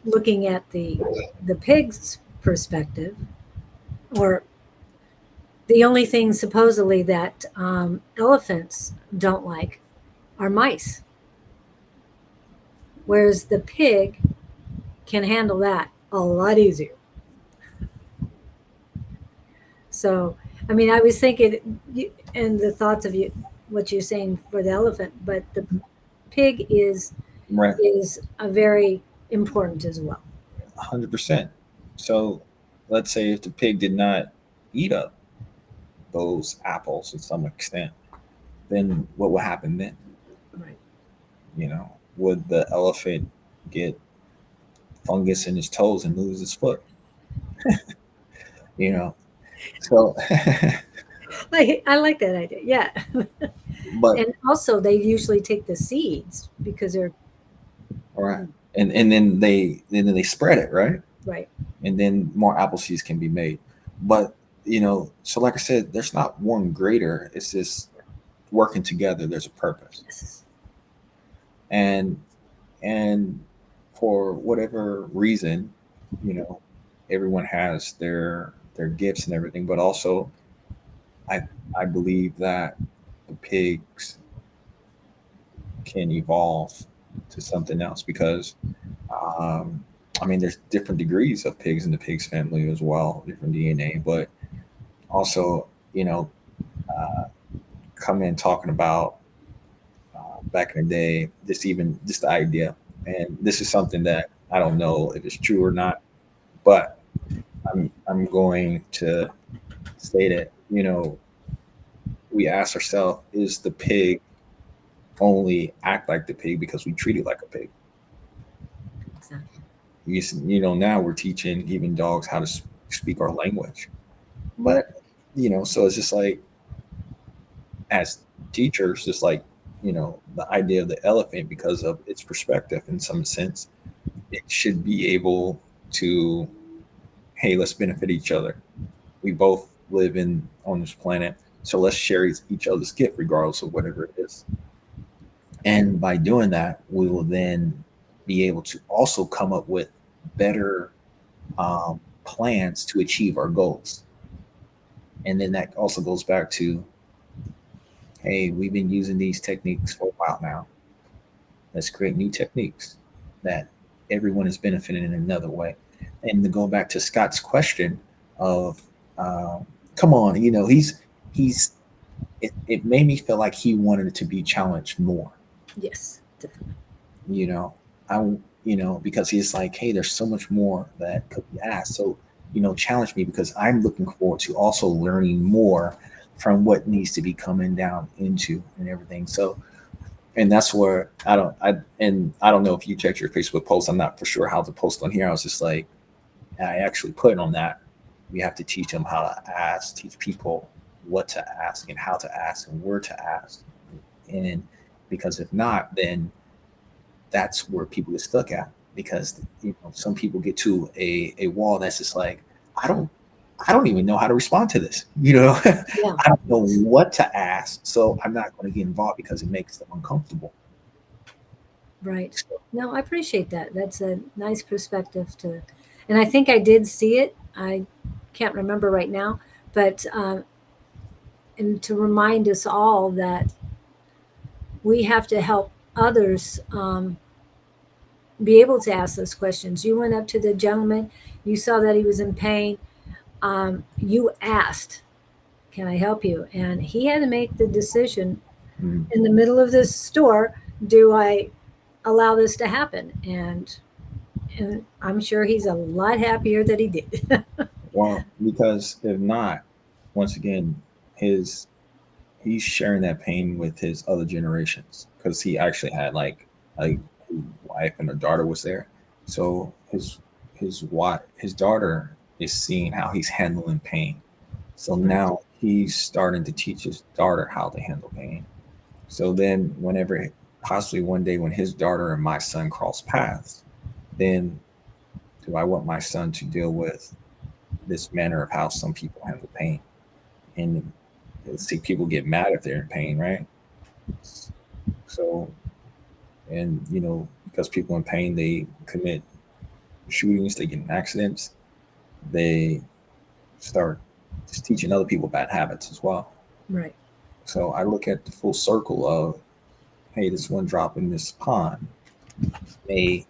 looking at the pig's perspective, or the only thing supposedly that elephants don't like are mice, whereas the pig can handle that a lot easier. So, I mean, I was thinking, and the thoughts of you, what you're saying for the elephant, but the pig right, is a very important as well. 100%. So, let's say if the pig did not eat up those apples to some extent, then what would happen then? Right. You know, would the elephant get fungus in his toes and lose his foot? You know, so, I like that idea. Yeah. but And also, they usually take the seeds because they're all right, and then they spread it, right? right. And then more apple seeds can be made. But so like I said, there's not one greater. It's just working together. There's a purpose, Yes. and and for whatever reason, you know, everyone has their gifts and everything, but also I I believe that the pigs can evolve to something else because um, I mean there's different degrees of pigs in the pigs family as well, different DNA, but also you know uh, come in talking about back in the day, just the idea, and this is something that I don't know if it's true or not, but I'm going to say that we ask ourselves, is the pig only act like the pig because we treat it like a pig? Exactly. Now we're teaching even dogs how to speak our language, but so it's just like as teachers, just like the idea of the elephant, because of its perspective in some sense, it should be able to, hey, let's benefit each other. We both live in on this planet, so let's share each other's gift regardless of whatever it is. And by doing that, we will then be able to also come up with better plans to achieve our goals. And then that also goes back to, hey, we've been using these techniques for a while now. Let's create new techniques that everyone is benefiting in another way. And to go back to Scott's question of, um, come on, he's it made me feel like he wanted to be challenged more. Yes, definitely. You know, I because he's like, hey, there's so much more that could be asked. So challenge me because I'm looking forward to also learning more from what needs to be coming down into and everything. So and that's where I don't know if you checked your Facebook post. I'm not for sure how to post on here. I was just like, I actually put on that. We have to teach them how to ask, teach people what to ask and how to ask and where to ask. And because if not, then that's where people get stuck at. Because some people get to a wall that's just like, I don't I don't even know how to respond to this. Yeah. I don't know Yes. what to ask, so I'm not going to get involved because it makes them uncomfortable. Right. So, No, I appreciate that. That's a nice perspective to, and I think I did see it. I can't remember right now, but and to remind us all that we have to help others be able to ask those questions. You went up to the gentleman, you saw that he was in pain. You asked, "Can I help you?" And he had to make the decision mm, in the middle of this store. Do I allow this to happen? And I'm sure he's a lot happier that he did. well, because if not, once again, his he's sharing that pain with his other generations because he actually had like a wife and a daughter was there. So his daughter is seeing how he's handling pain. So Right. now he's starting to teach his daughter how to handle pain. So then whenever possibly one day when his daughter and my son cross paths, then do I want my son to deal with this manner of how some people handle pain? And see people get mad if they're in pain, right? So, and because people in pain, they commit shootings, they get in accidents, they start just teaching other people bad habits as well. Right. So I look at the full circle of, hey, this one drop in this pond may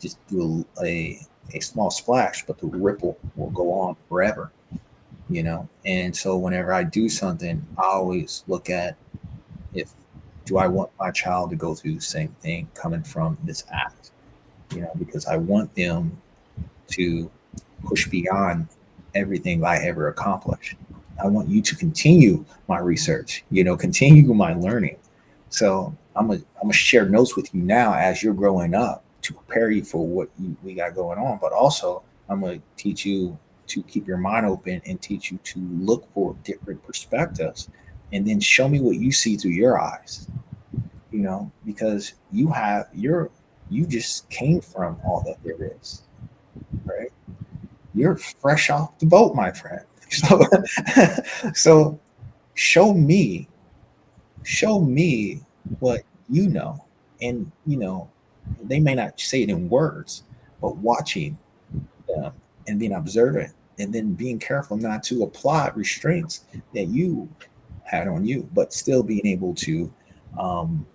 just do a small splash, but the ripple will go on forever. And so whenever I do something, I always look at, if do I want my child to go through the same thing coming from this act? Because I want them to push beyond everything I ever accomplished. I want you to continue my research, continue my learning. So I'm gonna share notes with you now as you're growing up to prepare you for what we got going on. But also I'm gonna teach you to keep your mind open and teach you to look for different perspectives and then show me what you see through your eyes, because you just came from all that there is, right? You're fresh off the boat, my friend. So, so show me, show me what you know, and they may not say it in words, but watching. and being observant, and then being careful not to apply restraints that you had on you, but still being able to um,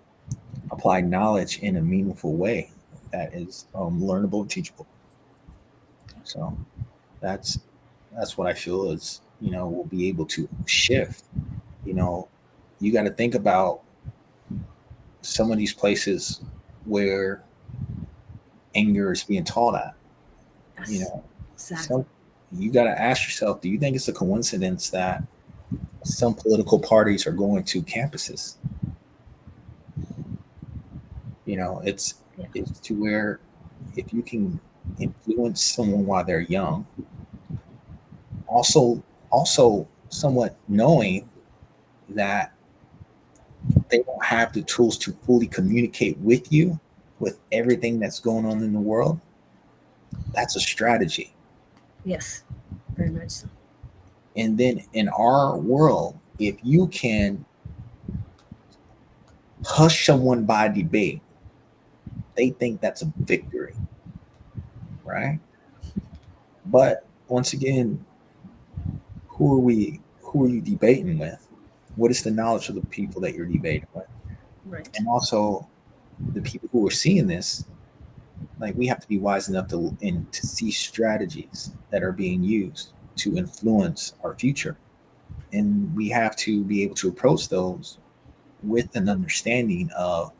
apply knowledge in a meaningful way that is learnable and teachable. So that's that's what I feel is, we'll be able to shift. You know, you got to think about some of these places where anger is being taught at. You Yes, know, exactly. some you got to ask yourself, do you think it's a coincidence that some political parties are going to campuses? It's Yeah. to where if you can influence someone while they're young, also somewhat knowing that they don't have the tools to fully communicate with you with everything that's going on in the world, that's a strategy. Yes, very much so. And then in our world, if you can hush someone by debate, they think that's a victory, right? But once again, who are you debating with? What is the knowledge of the people that you're debating with? Right. And also the people who are seeing this, like, we have to be wise enough to see strategies that are being used to influence our future. And we have to be able to approach those with an understanding of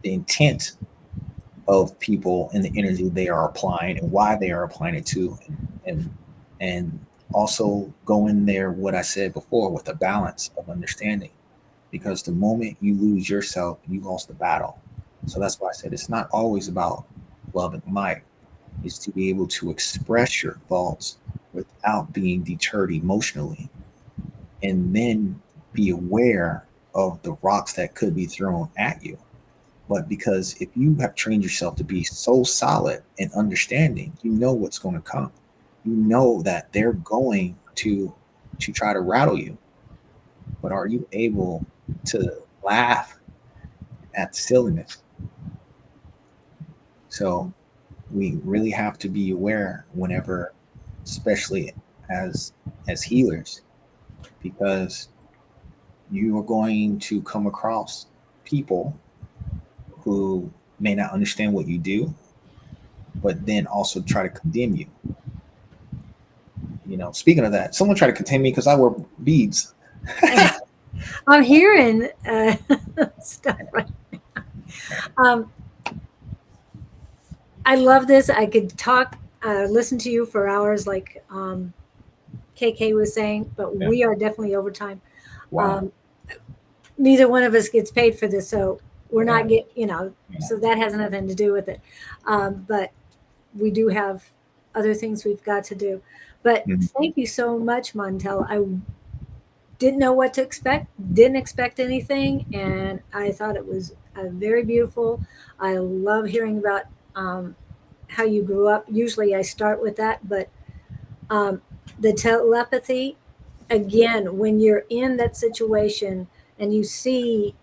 the intent of people and the energy they are applying and why they are applying it to, and and also go in there, what I said before, with a balance of understanding, because the moment you lose yourself, you lost the battle. So that's why I said it's not always about love and might. Is to be able to express your thoughts without being deterred emotionally, and then be aware of the rocks that could be thrown at you. But because if you have trained yourself to be so solid in understanding, you know what's going to come. You know that they're going to try to rattle you. But are you able to laugh at the silliness? So we really have to be aware whenever, especially as healers, because you are going to come across people who may not understand what you do, but then also try to condemn you. Speaking of that, someone tried to condemn me because I wear beads. I'm hearing stuff right. Um, I love this. I could talk, listen to you for hours, like KK was saying, but Yeah. we are definitely over time. Wow. Um, neither one of us gets paid for this, so we're Yeah. not get, Yeah. so that has nothing to do with it. But we do have other things we've got to do. But Mhm. thank you so much, Montel. I didn't know what to expect, didn't expect anything, and I thought it was very beautiful. I love hearing about um, how you grew up. Usually I start with that, but um, the telepathy, again, when you're in that situation and you see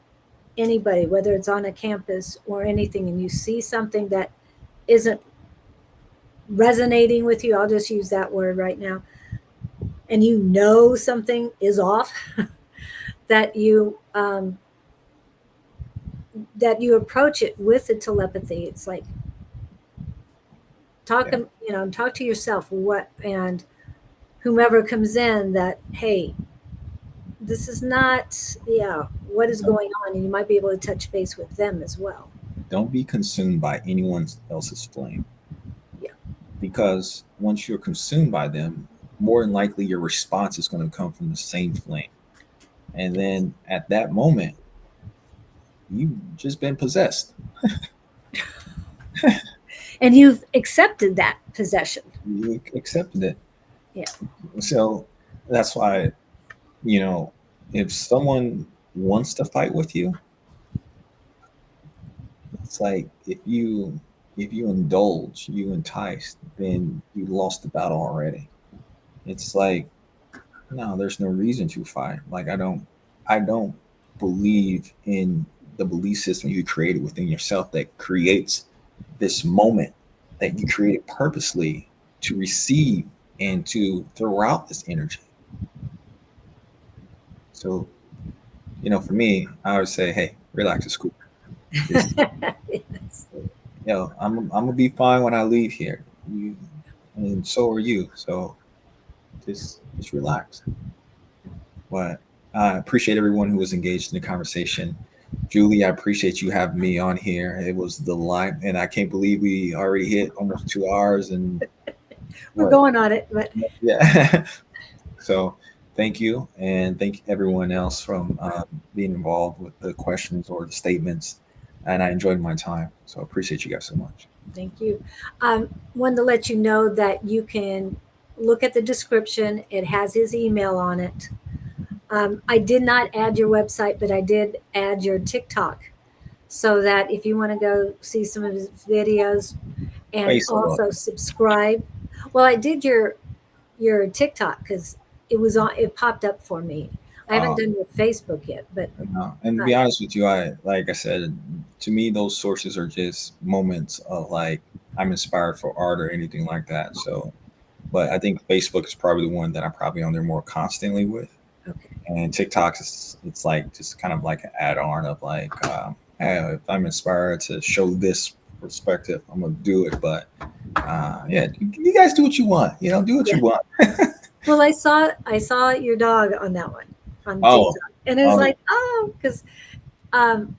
anybody, whether it's on a campus or anything, and you see something that isn't resonating with you, I'll just use that word right now, and you know something is off, that you approach it with the telepathy. It's like Yeah. talk to yourself, what, and whomever comes in, that hey, this is not, yeah, what is Don't going on, and you might be able to touch base with them as well. don't be consumed by anyone else's flame, Yeah. because once you're consumed by them, more than likely your response is going to come from the same flame. And then at that moment, you've just been possessed. And you've accepted that possession. You accepted it. Yeah. So that's why, you know, if someone wants to fight with you, it's like if you indulge, you entice, then you lost the battle already. It's like, no, there's no reason to fight. Like, I don't believe in the belief system you created within yourself that creates this moment that you created purposely to receive and to throw out this energy. So, for me, I would say, hey, relax, it's cool. Just, Yes. I'm gonna be fine when I leave here. You, and so are you. So just relax. But I appreciate everyone who was engaged in the conversation. Julie, I appreciate you having me on here. It was the line, and I can't believe we already hit almost 2 hours and We're what? going on it, but Yeah. So thank you, and thank everyone else from being involved with the questions or the statements. And I enjoyed my time. So I appreciate you guys so much. thank you. Wanted to let you know that you can look at the description. It has his email on it. I did not add your website, but I did add your TikTok so that if you want to go see some of his videos and Facebook. also subscribe. Well, I did your TikTok because it popped up for me. I haven't Uh, done your Facebook yet, but and to uh, be honest with you, like I said, to me, those sources are just moments of like I'm inspired for art or anything like that. So, but I think Facebook is probably the one that I'm probably on there more constantly with. okay. And TikTok is it's like just kind of like an add-on of like, hey, if I'm inspired to show this perspective, I'm gonna do it. But yeah, you guys do what you want. Do what Yeah. you want. Well, I saw your dog on that one on Oh, TikTok, and it was oh, like, oh, because um,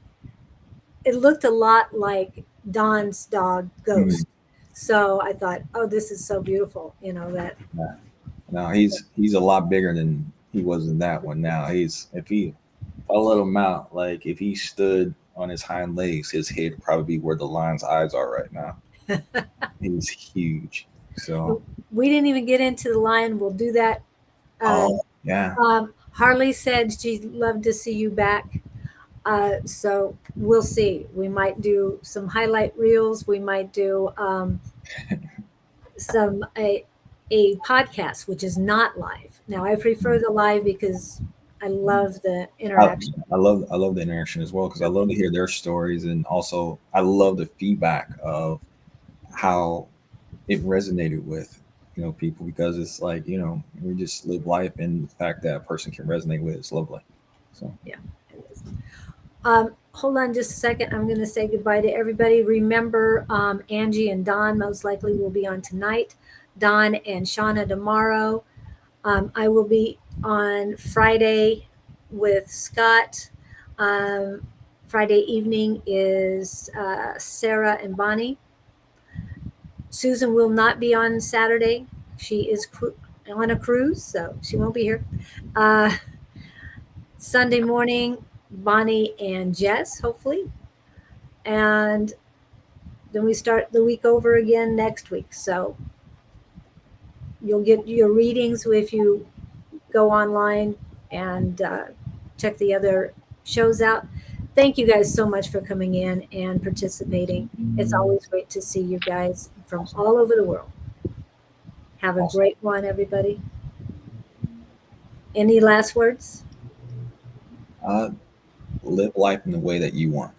it looked a lot like Don's dog hmm, Ghost. So I thought, oh, this is so beautiful, that. yeah. No, he's a lot bigger than he was in that one. Now if I let him out, like if he stood on his hind legs, his head would probably be where the lion's eyes are right now. He's huge. So, We didn't even get into the lion. We'll do that. oh Um, yeah, Harley said she'd love to see you back. So we'll see. We might do some highlight reels. We might do some a podcast, which is not live. Now I prefer the live because I love the I, interaction. I love the interaction as well because I love to hear their stories, and also I love the feedback of how it resonated with people, because it's like we just live life, and the fact that a person can resonate with it's lovely. So Yeah, it is. Hold on just a second. I'm going to say goodbye to everybody. Remember, Angie and Don most likely will be on tonight. Don and Shauna tomorrow. I will be on Friday with Scott. Um, Friday evening is Sarah and Bonnie. Susan will not be on Saturday. She is on a cruise, so she won't be here. Uh, Sunday morning, Bonnie and Jess, hopefully. And then we start the week over again next week. So you'll get your readings if you go online and check the other shows out. Thank you guys so much for coming in and participating. It's always great to see you guys from awesome, all over the world. Have a awesome. great one, everybody. Any last words? uh, Live life in the way that you want.